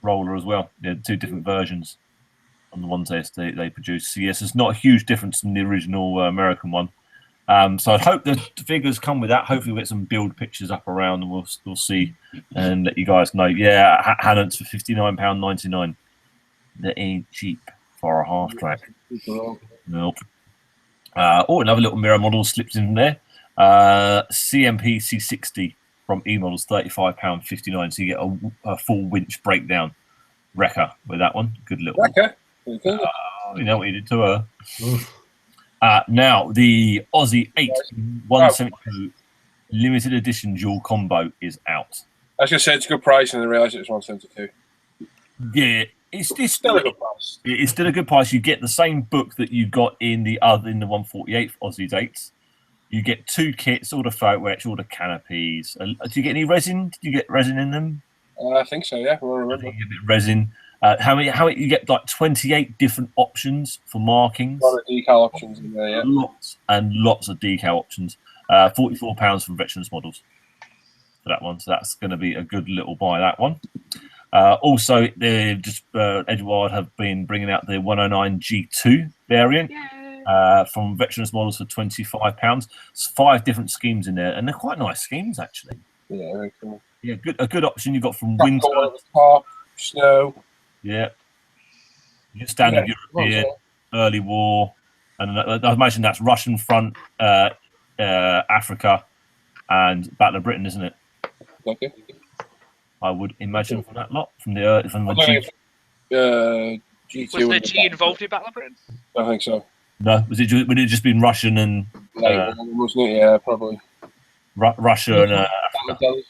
roller as well. They had two different versions on the ones they produced. So yes, it's not a huge difference from the original American one. So I hope the figures come with that. Hopefully we'll get some build pictures up around and we'll see and let you guys know. Yeah, Hannon's for £59.99. That ain't cheap for a half track. Nope. Another little Mirror Model slips in there. CMP C60 from E-Models, £35.59. So you get a full winch breakdown wrecker with that one. Good little one. Okay. You know what you did to her. Now, the Aussie 8 172 limited edition dual combo is out. I was going to say it's a good price, and I realised it was 172. Yeah, it's Still a good price. It's still a good price. You get the same book that you got in the 148th Aussie 8s. You get 2 kits, all the photo etch, all the canopies. Do you get any resin? Did you get resin in them? I think so, yeah. I remember. You get a bit of resin. How many? You get like 28 different options for markings. A lot of decal options in there, yeah. Lots and lots of decal options. £44 from Veterans Models for that one. So that's going to be a good little buy, that one. Also, Edward have been bringing out the 109 G2 variant from Veterans Models for £25. It's 5 different schemes in there, and they're quite nice schemes, actually. Yeah, very cool. Yeah, a good option you got from winter. Top, snow. Yeah. Your standard European, early war, and I imagine that's Russian front, Africa, and Battle of Britain, isn't it? Okay. I would imagine from that lot, from the G. G2. Was the G involved in Battle of Britain? I think so. No, would it just been Russian and wasn't it? Yeah, probably. Russia and Africa.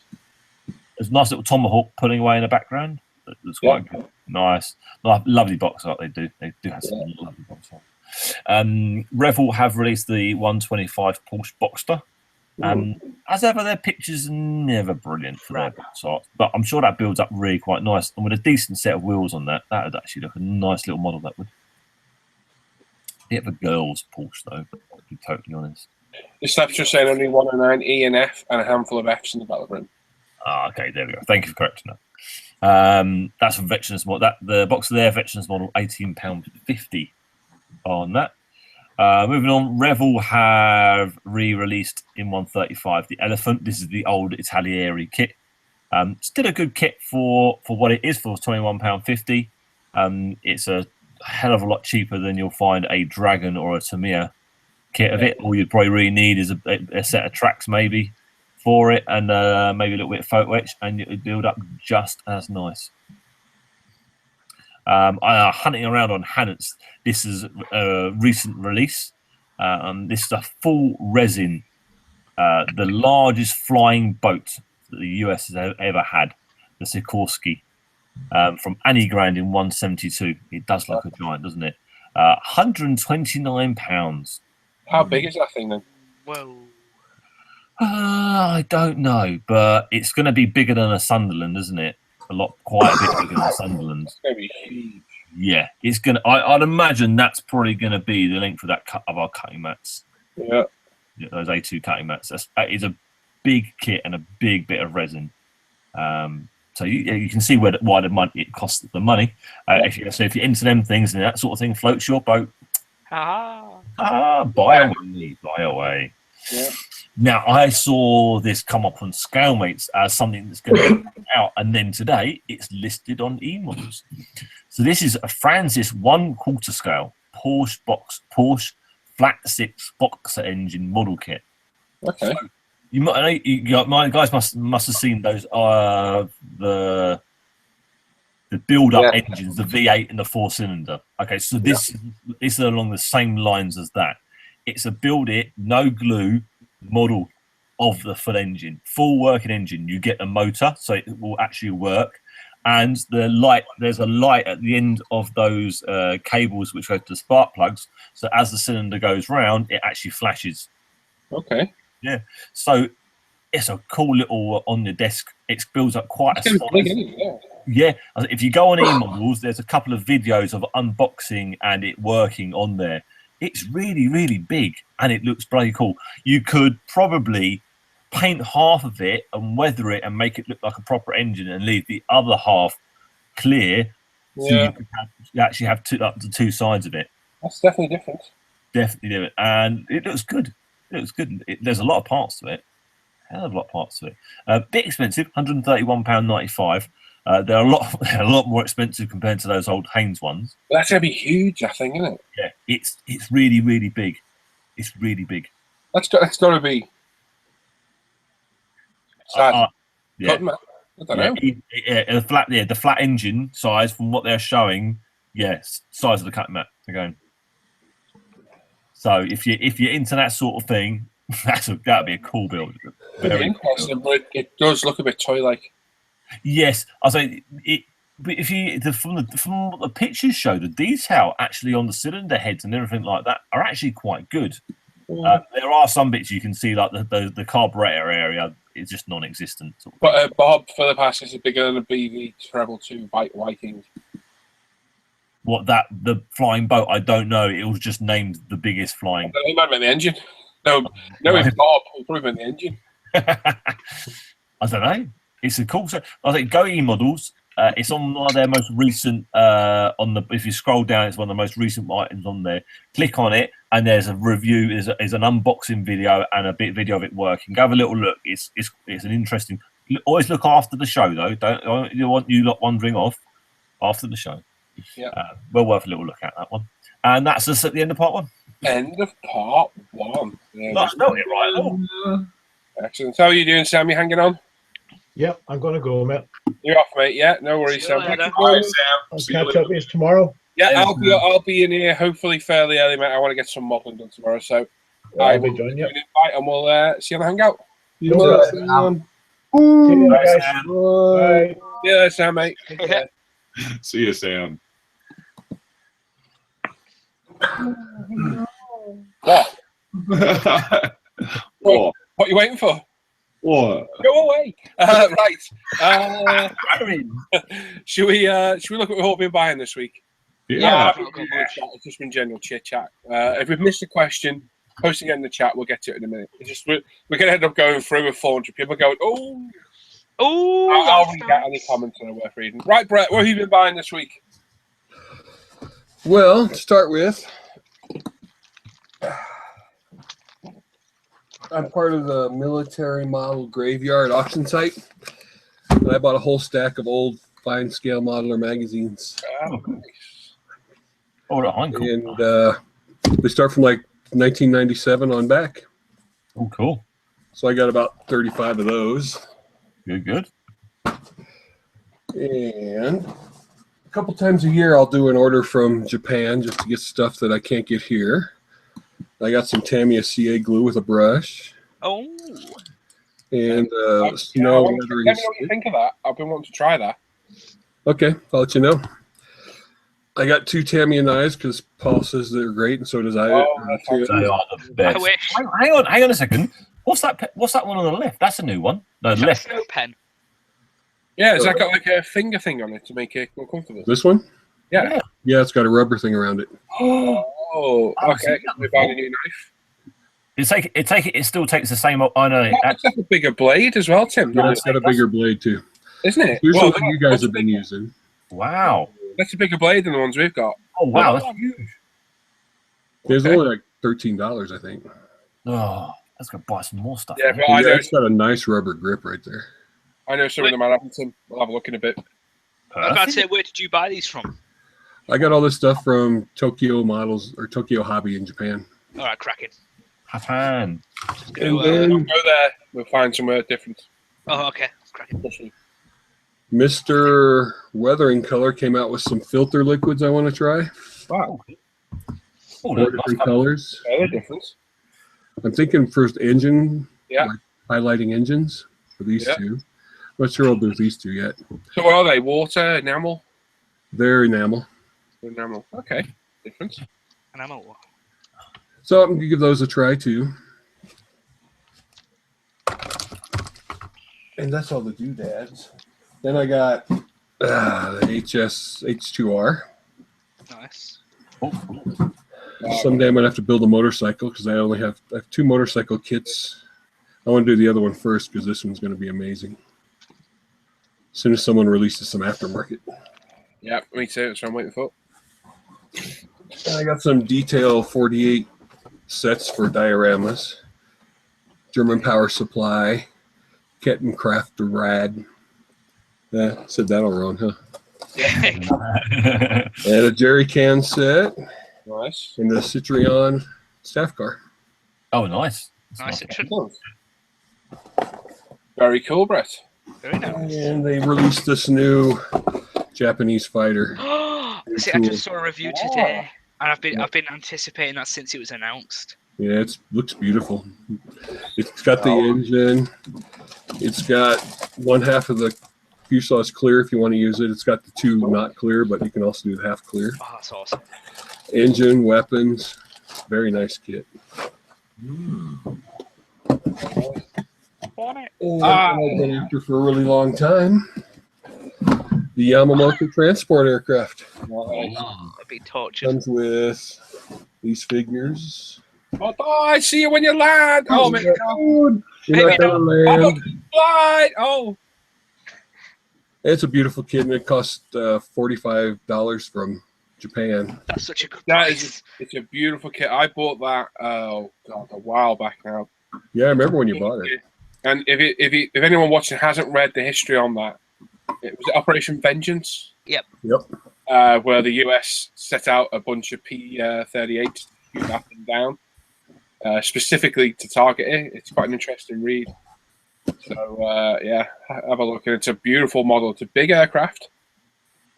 There's a nice little tomahawk pulling away in the background. It's quite good. Nice. Lovely box art they do. They do have some lovely box art. Revell have released the 125 Porsche Boxster. As ever, their pictures are never brilliant for their box art, but I'm sure that builds up really quite nice. And with a decent set of wheels on that would actually look a nice little model, that would. Bit of a girl's Porsche, though, to be totally honest. The steps just saying only 109 E and F and a handful of Fs in the Battle of Britain. Okay, there we go. Thank you for correcting that. That's from Veterans Model. The box of their Veterans Model, £18.50 on that. Moving on, Revell have re-released in 135 the Elephant. This is the old Italieri kit. Still a good kit for what it is, for £21.50. It's a hell of a lot cheaper than you'll find a Dragon or a Tamiya kit of it. All you'd probably really need is a set of tracks maybe for it, and maybe a little bit of photo etch, and it would build up just as nice. Hunting around on Hannets. This is a recent release. This is a full resin, the largest flying boat that the US has ever had, the Sikorsky, from Annie Grand in 172. It does look a giant, doesn't it? £129. How big is that thing then? Whoa. I don't know, but it's going to be bigger than a Sunderland, isn't it? Quite a bit bigger than a Sunderland. It's going to be huge. Yeah, it's going to. I'd imagine that's probably going to be the length of that of our cutting mats. Yeah. Those A2 cutting mats. That is a big kit and a big bit of resin. So you can see why it costs the money. If you're into them things and that sort of thing floats your boat, buy away. Yeah. Now, I saw this come up on ScaleMates as something that's going to come out, and then today it's listed on E-Models. So this is a Francis 1/4 scale Porsche flat 6 boxer engine model kit. Okay. So my guys must have seen those the build-up engines, the V8 and the 4-cylinder. Okay, so this is along the same lines as that. It's a build it, no glue model of the full engine, full working engine. You get a motor, so it will actually work, and there's a light at the end of those cables which go to the spark plugs, so as the cylinder goes round it actually flashes. Okay. Yeah, so it's a cool little on the desk. It builds up quite a size. Yeah, if you go on E-Models, there's a couple of videos of unboxing and it working on there. It's really, really big, and it looks bloody cool. You could probably paint half of it and weather it and make it look like a proper engine, and leave the other half clear, so you actually have the two sides of it. That's definitely different. Definitely different, and it looks good. It looks good. There's a lot of parts to it. Hell of a lot of parts to it. A bit expensive, £131.95. They're a lot more expensive compared to those old Haynes ones. But that's gonna be huge, I think, isn't it? Yeah, it's really, really big. It's really big. That's got to be Sad. Yeah. Cotton, man. I don't know. The flat engine size from what they're showing, size of the cut mat they're going. So if you're into that sort of thing, that'd be a cool build. Very Interesting, but it does look a bit toy-like. Yes, I say it. But from what the pictures show, the detail actually on the cylinder heads and everything like that are actually quite good. There are some bits you can see, like the carburetor area is just non-existent. But Bob for the past is bigger than a BV Treble 2 Viking. What the flying boat? I don't know. It was just named the biggest flying. He might have been the engine. No, it's Bob. He probably meant the engine. I don't know. It's a cool set. I think Go-E models. It's on one of their most recent. If you scroll down, it's one of the most recent items on there. Click on it, and there's a review. Is an unboxing video and a bit video of it working. Go have a little look. It's an interesting. Always look after the show though. Don't you want you lot wandering off after the show. Yeah. Well worth a little look at that one. And that's us at the end of part one. End of part one. That's not it, right? Excellent. How are you doing, Sam? You hanging on? Yep, I'm going to go, mate. You're off, mate. Yeah, no worries, See you Sam. later. All right, I'll See you catch later. up with you tomorrow. Yeah, I'll be in here hopefully fairly early, mate. I want to get some modelling done tomorrow, so I'll will be joining you. do an invite and we'll see you on the hangout. You Yeah. know, See you guys. Bye. See you later, Sam, mate. Take care. See you, Sam. What? What? What are you waiting for? What? Go away. Right. Should we look at what we've been buying this week? Yeah. It's just been general chit chat. If we've missed a question, post it in the chat. We'll get to it in a minute. It's just we're going to end up going through with 400 people going, oh. I'll read out any comments that are worth reading. Right, Brett, what have you been buying this week? well, to start with, I'm part of the military model graveyard auction site, and I bought a whole stack of old fine scale modeler magazines, Oh, cool. and they start from like 1997 on back. Oh, cool. So I got about 35 of those. Good. And a couple times a year, I'll do an order from Japan just to get stuff that I can't get here. I got some Tamiya CA glue with a brush Oh, and Let snow me weathering. know what you think of that. I've been wanting to try that. Okay, I'll let you know. I got 2 Tamiya knives because Paul says they're great, and so does I. Oh, that's Two- They are the best. I wish. Hang on a second. What's that one on the left? That's a new one. No, left. Pen. Yeah, has that got like a finger thing on it to make it more comfortable? This one? Yeah. Yeah, it's got a rubber thing around it. Oh, okay. We're buying a new knife. It still takes the same. I know. It's like a bigger blade as well, Tim. Yeah, it's got a bigger blade too. Isn't it? Here's Well, what you guys have been using. Wow. that's a bigger blade than the ones we've got. Oh wow, that's huge. There's Okay. only like $13, I think. Oh, let's go buy some more stuff. Yeah, man. but I Yeah, know, it's got a nice rubber grip right there. some of them are having Tim. We'll have a look in a bit. I was about to Perfect. say, where did you buy these from? I got all this stuff from Tokyo Models or Tokyo Hobby in Japan. All right, cracking. Japan. And We'll then go there. We'll find somewhere different. Oh, okay. Cracking. Mr. Weathering Color came out with some filter liquids I want to try. Wow. Oh, 4 look, different nice. colors. Yeah, they're different. I'm thinking first engine, Yeah. like highlighting engines for these Yeah. two. Not sure I'll do these two yet. So what are they? Water, enamel? They're enamel. Enamel. Okay. Different. And I'm all. So I'm going to give those a try too. And that's all the doodads. Then I got the HS H2R. Nice. Someday I'm going to have to build a motorcycle because I have 2 motorcycle kits. I want to do the other one first because this one's going to be amazing. As soon as someone releases some aftermarket. Yeah, me too. That's what I'm waiting for. And I got some Detail 48 sets for dioramas. German Power Supply. Kettenkraft Rad. Said that all wrong, huh? And a jerry can set. Nice. And the Citroen staff car. Oh, nice. Nice. Excellent. Very cool, Brett. Very nice. And they released this new Japanese fighter. See, I just saw a review today, and I've been anticipating that since it was announced. Yeah, it looks beautiful. It's got the engine. It's got one half of the fuselage clear if you want to use it. It's got the two not clear, but you can also do half clear. Oh, that's awesome. Engine, weapons, very nice kit. I've been after for a really long time. The Yamamoto transport aircraft That'd be torture. comes with these figures. Oh, I see you when you land. Oh, man. You're Maybe not gonna land. Fly. Oh. It's a beautiful kit, and it cost $45 from Japan. That's such a good That price. is, it's a beautiful kit. I bought that, oh, God, a while back now. Yeah, I remember when you bought it. And if anyone watching hasn't read the history on that, it was Operation Vengeance. Yep. Where the US set out a bunch of P-38s to shoot up and down, specifically to target it. It's quite an interesting read. So, yeah, have a look. And it's a beautiful model. It's a big aircraft.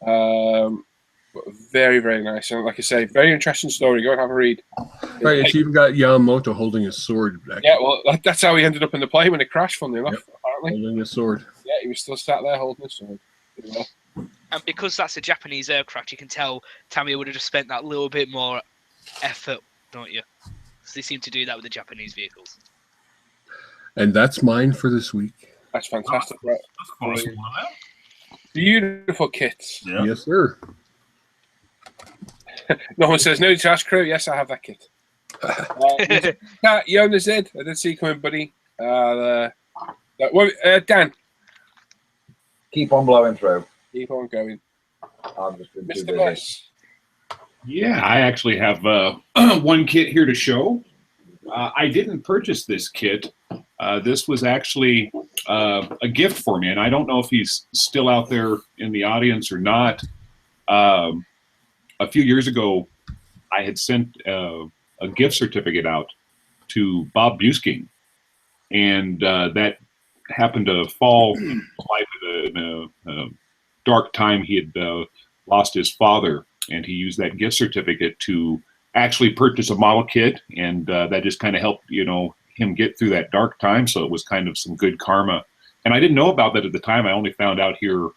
But very, very nice. And like I say, very interesting story. Go and have a read. Right, it's even got Yamamoto holding his sword back. Yeah, well, that's how he ended up in the plane when it crashed, funnily enough, apparently. Holding his sword. Yeah, he was still sat there holding his sword. Pretty well. And because that's a Japanese aircraft, you can tell Tamiya would have just spent that little bit more effort, don't you? Because they seem to do that with the Japanese vehicles. And that's mine for this week. That's fantastic. Right? That's quite a small amount. Beautiful kits. Yeah. Yes, sir. No one says no to Ash Crew. Yes, I have that kit. Yona Zed, I did see you coming, buddy. Dan, Keep on blowing through. keep on going. I've just been too Mr. busy. Boss. Yeah, I actually have one kit here to show. I didn't purchase this kit. This was actually a gift for me, and I don't know if he's still out there in the audience or not. A few years ago, I had sent a gift certificate out to Bob Busking, and that happened to fall in a dark time. He had lost his father, and he used that gift certificate to actually purchase a model kit, and that just kind of helped, him get through that dark time. So it was kind of some good karma. And I didn't know about that at the time. I only found out here,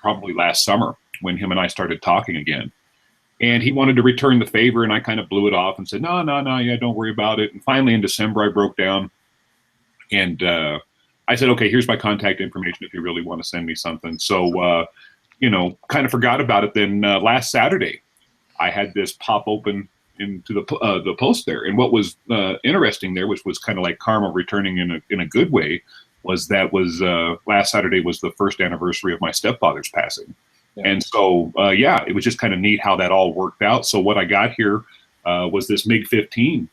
probably last summer when him and I started talking again. And he wanted to return the favor, and I kind of blew it off and said, no, yeah, don't worry about it. And finally in December, I broke down, and I said, okay, here's my contact information if you really want to send me something. So, kind of forgot about it. Then last Saturday, I had this pop open into the post there. And what was interesting there, which was kind of like karma returning in a good way, was last Saturday was the first anniversary of my stepfather's passing. Yeah. And so, it was just kind of neat how that all worked out. So what I got here was this MiG-15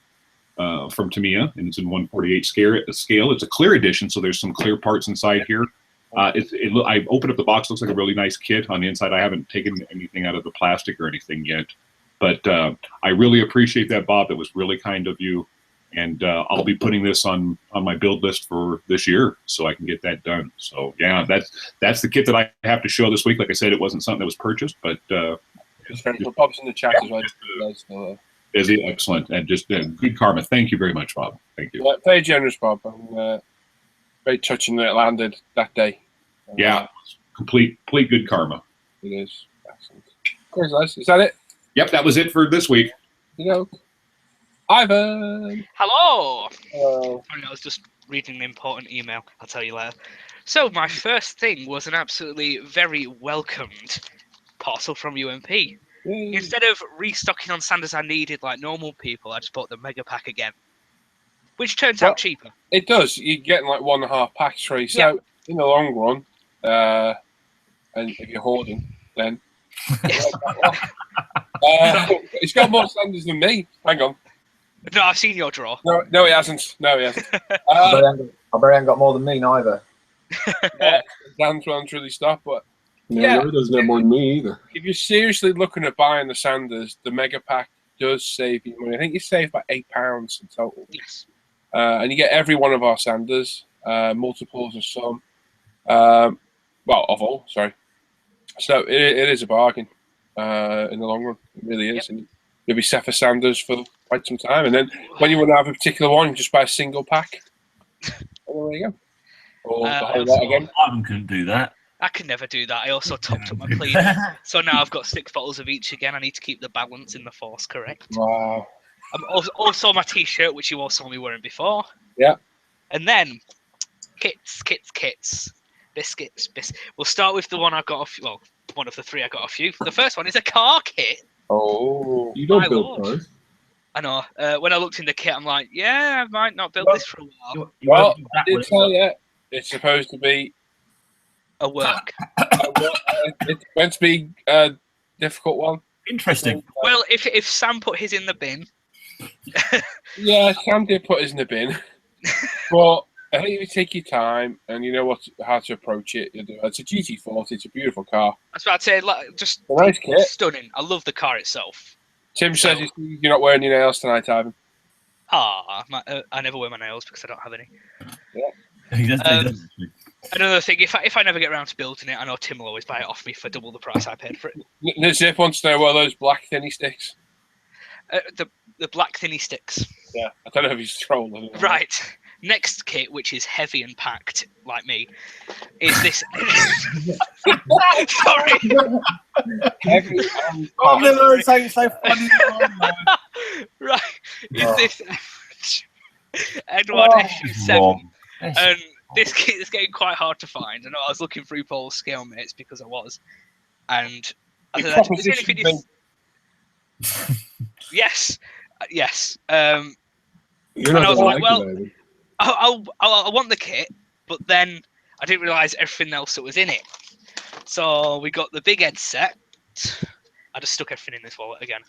from Tamiya, and it's in 1/48 scale. It's a clear edition, so there's some clear parts inside here. I opened up the box. Looks like a really nice kit on the inside. I haven't taken anything out of the plastic or anything yet, but I really appreciate that, Bob. That was really kind of you. And I'll be putting this on my build list for this year, so I can get that done. So yeah, that's the kit that I have to show this week. Like I said, it wasn't something that was purchased, but Bob's in the chat as well. Is he excellent and just good karma? Thank you very much, Bob. Thank you. Very generous, Bob. And, very touching that it landed that day. Yeah, complete good karma. It is. Excellent. Thanks, guys. Is that it? Yep, that was it for this week. Ivan. Hello. Hello. I was just reading an important email. I'll tell you later. So my first thing was an absolutely very welcomed parcel from UMP. Yay. Instead of restocking on sanders I needed like normal people, I just bought the mega pack again, which turns out cheaper. It does. You're getting like 1.5 packs free. So in the long run, and if you're hoarding, then it's got more sanders than me. Hang on. No, I've seen your draw. No, he hasn't. I bet he ain't got more than me neither. Dan's one's really stopped, but No, he doesn't have more than me either. if you're seriously looking at buying the sanders, the mega pack does save you money. I think you save about £8 in total. Yes. And you get every one of our sanders. multiples of some. Well, of all, sorry. So it is a bargain in the long run. It really is. And you'll be set for Sanders for quite some time. And then when you want to have a particular one, you just buy a single pack. There you go. Or the whole lot again. Ivan couldn't do that. I could never do that. I also topped up my cleaner. So now I've got 6 bottles of each again. I need to keep the balance in the force correct. Wow. Also my t-shirt, which you all saw me wearing before. Yeah. And then kits. Biscuits. We'll start with the one I got off. Well, one of the 3 I got off you. The first one is a car kit. Oh. You don't My build lord. cars. I know. When I looked in the kit, I'm like, yeah, I might not build this for a while. Well, I did tell you, it's supposed to be A work. it's meant to be a difficult one. Interesting. Well, if Sam put his in the bin, Yeah, Sam did put his in the bin. But I think if you take your time and you know how to approach it, you'll do it. It's a GT40. It's a beautiful car. that's what I'd say. Like, just A nice kit. stunning. I love the car itself. Tim says you're not wearing your nails tonight, Ivan. I never wear my nails because I don't have any. He does actually. Another thing, if I never get around to building it, I know Tim will always buy it off me for double the price I paid for it. Zip wants to know what are those black thinny sticks. The black thinny sticks. Yeah, I don't know if he's trolling. Right. Next kit, which is heavy and packed, like me, is this. Sorry. Heavy and I've never heard something so funny. Right. Is Oh. this Edward SU7? Wrong. And this kit is getting quite hard to find. I know I was looking through Paul's scale mates because I was. And I Your said, is there proposition anything you... Yes. Yes. You're And not I was gonna like, well, it, Ivan. I want the kit, but then I didn't realise everything else that was in it. So we got the big head set. I just stuck everything in this wallet again.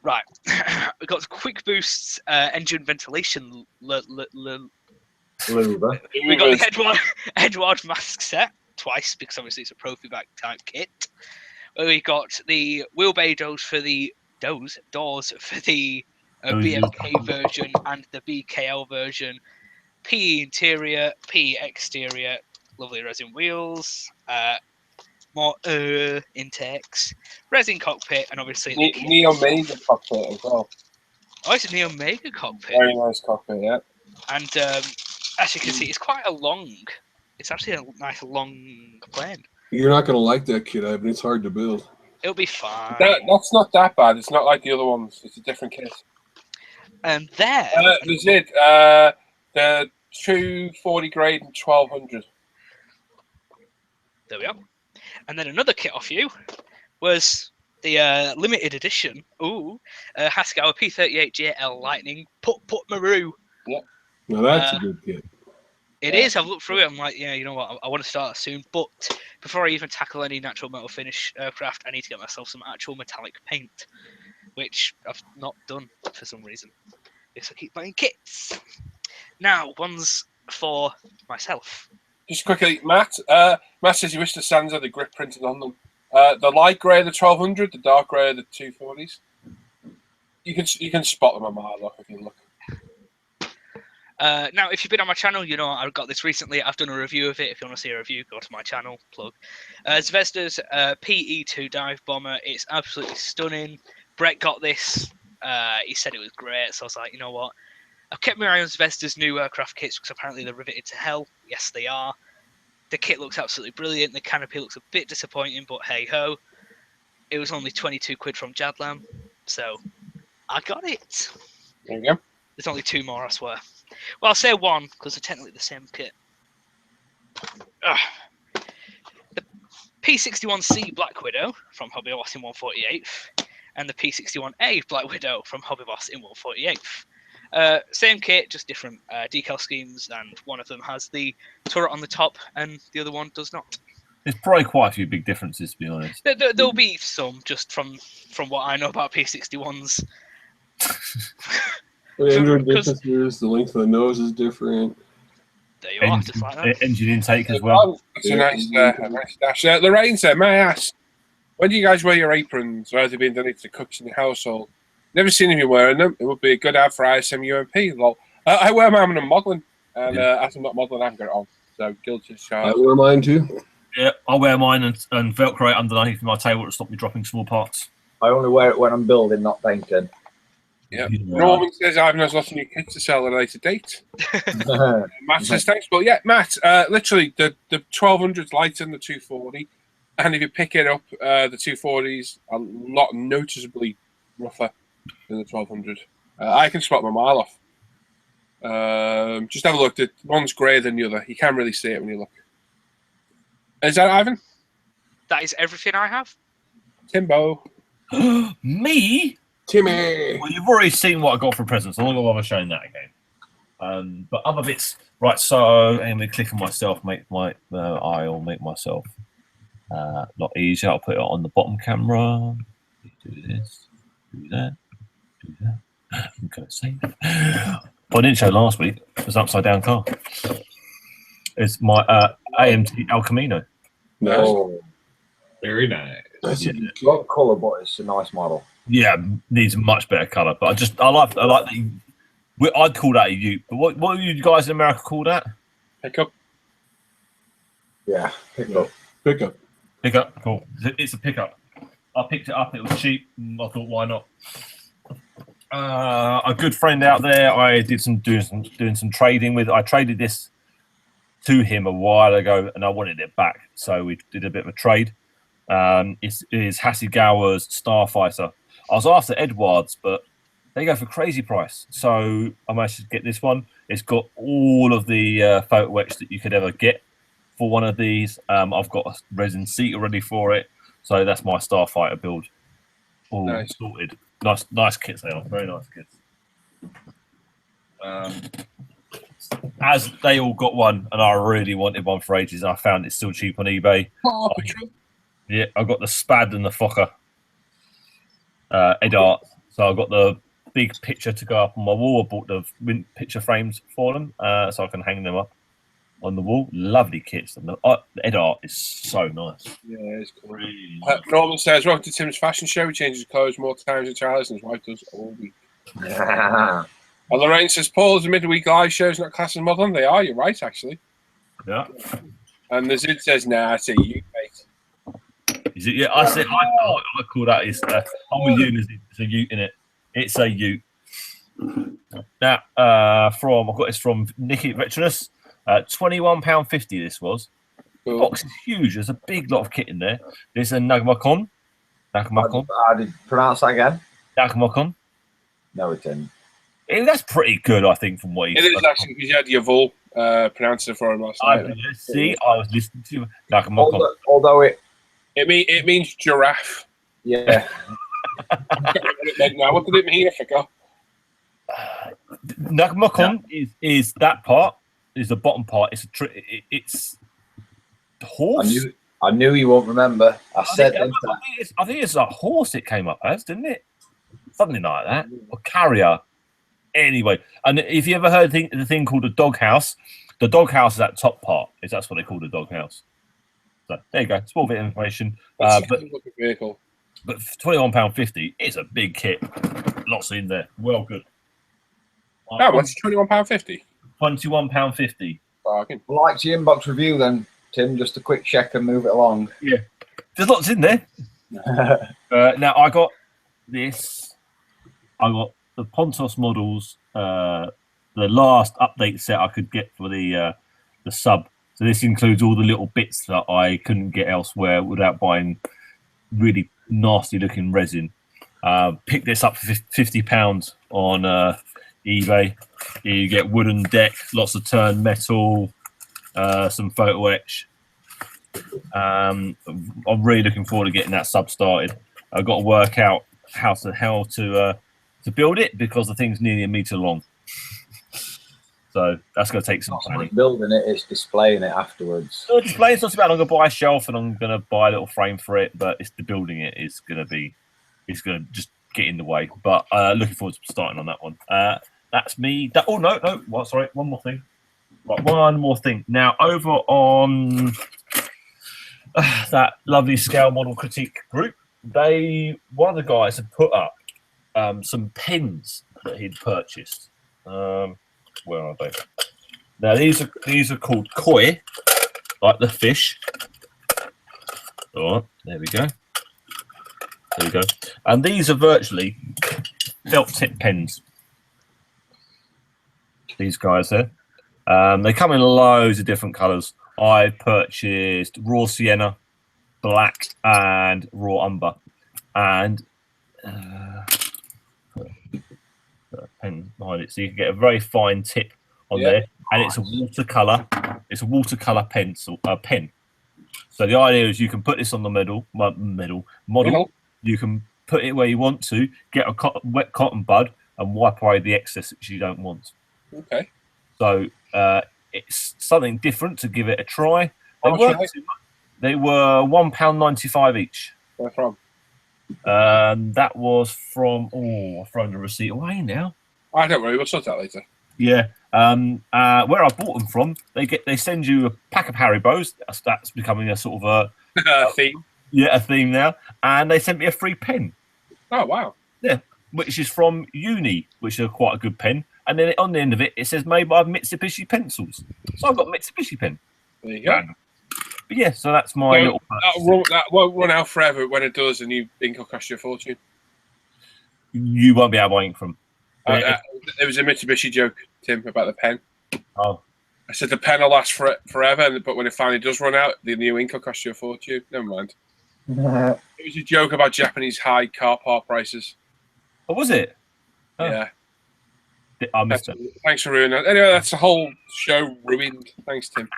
Right. We got quick boosts, engine ventilation. We got the Edward mask set twice because obviously it's a Profi back type kit. We got the wheelbase doors for the BMK version and the BKL version. P interior, P exterior, lovely resin wheels, more intakes, resin cockpit, and obviously Neo Mega cockpit as well. oh, it's a Neo Mega cockpit. Very nice cockpit, yeah. And as you can see, it's quite a long. It's actually a nice long plane. You're not gonna like that kit, Ivan. It's hard to build. It'll be fine. That's not that bad. It's not like the other ones. It's a different kit. And there, There's it. The 240 grade and 1200. there we are. And then another kit off you was the limited edition. Haskell P38JL Lightning Put Maru. Now that's a good kit. It is. I've looked through it. I'm like, yeah, you know what? I want to start soon. But before I even tackle any natural metal finish aircraft, I need to get myself some actual metallic paint, which I've not done for some reason. Because I keep buying kits. Now, one's for myself. Just quickly, Matt. Matt says he wished the Sands had the grip printed on them. The light grey of the 1200, the dark grey of the 240s. You can spot them a mile off if you look. Now, if you've been on my channel, you know I got this recently. I've done a review of it. If you want to see a review, go to my channel. Plug. Zvezda's PE2 dive bomber. It's absolutely stunning. Brett got this. He said it was great. So I was like, you know what? I've kept my eye on Zvezda's new aircraft kits because apparently they're riveted to hell. Yes, they are. The kit looks absolutely brilliant. The canopy looks a bit disappointing, but hey ho. It was only 22 quid from Jadlam. So I got it. There you go. There's only 2 more, I swear. Well, I'll say 1 because they're technically the same kit. The P61C Black Widow from Hobby Boss in 148th and the P61A Black Widow from Hobby Boss in 148th. Same kit, just different decal schemes, and one of them has the turret on the top and the other one does not. There's probably quite a few big differences, to be honest. There'll be some just from what I know about P61s. The Android differences, the length of the nose is different. There you are, just like that. Engine intake as well. It's a nice dash. Lorraine said, may I ask, when do you guys wear your aprons? Or has it been donated to cooks in your household? Never seen you wearing them. It would be a good ad for ISM UMP. Lol. I wear mine when I'm modelling. And as I'm not modelling, I haven't got it on. So guilty as I charged. wear mine too. Yeah, I wear mine and Velcro it underneath my table to stop me dropping small parts. I only wear it when I'm building, not painting. Yeah. Yeah. Norman says Ivan has lots of new kits to sell at a later date. Matt says thanks. Well, yeah, Matt, literally the 1200's lighter than the 240. And if you pick it up, the 240's a lot noticeably rougher than the 1200. I can spot my mile off. Just have a look. The one's greyer than the other. You can't really see it when you look. Is that Ivan? That is everything I have. Timbo. Me? Timmy. Well, you've already seen what I got for presents. I'm not going to bother showing that again. But other bits, right? So, and we click on myself, make my I'll make myself a lot easier. I'll put it on the bottom camera. Do this, do that, do that. I'm going to save it. What I didn't show last week was upside down car. It's my AMT El Camino. Nice. Oh, Very nice. That's Yeah. lot colour, but it's a nice model. Yeah, needs a much better colour. But I like the. I'd call that a Ute. But what do you guys in America call that? Pick up. Yeah, pick up. Pickup. Pickup. Cool. It's a pickup. I picked it up. It was cheap. And I thought, why not? A good friend out there. I did doing some trading with. I traded this to him a while ago, and I wanted it back. So we did a bit of a trade. It's Hasegawa's Starfighter. I was after Edwards, but they go for crazy price. So I managed to get this one. It's got all of the photo etch that you could ever get for one of these. I've got a resin seat already for it. So that's my Starfighter build. All Nice. sorted. Nice kits they are. Very nice kits. As they all got one, and I really wanted one for ages, and I found it still cheap on eBay. Paw Patrol. Yeah, I got the Spad and the Fokker Ed Art. So I got the big picture to go up on my wall. I bought the picture frames for them, so I can hang them up on the wall. Lovely kits, and the Ed Art is so nice. Yeah, it's cool. Really Norman says, welcome to Tim's fashion show. He changes clothes more times than Charles, and his wife does all week. And Lorraine says, Paul, is the midweek live shows not class as modelling? They are, you're right, actually. Yeah. And the Zid says, nah, it's a you, mate. Is it? Yeah, I said I call that is. I'm with you. It's a Ute in it. It's a Ute. Now, I got this from Nicky Veterinus. £21.50. This was. Cool. Box is huge. There's a big lot of kit in there. There's a Nagmakon. How did you pronounce that again? Nagmakon. No, it didn't. That's pretty good, I think, from what he It is actually because you had your Vol pronouncer for him last night. See, I was listening to Nagmakon. Although It means giraffe. yeah, Now, what did it mean? I forgot. Nagmakon is that part. Is the bottom part. It's the horse. I knew you won't remember. I said I think it's a horse it came up as, didn't it? Something like that. Or carrier. Anyway, and if you ever heard the thing called a doghouse, the doghouse is that top part. That's what they call the doghouse. So there you go. Small bit of information. That's But a good vehicle. for £21.50, it's a big kit. Lots in there. Well good. How much? £21.50. £21.50. Bargain. liked your inbox review then, Tim. Just a quick check and move it along. There's lots in there. Now I got this. I got the Pontos models. The last update set I could get for the sub. So this includes all the little bits that I couldn't get elsewhere without buying really nasty looking resin. Picked this up for £50 on eBay. You get wooden deck, lots of turned metal, some photo etch. I'm really looking forward to getting that sub started. I've got to work out how to build it because the thing's nearly a meter long. So that's going to take some planning. Building it, it's displaying it afterwards. So displaying's not so bad. I'm going to buy a shelf and I'm going to buy a little frame for it, but it's the building it is going to just get in the way. But looking forward to starting on that one. That's me. Sorry, one more thing. Right, one more thing. Now over on that lovely scale model critique group, one of the guys had put up some pins that he'd purchased. Where are they? Now these are called koi, like the fish. All right, there we go. There we go. And these are virtually felt tip pens. These guys here. They come in loads of different colours. I purchased raw sienna, black, and raw umber. And pen behind it, so you can get a very fine tip on there. And it's a watercolor. It's a watercolor pencil pen. So the idea is you can put this on the model. You can put it where you want to. Get a wet cotton bud and wipe away the excess that you don't want. Okay. So it's something different to give it a try. They were £1.95 each. Where from? That was from. I've thrown the receipt away now. I don't worry. We'll sort that later. Yeah. Where I bought them from, they send you a pack of Haribos. That's becoming a sort of a Theme. Yeah, a theme now. And they sent me a free pen. Oh wow. Yeah, which is from Uni, which are quite a good pen. And then on the end of it, it says made by Mitsubishi Pencils. So I've got a Mitsubishi pen. There you go. But yeah, so that's my little. That won't run out forever. When it does, a new ink will cost you a fortune. You won't be able to buy ink from. There was a Mitsubishi joke, Tim, about the pen. Oh. I said the pen will last forever, but when it finally does run out, the new ink will cost you a fortune. Never mind. It was a joke about Japanese high car part prices. Oh, was it? Oh. Yeah. I missed it. Thanks for ruining that. Anyway, that's the whole show ruined. Thanks, Tim.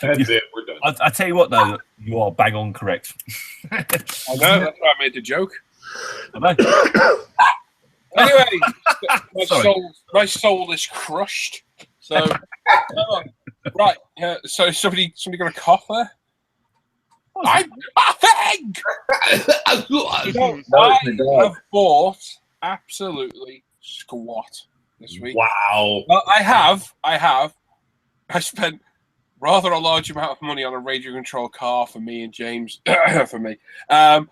That's it. We're done. I tell you what, though, you are bang on correct. I know, that's why I made the joke. I know. Anyway, my soul is crushed. So, right. So, somebody got a cough there? I'm coughing! I have bought absolutely squat this week. Wow. Well, I have. I spent rather a large amount of money on a radio control car for me and James. For me. Then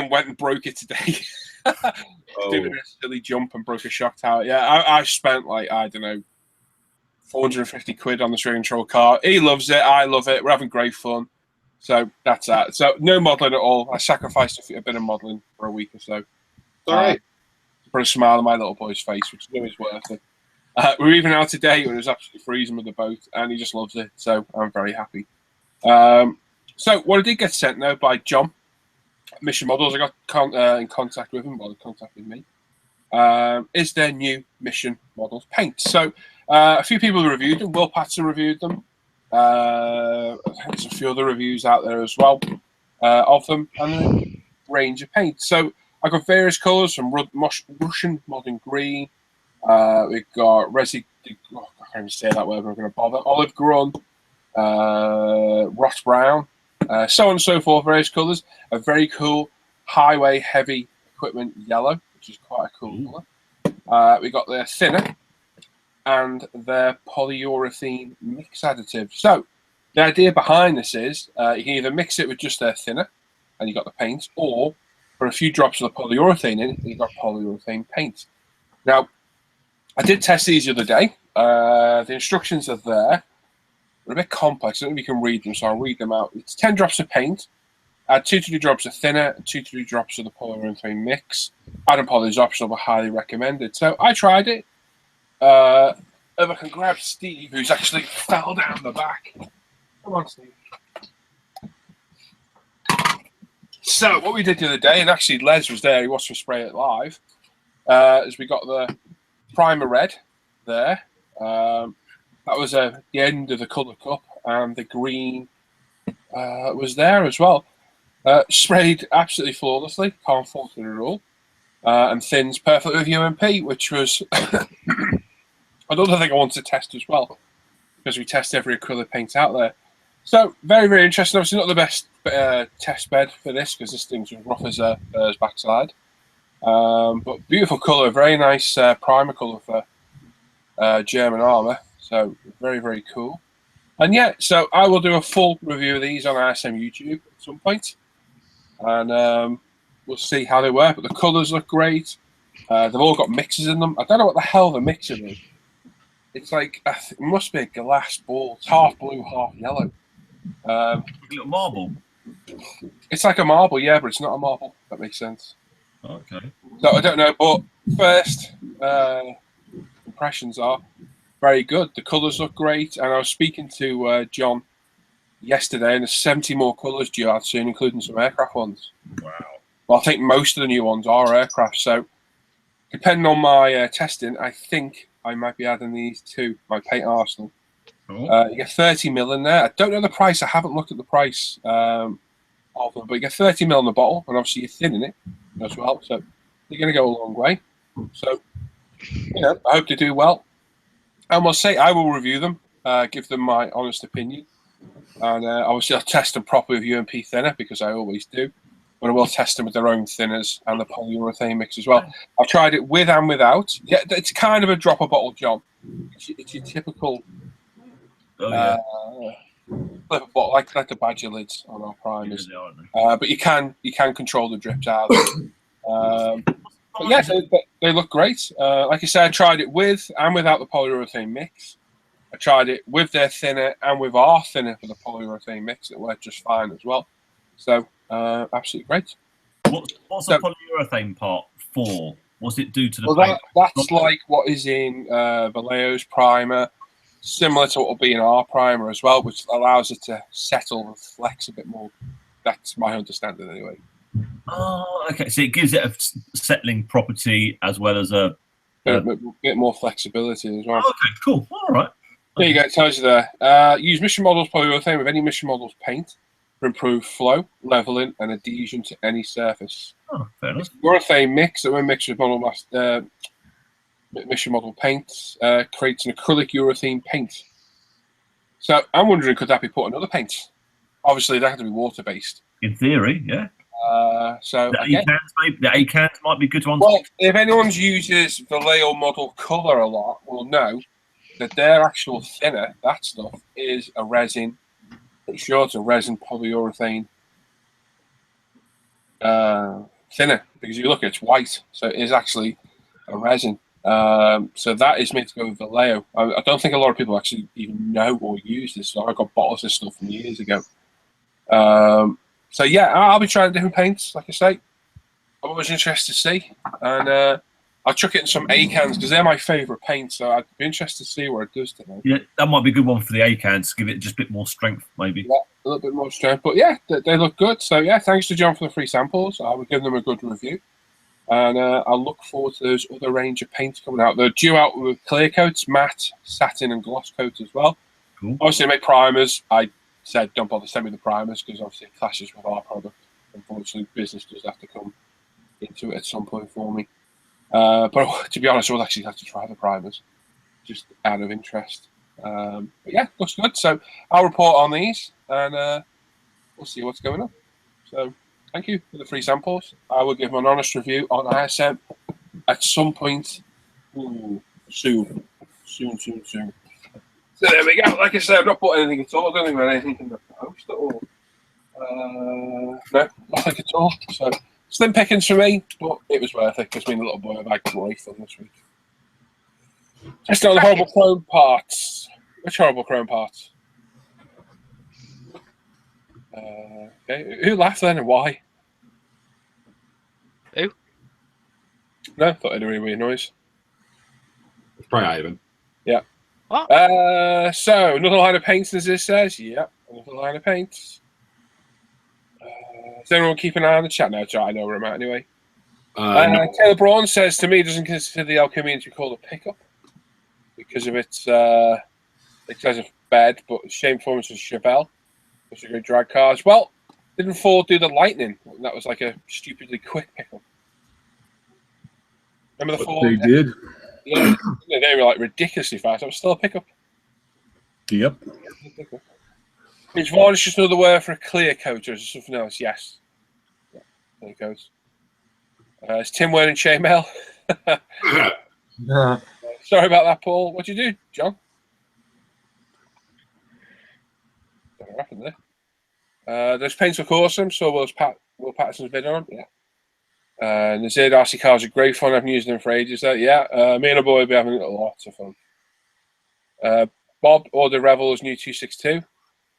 went and broke it today. Doing a silly jump and broke a shock tower. Yeah, I spent like, I don't know, 450 quid on this radio control car. He loves it. I love it. We're having great fun. So that's that. So no modelling at all. I sacrificed a bit of modelling for a week or so. All right. To put a smile on my little boy's face, which I know is worth it. We're even out today when it was absolutely freezing with the boat, and he just loves it. So I'm very happy. So what I did get sent now by John, Mission Models, I got in contact with him, well, they contacted me, is their new Mission Models paint. So a few people reviewed them. Will Patson reviewed them. There's a few other reviews out there as well of them, and a range of paints. So I got various colours from Russian Modern Green. We've got I can't even say that word, but I'm going to bother. Olive Grun, Ross Brown, so on and so forth, various colours. A very cool highway heavy equipment yellow, which is quite a cool colour. We got their thinner and their polyurethane mix additive. So the idea behind this is you can either mix it with just their thinner and you got the paint, or put a few drops of the polyurethane in, and you got polyurethane paint. Now, I did test these the other day. The instructions are there. They're a bit complex. I don't know if you can read them, so I'll read them out. It's 10 drops of paint. Add 2 to 3 drops of thinner and 2 to 3 drops of the polyurethane mix. Adding poly is optional, but highly recommended. So I tried it. If I can grab Steve, who's actually fell down the back. Come on, Steve. So what we did the other day, and actually Les was there, he watched me spray it live, is we got the primer red there. That was the end of the colour cup, and the green was there as well. Sprayed absolutely flawlessly, can't fault it at all, and thins perfectly with UMP, which was another thing I wanted to test as well, because we test every acrylic paint out there. So very, very interesting. Obviously not the best test bed for this, because this thing's as rough as a backside. But beautiful colour, very nice primer colour for German armour. So very, very cool. And yeah, so I will do a full review of these on ISM YouTube at some point. And we'll see how they work. But the colours look great. They've all got mixes in them. I don't know what the hell the mixer is. It's like it must be a glass ball. It's half blue, half yellow. Little marble. It's like a marble, yeah, but it's not a marble. That makes sense. Okay. So I don't know, but first impressions are very good. The colours look great, and I was speaking to John yesterday, and there's 70 more colours due out soon, including some aircraft ones. Wow. Well, I think most of the new ones are aircraft, so depending on my testing, I think I might be adding these to my paint arsenal. Cool. You get 30 mil in there. I don't know the price. I haven't looked at the price of them, but you get 30 mil in the bottle, and obviously you're thinning it as well, so you're going to go a long way. So, I hope they do well. And we'll say I will review them, give them my honest opinion, and obviously I'll test them properly with UMP thinner because I always do. But I will test them with their own thinners and the polyurethane mix as well. I've tried it with and without. Yeah, it's kind of a drop a bottle job. It's your typical flip a bottle, like the Badger lids on our primers. But you can control the drips out. But yeah, they look great. Like I said, I tried it with and without the polyurethane mix. I tried it with their thinner and with our thinner for the polyurethane mix. It worked just fine as well. So absolutely great. What's the polyurethane part for? What's it do to the paint? That's like what is in Vallejo's primer, similar to what will be in our primer as well, which allows it to settle and flex a bit more. That's my understanding anyway. Oh, okay. So it gives it a settling property as well as a bit more flexibility as well. Okay, cool. All right. There you go. It tells you there. Use Mission Models polyurethane with any Mission Models paint for improved flow, leveling, and adhesion to any surface. Oh, fair enough. Urethane mix that when mixed with Mission Model paint creates an acrylic urethane paint. So I'm wondering, could that be put on other paints? Obviously, that had to be water based. In theory, yeah. So the A-cans might be good ones. Well, if anyone uses Vallejo model color a lot, will know that their actual thinner, that stuff, is a resin. Pretty sure it's a resin polyurethane thinner, because you look, it's white, so it is actually a resin. So that is meant to go with Vallejo. I don't think a lot of people actually even know or use this stuff. I got bottles of stuff from years ago. So yeah, I'll be trying different paints, like I say. I'm always interested to see, and I'll chuck it in some A-cans because they're my favourite paint. So I'd be interested to see what it does to them. Yeah, that might be a good one for the A-cans. Give it just a bit more strength, maybe. Yeah, a little bit more strength, but yeah, they look good. So yeah, thanks to John for the free samples. I will give them a good review, and I'll look forward to those other range of paints coming out. They're due out with clear coats, matte, satin, and gloss coats as well. Cool. Obviously, they make primers. I said don't bother sending me the primers because obviously it clashes with our product. Unfortunately, business does have to come into it at some point for me. But to be honest, I would actually have to try the primers just out of interest. But yeah, looks good. So I'll report on these, and we'll see what's going on. So thank you for the free samples. I will give them an honest review on ISM at some point soon. So there we go. Like I said, I've not put anything at all. I don't think about anything in the post at all. No, nothing at all. So slim pickings for me, but it was worth it because me and the little boy have had great fun this week. Just on the horrible chrome parts. Which horrible chrome parts? Okay. Who laughed then and why? Who? No, I thought I had a really weird noise. It's probably Ivan. Yeah. What? So another line of paints, as this says. Yep, another line of paints. Does anyone keep an eye on the chat now? I know where I'm at anyway. No. Taylor Braun says to me, doesn't consider the El Community called a pickup because of its it says a bed, but shame performance of Chevelle, which is a great drag cars. Well, didn't Ford do the Lightning? That was like a stupidly quick pickup. Remember the Ford? They did. Yeah, they were like ridiculously fast. It was still a pickup. Yep. Is varnish just another word for a clear coat, or is it something else? Yes. Yeah, there it goes. It's Tim wearing chainmail. Sorry about that, Paul. What'd you do, John? What happened there? Those paints look awesome. So Will Patterson's vid on. Yeah. Nazir RC cars are great fun. I've been using them for ages. Yeah. Me and a boy will be having a lot of fun. Bob ordered Revel's new 262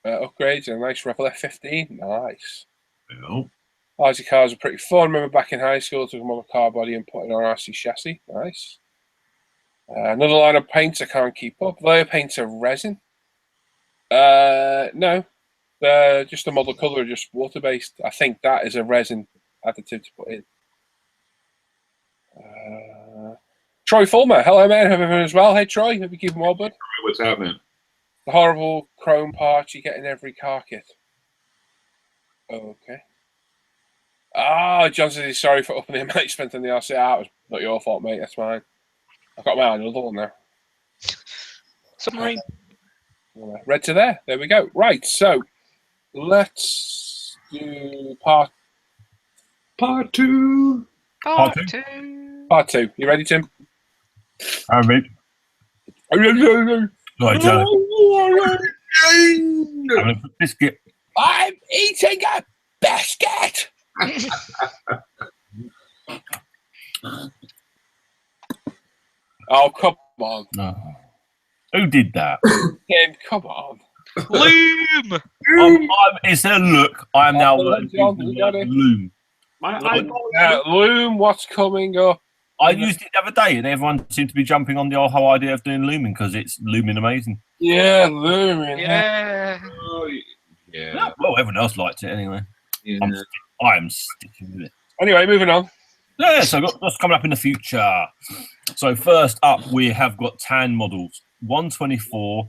upgrades and a nice Revel F15. Nice. Well, RC cars are pretty fun. Remember back in high school, took them on a car body and put it on RC chassis. Nice. Another line of paints I can't keep up. Layer paints are resin. No. Just the model color, just water based. I think that is a resin additive to put in. Troy Fulmer, hello man, hope everyone as well. Hey Troy, hope you keeping well, bud. what's happening? The horrible chrome parts you get in every car kit. Okay. John says he's sorry for upping the amount you spent on the RC. It was not your fault, mate. That's mine. I've got my own another one there. Submarine. Red to there. There we go. Right, so let's do part two. Part two. two. Part two. You ready, Tim? I mean, right, having a biscuit. I'm eating a biscuit. Oh, come on. No. Who did that? Tim, come on. Loom. Instead of look, I am now learning John, the you got word it. loom. Loom, what's coming up? I used it the other day, and everyone seemed to be jumping on the whole idea of doing looming because it's looming amazing. Yeah, looming. Yeah. Yeah. Well, everyone else liked it anyway. Yeah. I'm sticking with it. Anyway, moving on. Yeah, so what's coming up in the future? So first up, we have got TAN models 124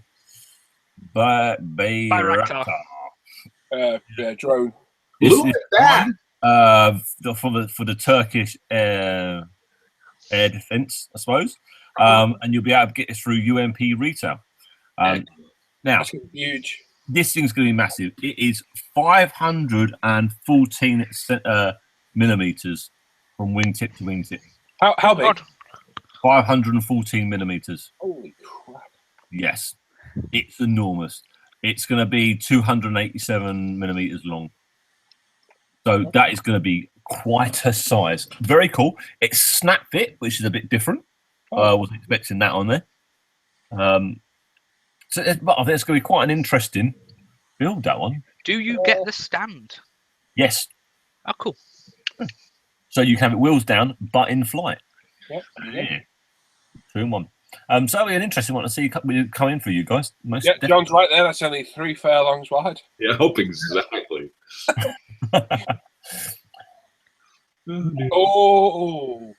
Bayraktar. Yeah, drone. Look at that. For the Turkish air defense, I suppose. And you'll be able to get this through UMP retail. Now, That's huge. this thing's going to be massive. It is 514 millimeters from wingtip to wingtip. How big? God. 514 millimeters. Holy crap. Yes, it's enormous. It's going to be 287 millimeters long. So that is going to be quite a size. Very cool. It's snap fit, which is a bit different. I wasn't expecting that on there. But I think it's going to be quite an interesting build, that one. Do you get the stand? Yes. Oh, cool. So you can have it wheels down, but in flight. Yep. Yeah. 2 in 1. So it'll be an interesting one to see come in for you guys. Most Yeah, John's right there. That's only 3 furlongs wide. Yeah, hope exactly. Oh.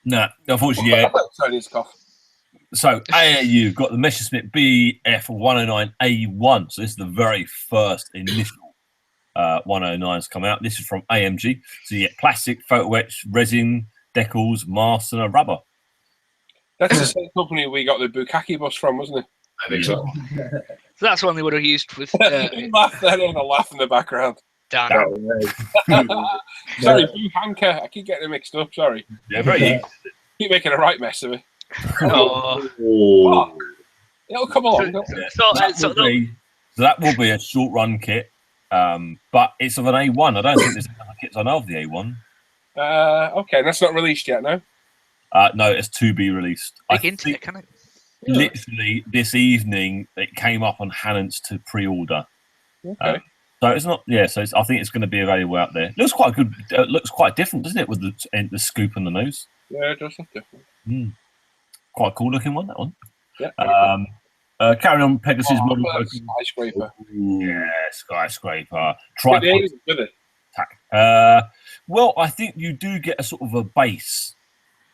No, unfortunately, yeah. Tony's cough. So you've got the Messerschmitt BF109A1. So this is the very first initial 109s come out. This is from AMG. So you get plastic, photo etch, resin, decals, masts, and a rubber. That's the same company we got the Bukaki bus from, wasn't it? I think so. So that's one they would have used with Laugh there and a laugh in the background. Dan. Sorry, Buhanka. I keep getting them mixed up. Sorry. Yeah, very easy. Keep making a right mess of it. Oh. Oh. It'll come along. So that will be a short run kit, but it's of an A1. I don't think there's any other kits I know of the A1. Okay, that's not released yet, no? No, it's to be released. Big into it, can it? Literally this evening, it came up on Hannant's to pre-order. Okay. So it's not, yeah. So I think it's going to be available out there. Looks quite good. Looks quite different, doesn't it, with the scoop and the nose? Yeah, it does look different. Quite a cool looking one, that one. Yeah. Carry on, Pegasus model. Skyscraper. Yeah, skyscraper. What Tripod. is it with it? Well, I think you do get a sort of a base.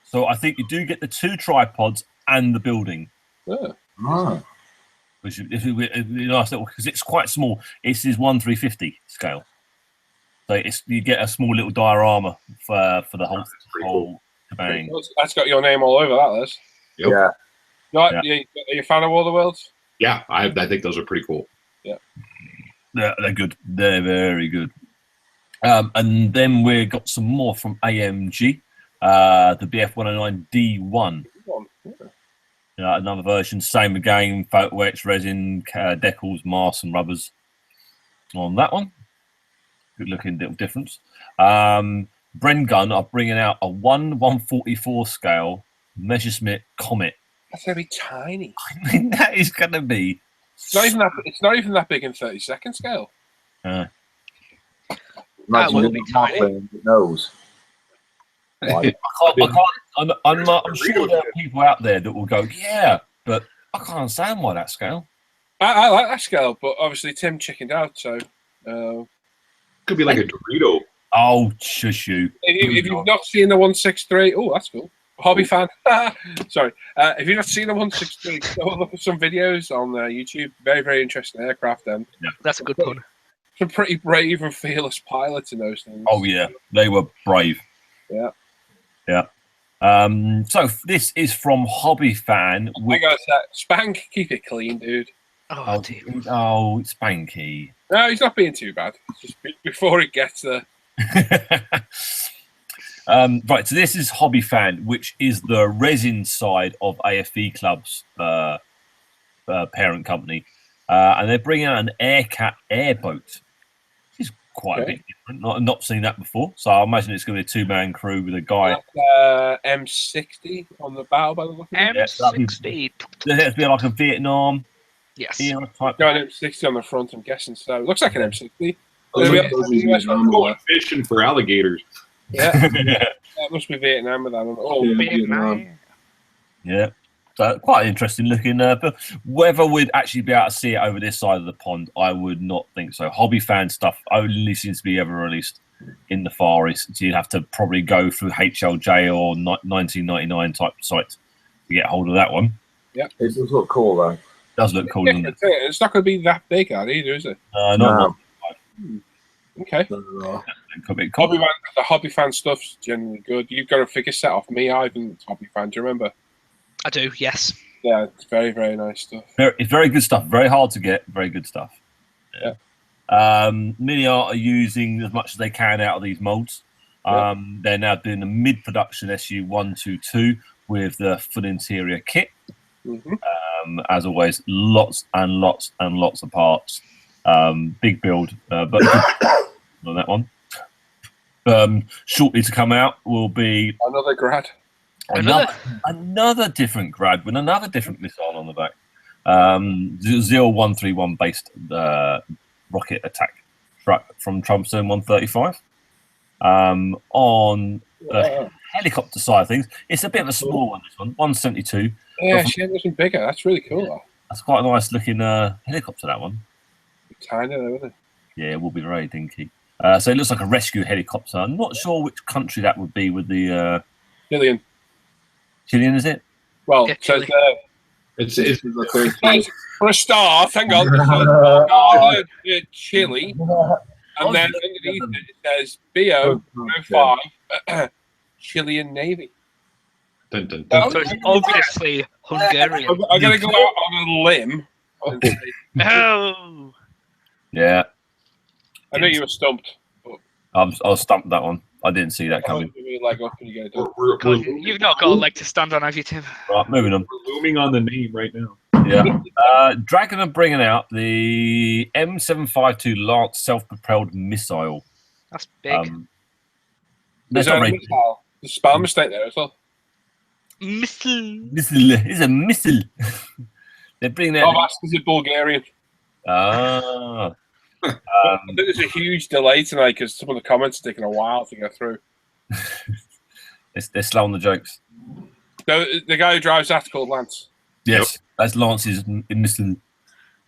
So I think you do get the 2 tripods and the building. Oh. Which is a nice little, because it's quite small. It's his 1/350 scale. So you get a small little diorama for the whole shebang. That's got your name all over that, Liz. Yep. Yeah. Right, Yeah. Are you a fan of War of the Worlds? Yeah, I think those are pretty cool. They're good. They're very good. And then we got some more from AMG. The BF109D1. Another version, same again, photo etch, resin, decals, masts, and rubbers on that one. Good looking little difference. Bren Gun are bringing out a 1/144 scale Messerschmitt Comet That's gonna be tiny. I mean, that is going to be. It's not even that big in 32nd scale. Imagine will doing be a halfling and it knows. Like, I'm sure there are people out there that will go, yeah, but I can't understand why that scale. I like that scale, but obviously Tim chickened out. So Could be like a Dorito. Oh, shush you. if you've not seen the 163, oh, that's cool. Hobby fan. Sorry. If you've not seen the 163, go look at some videos on YouTube. Very, very interesting aircraft. And That's a good pun. some pretty brave and fearless pilots in those things. Oh, yeah, they were brave. Yeah. Yeah. So this is from Hobby Fan. I gotta say, Spank, keep it clean, dude. Oh, dear. Oh, it's Spanky. No, he's not being too bad. It's just before it gets there. Right, so this is Hobby Fan, which is the resin side of AFV Club's parent company. And they're bringing out an Aircat airboat. Which is quite a bit different. Not seen that before. So I imagine it's going to be a two-man crew with a guy. M60 on the battle by the look of it. M60. It'll be like a Vietnam Yes. era type. Got an M60 on the front, I'm guessing. So it looks like an M60. Going fishing for alligators. Yeah, that must be Vietnam with that one. Oh, Vietnam. Yeah. So quite interesting looking. But whether we'd actually be able to see it over this side of the pond, I would not think so. Hobby Fan stuff only seems to be ever released in the Far East. So you'd have to probably go through HLJ or 1999 type sites to get hold of that one. Yeah, it does look cool though. Does look cool, doesn't it? It's not going to be that big either, is it? No. Okay. Could The Hobby Fan stuff's generally good. You've got a figure set off me, Ivan, Hobby Fan. Do you remember? I do, yes. Yeah, it's very, very nice stuff. It's very good stuff. Very hard to get. Very good stuff. Yeah. Mini Art are using as much as they can out of these molds. They're now doing the mid-production SU-122 with the full interior kit. Mm-hmm. As always, lots and lots and lots of parts. Big build, but on that one. Shortly to come out will be Another grad. another different grad with another different missile on the back. 0131 based rocket attack truck from Trumpstone 135. On the helicopter side of things, it's a bit of a small one, this one, 172. Yeah, she wasn't bigger. That's really cool, though. That's quite a nice looking helicopter, that one. Tiny, though, isn't it? Yeah, it will be very dinky. So it looks like a rescue helicopter. I'm not sure which country that would be with the Chilean. Chilean, is it? Well, Yeah, it says It's for a start, hang on. Chile. And then underneath it says BO05 Chilean Navy. dun, dun, dun. So it's obviously Hungarian. I'm going to go out on a limb and say, Oh. Yeah, I know you were stumped. I was stumped with that one. I didn't see that coming. Give me a leg up and you get it done. You've not got a leg to stand on, have you, Tim? Right, moving on. We're looming on the name right now. Yeah. Dragon are bringing out the M752 Lance self-propelled missile. That's big. There's a spell mistake there as well. Missile. Missile. It's a missile. They're bringing Oh, out. that's because it's Bulgarian. Ah. I think there's a huge delay tonight because some of the comments are taking a while to get through. They're slow on the jokes. No, the guy who drives that's called Lance. Yes, that's Lance's missile.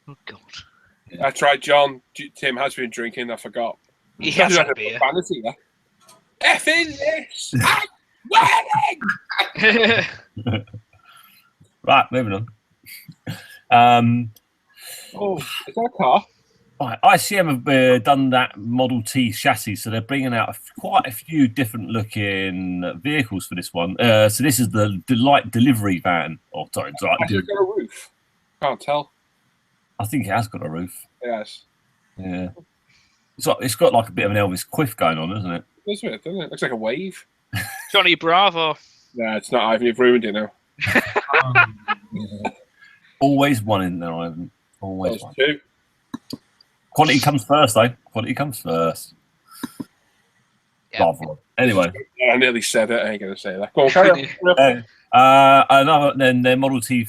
Oh, God. That's right, John. Tim has been drinking. I forgot. He has That's a beer. profanity, yeah. Effing this! I'm wedding! Right, moving on. Oh, is that a car? Right, ICM have done that Model T chassis, so they're bringing out quite a few different looking vehicles for this one. So this is the light delivery van. Oh, sorry, Has it got a roof? Can't tell. I think it has got a roof. Yes. Yeah, it's got like a bit of an Elvis Quiff going on, isn't it? Doesn't it? Doesn't it? Looks like a wave. Johnny Bravo. Nah, it's not Ivan. You've ruined it now. Always one in there, Ivan. Always There's one. two. Quality comes first, though. Quality comes first. Yeah. Bravo. Anyway, I nearly said it. I ain't going to say that. Go on, carry on. Another then their Model T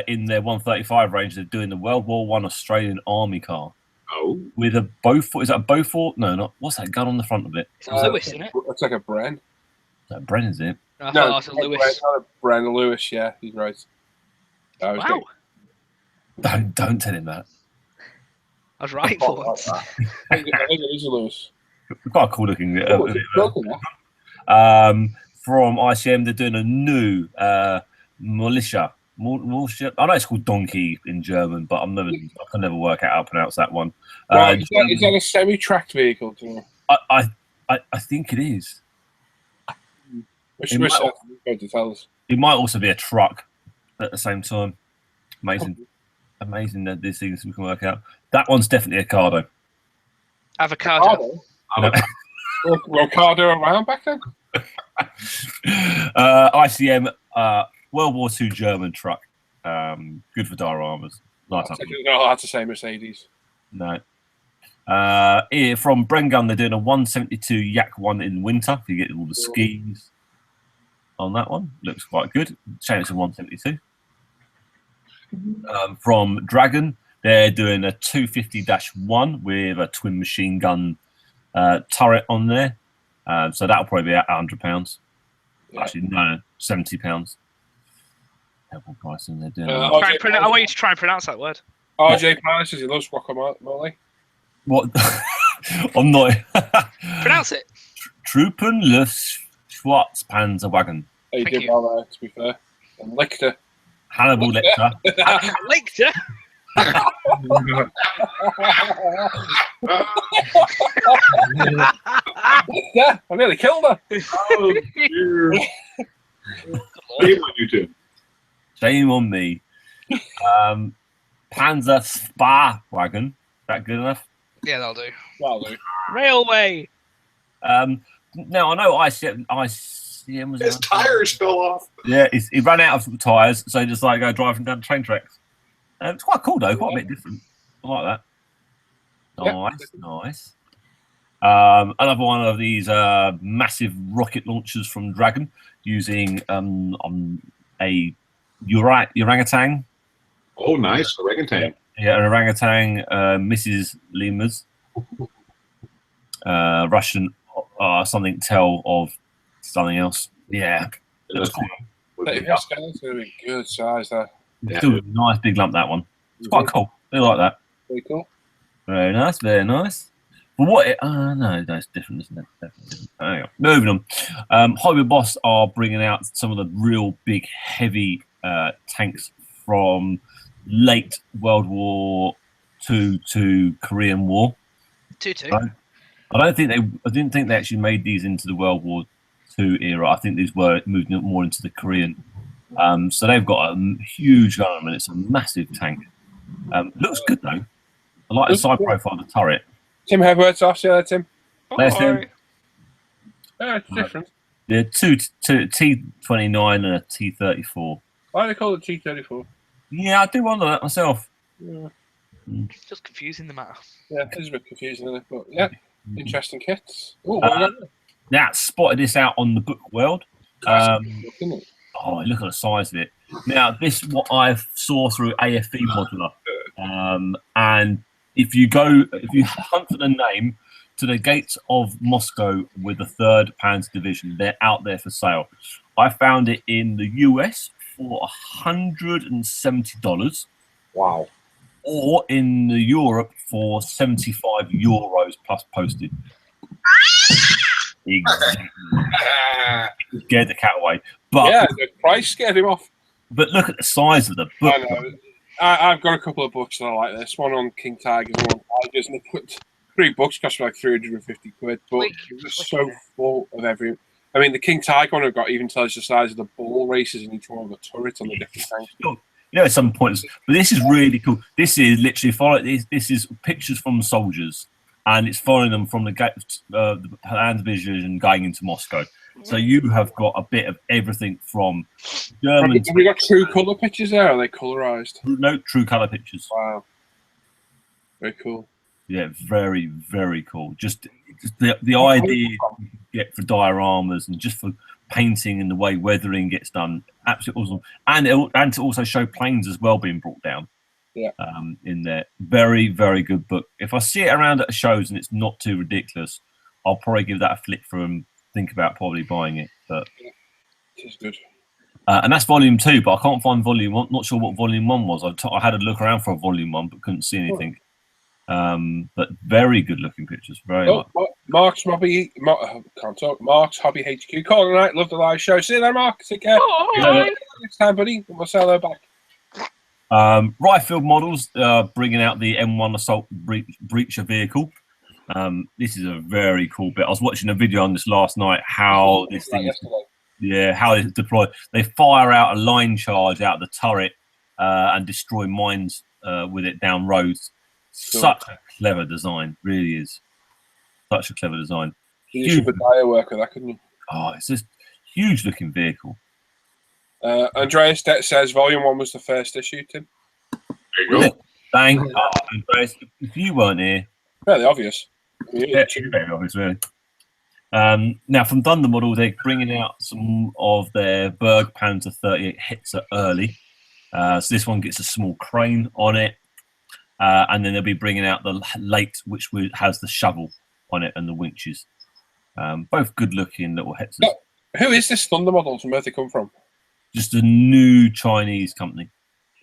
in their 135 range. They're doing the World War One Australian Army car Oh, with a Beaufort. Is that a Beaufort? No, not. What's that gun on the front of it? It's Lewis, isn't it? Looks like a Bren. Is that Bren, is it? I No, thought it was a Lewis. Bren Lewis. Yeah, he's right. I was Wow, Don't tell him that. I was right for once. I think it is a Lewis. Quite a cool looking. Oh, it's broken now. From ICM, they're doing a new militia. Militia. I know it's called donkey in German, but I can never work out how to pronounce that one. Well, is that a semi-tracked vehicle? I think it is. Which It might- going to tell us? It might also be a truck at the same time. Amazing that these things we can work out. That one's definitely a car, though. Avocado. Were Cardo around back then? ICM World War II German truck. Good for dioramas. Nice. I think they're allowed to say Mercedes. No. Here from Brengun, they're doing a 172 Yak 1 in winter. If you get all the skis on that one, looks quite good. Shame it's a 172. From Dragon, they're doing a 250-1 with a twin machine gun turret on there. So that'll probably be £100. Yeah. Actually, no, £70. Double price in there. Doing Uh, I want you to try and pronounce that word. RJ Palace says he loves guacamole. what? I'm not. Pronounce it. Truppen le Schwarzpanzerwagen. He Thank did you. well there, to be fair. And Lictor. Hannibal Lecter. Linked it. Yeah, I nearly killed her. oh dear. Shame on you two. Shame on me. Panzer Spa wagon. Is that good enough? Yeah, that'll do. Well, do. Railway. Now I know ICM was. His tires fell off. Yeah, he ran out of tyres, so he just like go driving down the train tracks. It's quite cool though, quite a bit different. I like that. Yeah. Nice. Another one of these massive rocket launchers from Dragon using a orangutan. Oh, nice. Orangutan. Yeah, an orangutan, Mrs. Limas. Russian something tell of something else. Yeah. That's cool. That Yeah. is going to be good size there. Still a nice big lump, that one. It's quite cool. I like that. Pretty cool. Very nice, very nice. But what? No, that's different, isn't it? Definitely different. Hang on. Moving on. Hobby Boss are bringing out some of the real big, heavy tanks from late World War II to Korean War. 2-2. Right. I didn't think they actually made these into the World War II era. I think these were moved more into the Korean. So they've got a huge arm and it's a massive tank. Looks good though. I like the side profile of the turret. Tim Hepworth's off. See you later, Tim. There's him. Alright. Yeah, it's different. They're two T29 and a T34. Why do they call it T34? Yeah, I do wonder that myself. Yeah, Just confusing the matter. it is a bit confusing, isn't it? But yeah, interesting kits. Oh, Now, spotted this out on the Book World. isn't it? Oh, look at the size of it. Now, this is what I saw through AFE Modular. And if you hunt for the name, To the Gates of Moscow with the 3rd Panzer Division, they're out there for sale. I found it in the US for $170. Wow. Or in the Europe for €75 plus postage. Exactly. Scared the cat away. But Yeah, the price scared him off. but look at the size of the book. I know. I've got a couple of books that I like this. One on King Tigers, one on Tigers, and they put 3 books cost me like 350 quid, but it was so full of every. I mean, the King Tiger one I've got even tells you the size of the ball races in each one of the turrets on the different tanks. You know, at some points, but this is really cool. This is literally following. This is pictures from soldiers, and it's following them from the Panzer Division going into Moscow. So you have got a bit of everything from German. Have we got true colour pictures there? Or are they colourised? No true color pictures. Wow. Very cool. Yeah, very, very cool. Just the idea you get for dioramas and just for painting and the way weathering gets done, absolutely awesome. And to also show planes as well being brought down. Yeah. In there, very, very good book. If I see it around at shows and it's not too ridiculous, I'll probably give that a flick through and think about probably buying it. But it is good. and that's volume 2, but I can't find volume 1. Not sure what volume 1 was. I had a look around for a volume 1, but couldn't see anything. But very good looking pictures. Very much. Mark's Hobby. Can't talk. Mark's Hobby HQ. Call tonight. Love the live show. See you there, Mark. Take care. Next time, buddy. We'll sell her back. Riffield Models bringing out the M1 Assault Breacher vehicle. This is a very cool bit. I was watching a video on this last night. How this thing is. Yeah, how it's deployed. They fire out a line charge out of the turret and destroy mines with it down roads. Such a clever design, really is. Such a clever design. You should put dire work with that, couldn't you? Oh, it's just huge looking vehicle. Andreas says Volume 1 was the first issue, Tim. There you go. Thank Andreas. If you weren't here, Fairly obvious. yeah, very obvious, really. Now, from Thunder Model, they're bringing out some of their Berg Panzer 38 Hetzer early. So this one gets a small crane on it. And then they'll be bringing out the Late, which has the shovel on it and the winches. Both good-looking little Hetzers. No, who is this Thunder Models and where they come from? Just a new Chinese company.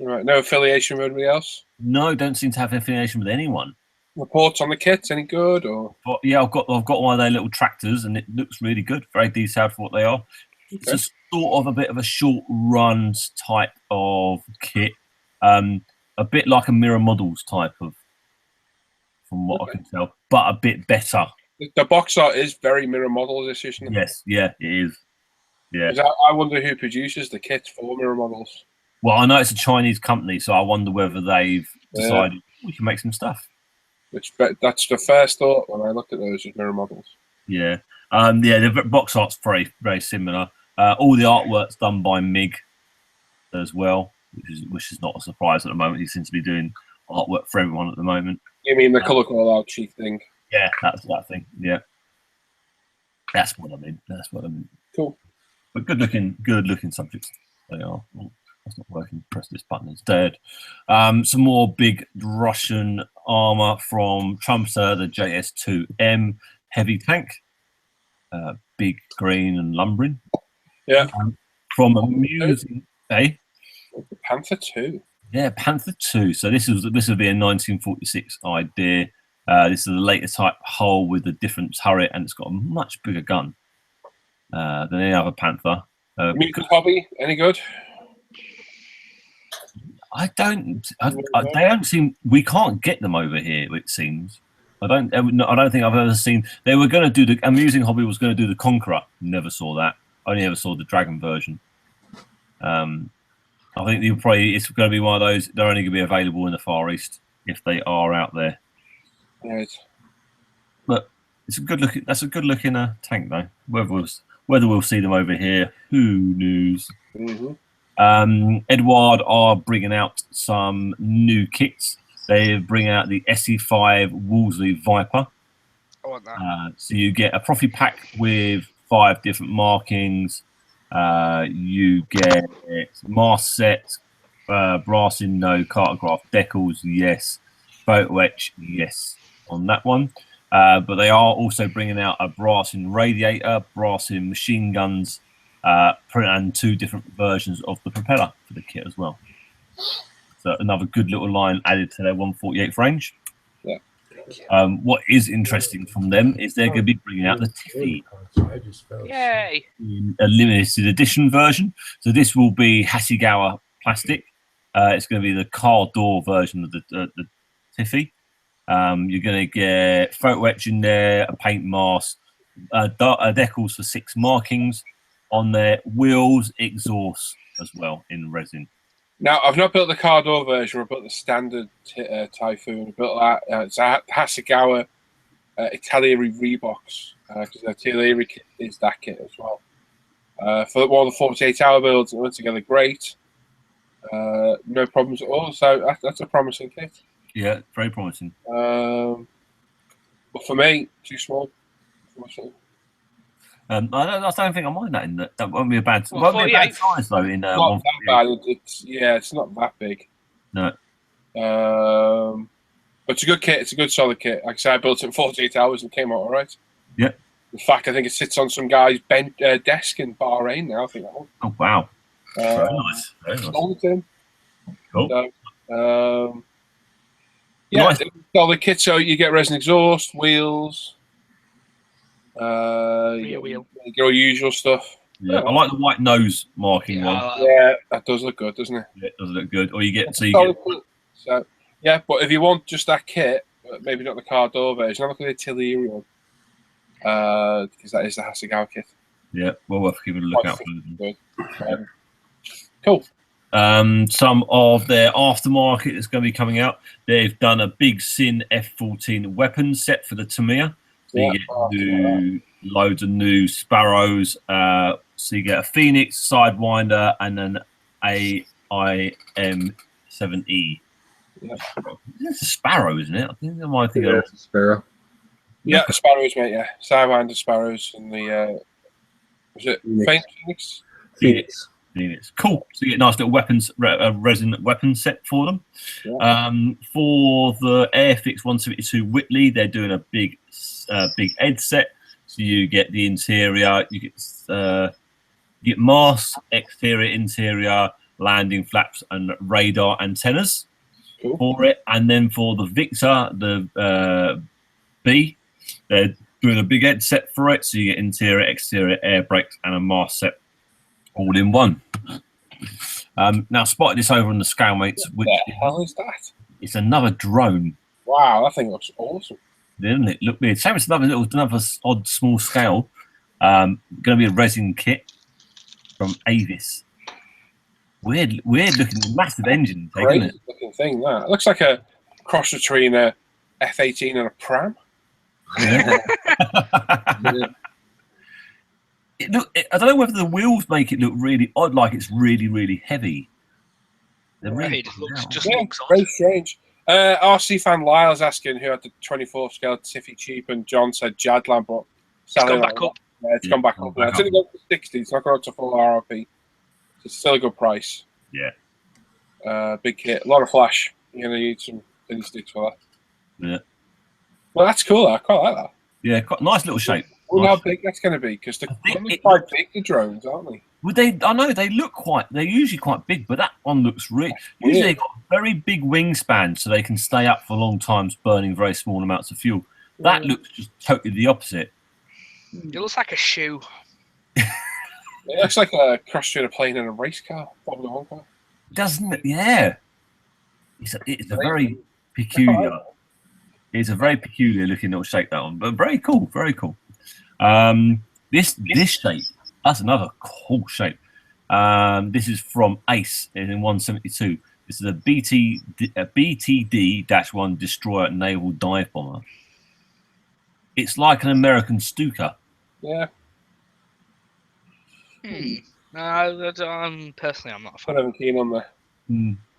Right, no affiliation with anybody else? No, don't seem to have affiliation with anyone. Reports on the kits, any good? Or But yeah, I've got one of their little tractors, and it looks really good. Very detailed for what they are. It's a sort of a bit of a short runs type of kit, a bit like a Mirror Models type of, from what I can tell, but a bit better. The box art is very Mirror Models, isn't it? Yes, yeah, it is. Yeah. I wonder who produces the kits for Mirror Models. Well, I know it's a Chinese company, so I wonder whether they've decided we can make some stuff. That's the first thought when I looked at those as Mirror Models. Yeah. The box art's very, very similar. All the artwork's done by MIG as well, which is not a surprise at the moment. He seems to be doing artwork for everyone at the moment. You mean the colour call out cheap thing? Yeah, that's that thing. Yeah. That's what I mean. Cool. But good looking subjects. They are. Oh, that's not working. Press this button instead. Some more big Russian armor from Trumster, the JS2M heavy tank. Big green and lumbering. Yeah. From Amusing. The Panther 2. Yeah, Panther 2. So this would be a 1946 idea. This is the later type hull with a different turret, and it's got a much bigger gun than any other Panther. Mutant Hobby, any good? They don't seem. We can't get them over here. It seems. I don't think I've ever seen. They were going to do the Amusing Hobby was going to do the Conqueror. Never saw that. Only ever saw the Dragon version. I think it's going to be one of those. They're only going to be available in the Far East if they are out there. Right. But it's a good looking. That's a good looking tank though. Whether we'll see them over here, who knows? Mm-hmm. Edward are bringing out some new kits. They bring out the SE5 Wolseley Viper. I want that. So you get a Profi pack with 5 different markings. You get mask set, brass in no, cartograph decals, yes, photo etch, yes, on that one. But they are also bringing out a brass in radiator, brass in machine guns, and 2 different versions of the propeller for the kit as well. So another good little line added to their 148th range. Yeah. What is interesting from them is they're going to be bringing out the Tiffy Yay! in a limited edition version. So this will be Hasegawa plastic. It's going to be the car door version of the Tiffy. You're going to get photo etch in there, a paint mask, decals for 6 markings on their wheels, exhaust as well in resin. Now, I've not built the car door version. I've built the standard Typhoon. I built that. It's a Hasegawa Italieri Reeboks, because the Italieri kit is that kit as well. For one of the 48-hour builds, it went together great. No problems at all. So that's a promising kit. Yeah, very promising. But for me, too small. I don't think I mind that. In that won't be a bad. Well, won't be a bad 48. size though. In Not that 148. bad. It's not that big. No. But it's a good kit. It's a good solid kit. Like I said, I built it in 48 hours and came out all right. Yeah. In fact, I think it sits on some guy's desk in Bahrain now. I think that one. Oh wow. Very Uh, nice. Very nice. sold it to him. Cool. So, yeah, Nice. solid kit. So you get resin exhaust, wheels. Rear wheel. You get all usual stuff. Yeah, I like the white nose marking Yeah, one. I like Yeah, that does look good, doesn't it? Yeah, it does look good. Or you get Solid kit. So yeah, but if you want just that kit, maybe not the car door version, I'm looking at the Tillery one. Because that is the Hasegawa kit. Yeah, well worth keeping a look out for. Good. Cool. Some of their aftermarket is going to be coming out. They've done a big Sin F14 weapon set for the Tamiya. So you get loads of new Sparrows. So you get a Phoenix, Sidewinder, and an AIM-7E. Yeah. It's a Sparrow, isn't it? I think I might think Yeah, of it's a Sparrow. Yeah, the Sparrows, mate. Yeah, Sidewinder Sparrows and the was it Phoenix. Phoenix? Phoenix. Cool. So you get a nice little weapons resin weapon set for them. Yeah. For the Airfix 172 Whitley, they're doing a big Ed set. So you get the interior, you get mask, exterior, interior, landing flaps, and radar antennas Cool. for it. And then for the Victor, the B, they're doing a big Ed set for it. So you get interior, exterior, air brakes, and a mask set all in one. Now, I spotted this over on the scale, mates. Which What the hell is that? it's another drone. Wow, that thing looks awesome. Didn't it look weird? Same as another odd small scale. Going to be a resin kit from Avis. Weird looking, massive engine, isn't Crazy it? looking thing. That it looks like a cross between a F18 and a pram. I don't know whether the wheels make it look really odd, like it's really, really heavy. They're really It looks out. just Yeah, looks odd. very strange. RC fan Lyle's asking who had the 24 scale Tiffy cheap, and John said Jadland, but It's gone selling back like up. that. Yeah, it's gone back gone up. Now. back It's only gone to 60. It's not gone up to full RRP. It's still a good price. Yeah. Big kit, a lot of flash. You're gonna need some thin sticks for that. Yeah. Well, that's cool. I quite like that. Yeah, quite nice little shape. I wonder Nice. how big that's going to be because they're think it quite big, the drones, aren't they? Would they? I know they look quite. They're usually quite big, but that one looks really. Usually they've got very big wingspan, so they can stay up for long times, burning very small amounts of fuel. That looks just totally the opposite. It looks like a shoe. It looks like a cross between a plane and a race car, Formula One car. Doesn't it? Yeah. It's a very peculiar. It's a very peculiar looking little shape, that one, but very cool. Very cool. This shape, that's another cool shape. This is from Ace in 172. This is a BTD-1 destroyer naval dive bomber. It's like an American Stuka. Yeah, Personally, I'm not a I'm fan. not even keen on the.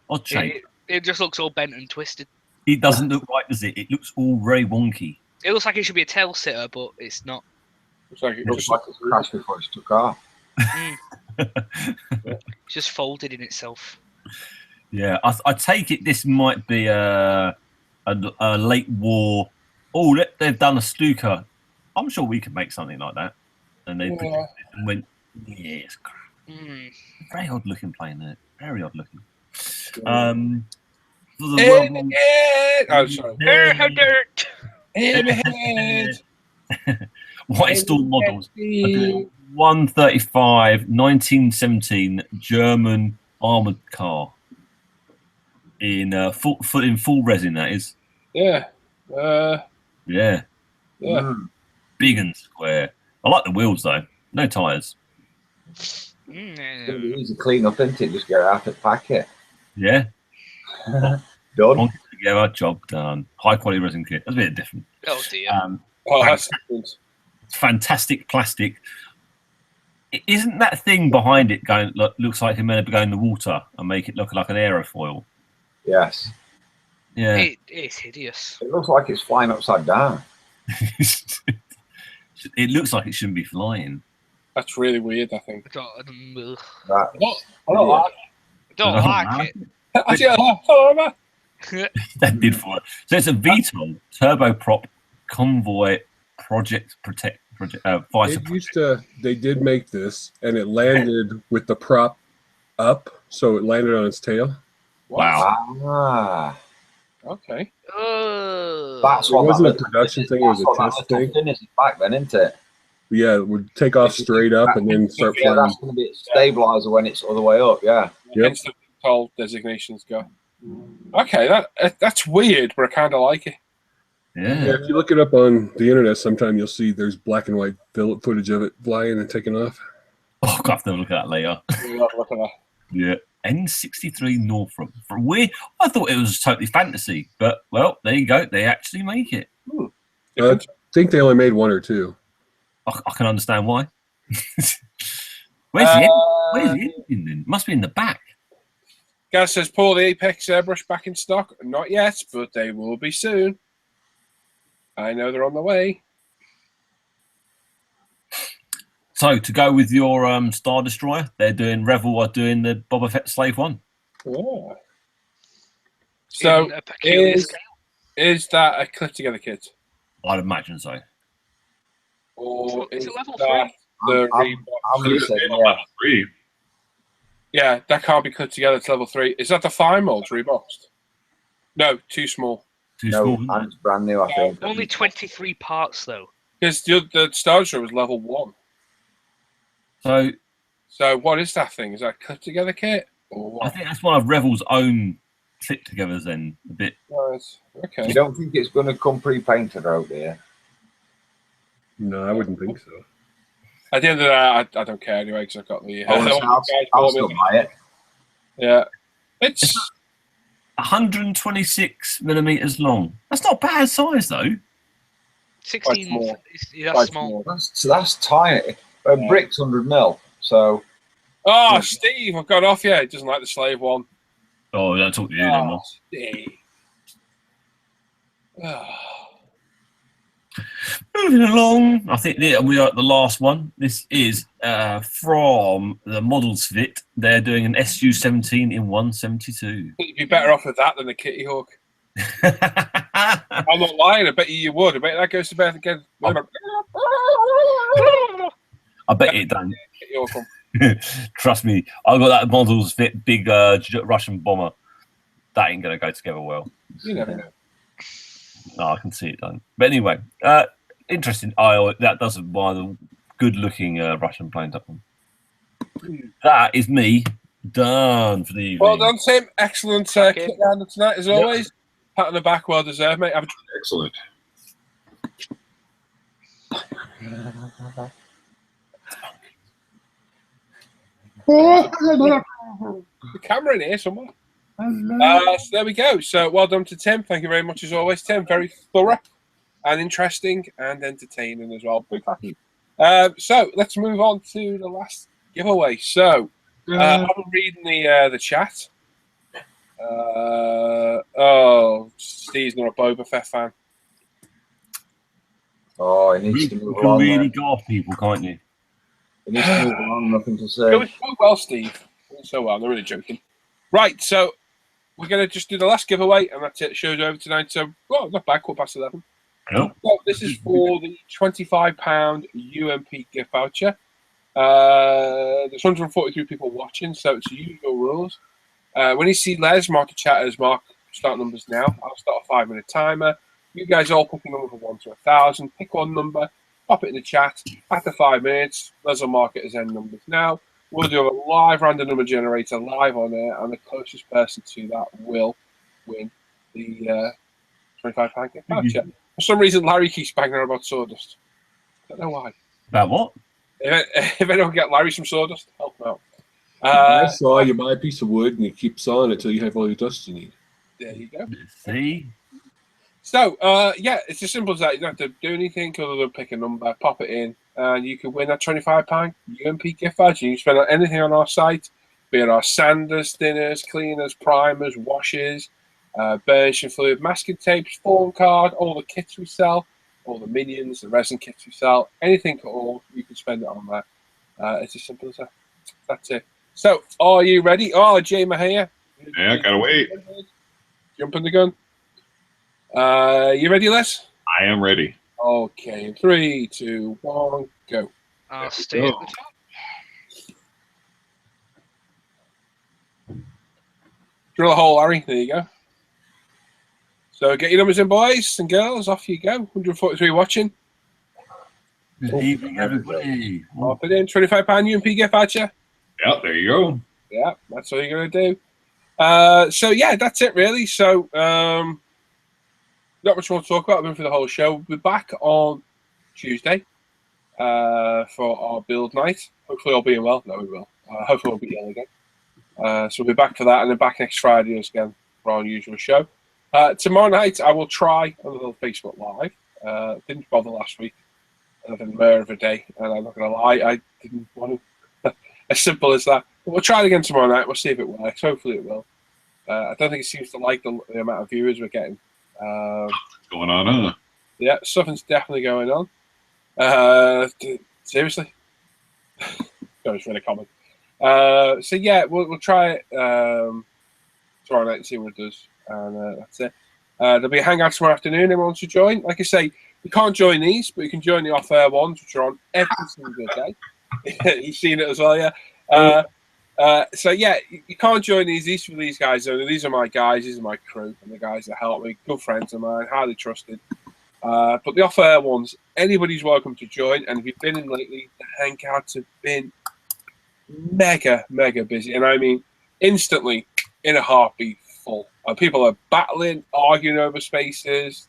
Odd shape. It just looks all bent and twisted. It doesn't look right, does it? It looks all very wonky. It looks like it should be a tail sitter, but it's not. Looks like it Looks just like it's crashed before it took off. It's just folded in itself. Yeah, I take it this might be a late war. Oh, they've done a Stuka. I'm sure we could make something like that. And they produced it and went, yeah, it's crap. Very odd looking plane there. Very odd looking. For the World War- Oh, sorry. Dirt. White Storm models. 135 1917 German armored car in full resin. That is, Yeah. yeah, Yeah. big and square. I like the wheels though. No tires. Easy clean up, isn't it? Just get it out of the packet. Yeah, Done. together, job done. High quality resin kit. That's a bit different. Oh dear. Oh, that's different. Fantastic plastic. Isn't that thing behind it going? Looks like it may go in the water and make it look like an aerofoil. Yes. Yeah. It's hideous. It looks like it's flying upside down. It looks like it shouldn't be flying. That's really weird, I think. I don't like it. That did fly. So it's a VTOL turboprop convoy fighter project. They did make this, and it landed with the prop up, so it landed on its tail. Wow. Okay. That's It what wasn't a that- production thing, it was that's a what test that thing. thing is back then, isn't it? Yeah, it would take off straight up and then start Yeah, flying. that's going to be its stabilizer when it's all the way up. Yeah. Yep. Hence the VTOL designations go. Okay, that's weird, but I kind of like it. Yeah, Yeah. if you look it up on the internet, sometime you'll see there's black and white footage of it flying and taking off. Oh, I'll have to look at that later. Look at that. Yeah. N63 Northrop. For weird, I thought it was totally fantasy, but well, there you go. They actually make it. I think they only made one or two. I can understand why. Where's the engine then? Must be in the back. Gaz says, Paul, the Apex airbrush back in stock? Not yet, but they will be soon. I know they're on the way. So to go with your Star Destroyer, they're doing Revel are doing the Boba Fett Slave One. Yeah. So, In a peculiar is, scale. is that a clip together kit? I'd imagine so. Or It's is a level that the I'm Reebok? I'm going to say, yeah. Level 3. Yeah, that can't be clipped together to level 3. Is that the fine molds reboxed? No, too small. Too No, small. and it's brand new, I think. Only 23 parts though. Because the Star Destroyer was level 1. So So what is that thing? Is that a clip together kit? Or I what? think that's one of Revel's own clip togethers then a bit. Right. Okay. You don't think it's going to come pre-painted out there? No, I wouldn't think so. At the end of that, I don't care anyway because I've got the. I'll still buy it. Yeah. It's 126 millimeters long. That's not bad size though. 16. small. That's quite small. That's tiny. Brick's 100 mil. So Oh, Steve, I've got off. Yeah, he doesn't like the slave one. Oh, I don't talk to you no Oh, more. Steve. Oh. Moving along, I think we are at the last one. This is from the Models Fit. They're doing an SU-17 in 172. You'd be better off with that than the Kitty Hawk. I'm not lying. I bet you would. I bet that goes to bed again. I bet it don't. Kitty Hawk one. Trust me, I got that Models Fit big Russian bomber. That ain't gonna go together well. You never know. No, I can see it done. But anyway, interesting. That does one of the good-looking Russian planes up one. That is me done for the evening. Well done, Tim. Excellent kit round tonight, as always. Pat on the back, well deserved, mate. Excellent. The camera in here somewhere. So there we go. So well done to Tim. Thank you very much as always, Tim. Very thorough and interesting and entertaining as well. Big thank you. So let's move on to the last giveaway. So I'm reading the chat. Oh, Steve's not a Boba Fett fan. Oh, he needs You to move can along. really Really go off people, can't you? He needs to move along. Nothing to say. Going so well, Steve. Going so well. They're really joking. Right, so we're going to just do the last giveaway, and that's it. Show's over tonight. So, well, not bad. 11:15. No. So this is for the £25 UMP gift voucher. There's 143 people watching, so it's usual rules. When you see Les, mark the chat as mark start numbers now. I'll start a 5-minute timer. You guys all pick a number from 1 to 1,000. Pick one number, pop it in the chat. After 5 minutes, Les will mark it as end numbers now. We'll do a live random number generator live on air, and the closest person to that will win the £25 gift voucher. For some reason, Larry keeps banging on about sawdust. I don't know why. About what? If anyone get Larry some sawdust, help him out. I saw you buy a piece of wood and it keeps on until you have all your dust you need. There you go. See? So, yeah, it's as simple as that. You don't have to do anything other than pick a number, pop it in, and you can win that £25 UMP gift voucher. You can spend on anything on our site, be it our sanders, thinners, cleaners, primers, washes, burnish and fluid, masking tapes, form card, all the kits we sell. all the minions, the resin kits we sell, anything at all, you can spend it on there. It's as simple as that. That's it. So, are you ready? Oh, Jay Mahia. Yeah, gotta wait. Jumping the gun. You ready, Les? I am ready. Okay, 3, 2, 1, go. I'll stay at the top. Drill a hole, Harry. There you go. So get your numbers in, boys and girls. Off you go. 143 watching. Good evening, everybody. Pop it in. £25 UMP gift voucher. Yep, there you go. Yeah, that's all you're going to do. So, yeah, that's it, really. So, not much more to talk about. I've been through the whole show. We'll be back on Tuesday for our build night. Hopefully, all being well. No, we will. Hopefully, we'll be ill again. So we'll be back for that, and then back next Friday again for our usual show. Tomorrow night, I will try a little Facebook Live. Didn't bother last week. I've had a mare of a day, and I'm not going to lie, I didn't want to. As simple as that. But we'll try it again tomorrow night. We'll see if it works. Hopefully, it will. I don't think it seems to like the amount of viewers we're getting. What's going on, huh? Yeah, something's definitely going on. Seriously? That was really common. So yeah, we'll try it tomorrow night and see what it does, and that's it. There'll be a hangout tomorrow afternoon. Anyone wants to join? Like I say, you can't join these, but you can join the off-air ones, which are on every single day. You've seen it as well, yeah. So yeah, you can't join these. These for these guys only. These are my guys. These are my crew, and the guys that help me. Good friends of mine, highly trusted. But the off-air ones, anybody's welcome to join. And if you've been in lately, the hangouts have been mega busy, and I mean instantly, in a heartbeat, full. And people are battling, arguing over spaces.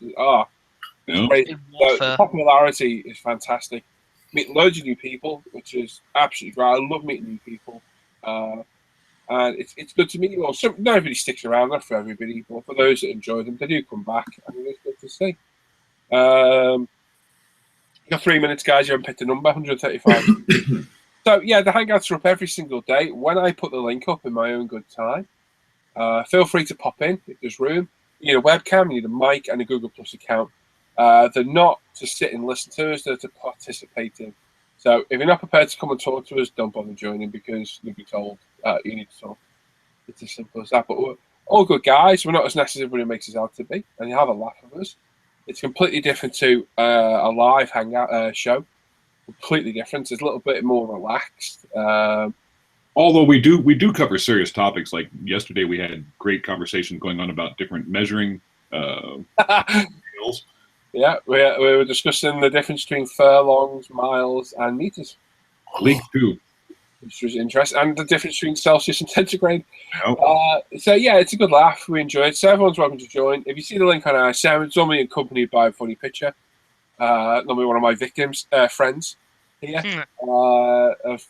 Great. The popularity is fantastic. Meet loads of new people, which is absolutely great. I love meeting new people, and it's good to meet you all. Not everybody sticks around, not for everybody, but for those that enjoy them, they do come back, and it's good to see. You got 3 minutes, guys. You haven't picked a number. 135. So, yeah, the Hangouts are up every single day. When I put the link up in my own good time, feel free to pop in if there's room. You need a webcam, you need a mic, and a Google Plus account. They're not to sit and listen to us, they're to participate in. So, if you're not prepared to come and talk to us, don't bother joining because you'll be told you need to talk. It's as simple as that. But we're all good guys. We're not as nasty as everybody makes us out to be. And you have a laugh with us. It's completely different to a live hangout show. Completely different. It's a little bit more relaxed. Although we do cover serious topics. Like yesterday, we had a great conversation going on about different measuring skills. Yeah, we were discussing the difference between furlongs, miles, and meters. League 2. Which was interesting, and the difference between Celsius and centigrade. Nope. So yeah, it's a good laugh. We enjoy it. So everyone's welcome to join. If you see the link on our Sam, it's normally accompanied by a funny picture. Normally one of my victims, friends here, have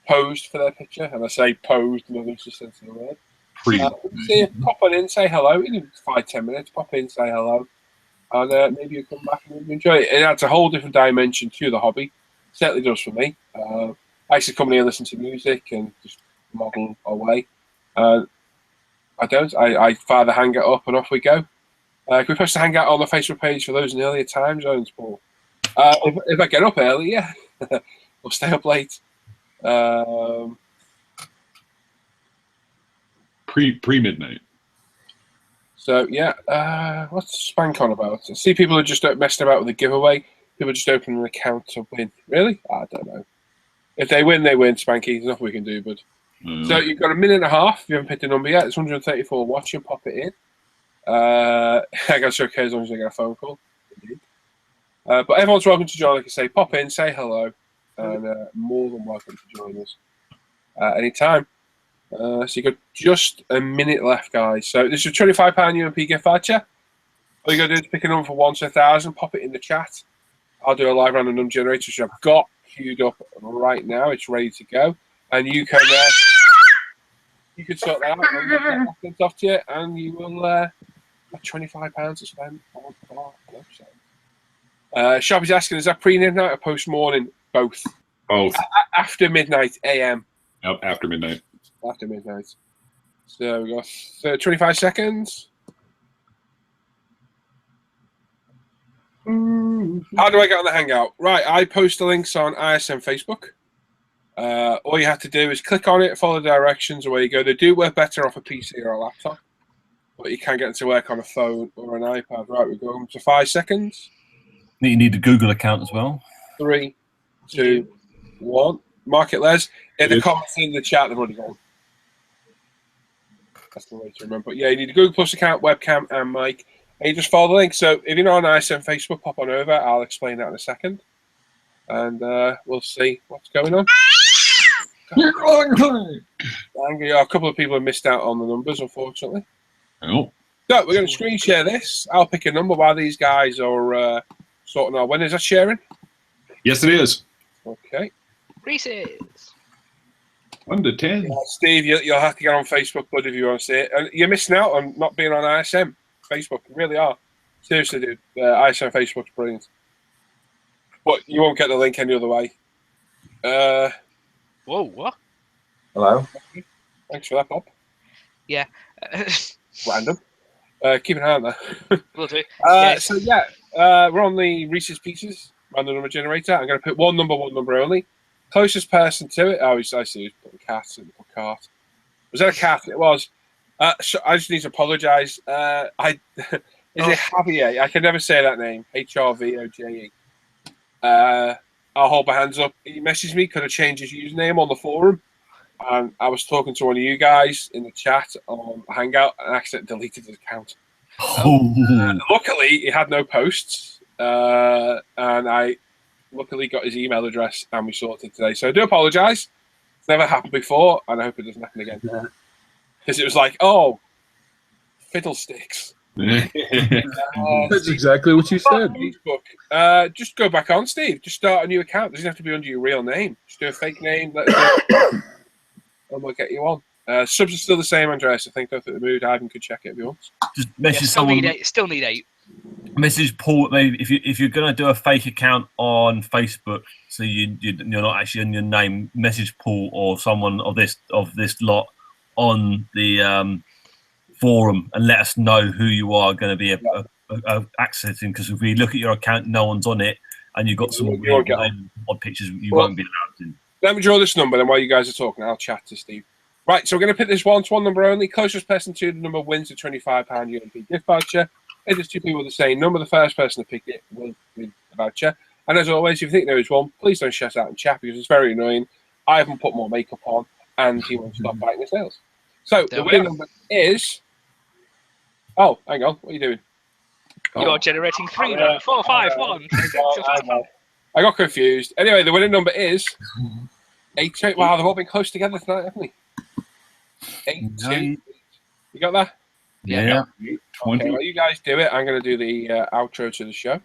posed for their picture, and I say posed in the loosest sense of the word. See it, pop on in, say hello. In 5-10 minutes, pop in, say hello, and maybe you come back and enjoy it. It adds a whole different dimension to the hobby. Certainly does for me. I used to come here and listen to music and just model away. I don't. I fire the hangout up and off we go. Can we post the hangout on the Facebook page for those in earlier time zones, Paul? If I get up early, yeah. Or stay up late. Pre-midnight. So, yeah. What's Spank on about? I see people are just messing about with the giveaway. People just open an account to win. Really? I don't know. If they win, they win, Spanky. There's nothing we can do, bud. So you've got a minute and a half. If you haven't picked a number yet, it's 134 watching. Pop it in. I guess okay as long as I get a phone call. Indeed. But everyone's welcome to join. Like I say, pop in, say hello, and more than welcome to join us anytime. So you've got just a minute left, guys. So this is a £25 UMP gift voucher. All you got to do is pick a number for 1 to 1,000. Pop it in the chat. I'll do a live random number generator, which I've got queued up right now. It's ready to go, and you can sort that out and get that off to you, and you will have £25 to spend on our website. Sharpie's asking, is that pre-midnight or post-morning? Both. Both. After midnight AM. Yep, after midnight. After midnight. So we got 25 seconds. How do I get on the Hangout? Right, I post the links on ISM Facebook. All you have to do is click on it, follow the directions, away you go. They do work better off a PC or a laptop, but you can get them to work on a phone or an iPad. Right, we're going to 5 seconds. You need a Google account as well. 3, 2, 1. Mark it, Les. In the comments in the chat, they've already gone. That's the way to remember. But yeah, you need a Google Plus account, webcam, and mic. And you just follow the link. So if you're not on ISM Facebook, pop on over. I'll explain that in a second. And we'll see what's going on. A couple of people have missed out on the numbers, unfortunately. Oh. So we're going to screen share this. I'll pick a number while these guys are sorting out. When is that sharing? Yes, it is. Okay. Reese's. 1 to 10. Steve, you'll have to get on Facebook, bud, if you want to see it. And you're missing out on not being on ISM Facebook. You really are. Seriously, dude. ISM Facebook's brilliant. But you won't get the link any other way. Whoa, what? Hello. Thanks for that, Bob. Yeah. Random. Keep an eye on that. Will do. So, yeah, we're on the Reese's Pieces random number generator. I'm going to put one number only. Closest person to it. Oh, I see. He's putting cat in the cart. Was that a cat? It was. So I just need to apologise. Is it Javier? I can never say that name. Hrvoje. I'll hold my hands up. He messaged me, could have changed his username on the forum. And I was talking to one of you guys in the chat on Hangout and accidentally deleted his account. Luckily, he had no posts. And I luckily got his email address and we sorted today. So I do apologise. It's never happened before and I hope it doesn't happen again. Because it was like, oh, fiddlesticks. That's exactly what you said. Facebook. Just go back on, Steve. Just start a new account. It doesn't have to be under your real name. Just do a fake name. Let us know, and we'll get you on. Subs are still the same, Andreas. I think go through the mood. Ivan could check it if you want. Just message still someone. Still need 8. Message Paul. Maybe if you're going to do a fake account on Facebook, so you're not actually in your name. Message Paul or someone of this lot on the forum and let us know who you are going to be accessing. Because if we look at your account, no one's on it, and you've got some odd pictures, you won't be allowed to. Let me draw this number, then while you guys are talking, I'll chat to Steve. Right, so we're going to pick this one-to-one number only. Closest person to the number wins a £25 UMP gift voucher. If there's 2 people with the same number, the first person to pick it will win the voucher. And as always, if you think there is one, please don't shout out in chat because it's very annoying. I haven't put more makeup on, and he won't stop biting his nails. So the winning number is... Oh, hang on. What are you doing? You're generating 3 now. 4, 5, 1. I got confused. Anyway, the winning number is 8. Wow, they've all been close together tonight, haven't they? 8-2. You got that? Yeah. 20. Okay, well, you guys do it. I'm going to do the outro to the show.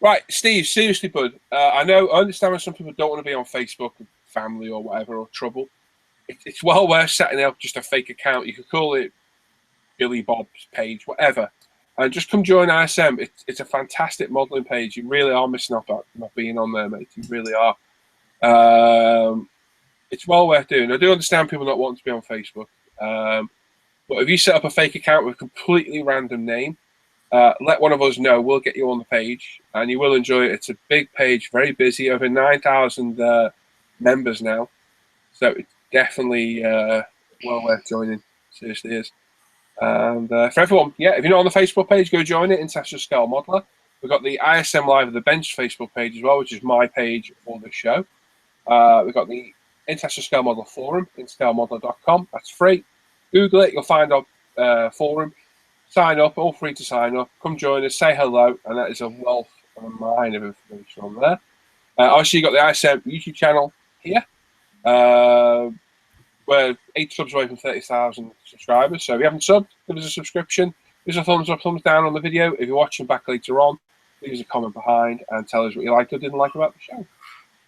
Right, Steve, seriously, bud. I understand when some people don't want to be on Facebook with family or whatever or trouble. It's well worth setting up just a fake account. You could call it Billy Bob's page, whatever. And just come join ISM. It's a fantastic modelling page. You really are missing out on not being on there, mate. You really are. It's well worth doing. I do understand people not wanting to be on Facebook. But if you set up a fake account with a completely random name, let one of us know. We'll get you on the page, and you will enjoy it. It's a big page, very busy, over 9,000 members now. So it's definitely well worth joining. Seriously is. And for everyone, yeah, if you're not on the Facebook page, go join it, International Scale Modeler. We've got the ISM Live at the Bench Facebook page as well, which is my page for the show. We've got the International Scale Modeler Forum, inscalemodeler.com. That's free. Google it, you'll find our forum. Sign up, all free to sign up. Come join us, say hello, and that is a wealth of a mine of information on there. Obviously, you've got the ISM YouTube channel here. We're 8 subs away from 30,000 subscribers. So if you haven't subbed, give us a subscription. Give us a thumbs up, thumbs down on the video. If you're watching back later on, leave us a comment behind and tell us what you liked or didn't like about the show.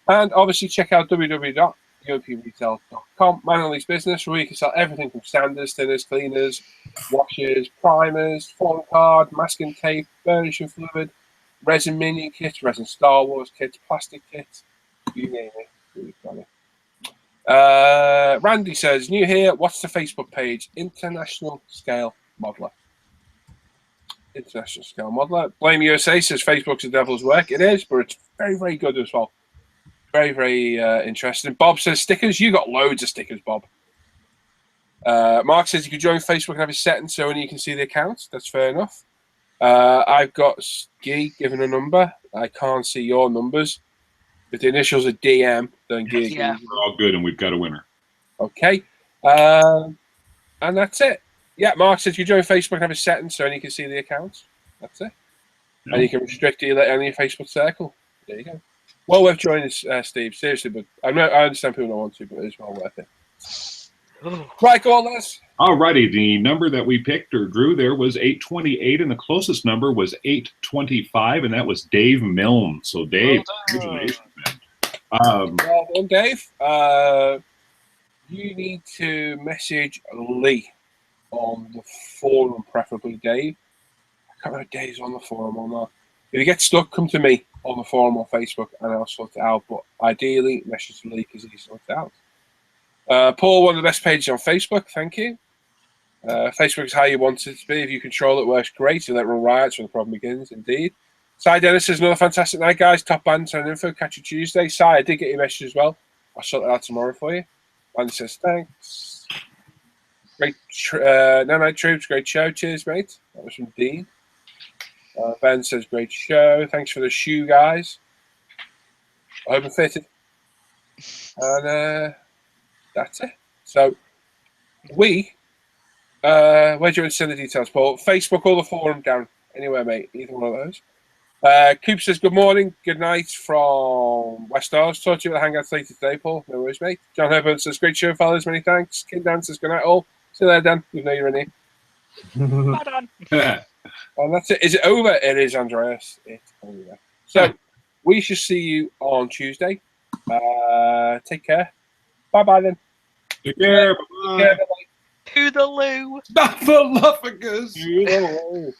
And obviously, check out www.umpretail.com. Man and Lee's Business, where you can sell everything from sanders, thinners, cleaners, washers, primers, form card, masking tape, burnishing fluid, resin minion kits, resin Star Wars kits, plastic kits, you name it. Really funny. Randy says, new here, what's the Facebook page? International Scale Modeler. International Scale Modeler. Blame USA says Facebook's the devil's work. It is, but it's very, very good as well. Very, very interesting. Bob says stickers. You got loads of stickers, Bob. Mark says you could join Facebook and have it set so only you can see the accounts. That's fair enough. I've got Ski given a number. I can't see your numbers. If the initials are DM, then Ski. Yeah. We're all good, and we've got a winner. Okay. And that's it. Yeah, Mark says you join Facebook and have a setting so you can see the accounts. That's it. Yeah. And you can restrict it on your Facebook circle. There you go. Well worth joining, Steve. Seriously, but I understand people don't want to, but it's well worth it. Right, go on, Les. Alrighty, the number that we picked or drew there was 828, and the closest number was 825, and that was Dave Milne. So, Dave, congratulations, man. Well done, Dave. You need to message Lee on the forum, preferably Dave. I can't remember if Dave's on the forum or not. If you get stuck, come to me on the forum or Facebook, and I'll sort it out. But ideally, message Lee because he sorts it out. Paul, one of the best pages on Facebook. Thank you. Facebook is how you want it to be. If you control it, works great. You let it run riots when the problem begins. Indeed. Cy Dennis says another fantastic night, guys. Top band and info. Catch you Tuesday. Cy, I did get your message as well. I'll sort it out tomorrow for you. Andy says thanks. Great. No Night Troops. Great show. Cheers, mate. That was from Dean. Ben says great show. Thanks for the shoe, guys. I hope it fitted. And that's it. So we where do you want to send the details, Paul? Facebook or the forum, Darren? Anywhere, mate. Either one of those. Coop says good morning, good night from West Oz. Talk to you at the Hangouts later today, Paul. No worries, mate. John Herbert says great show, fellas. Many thanks. Kid Dan says good night, all. See you there, Dan. You know you're in here. Well done. And that's it. Is it over? It is, Andreas. It's over. So we shall see you on Tuesday. Take care. Bye-bye then. Take care. Bye-bye. To the loo. Snuffleupagus. Toodaloo.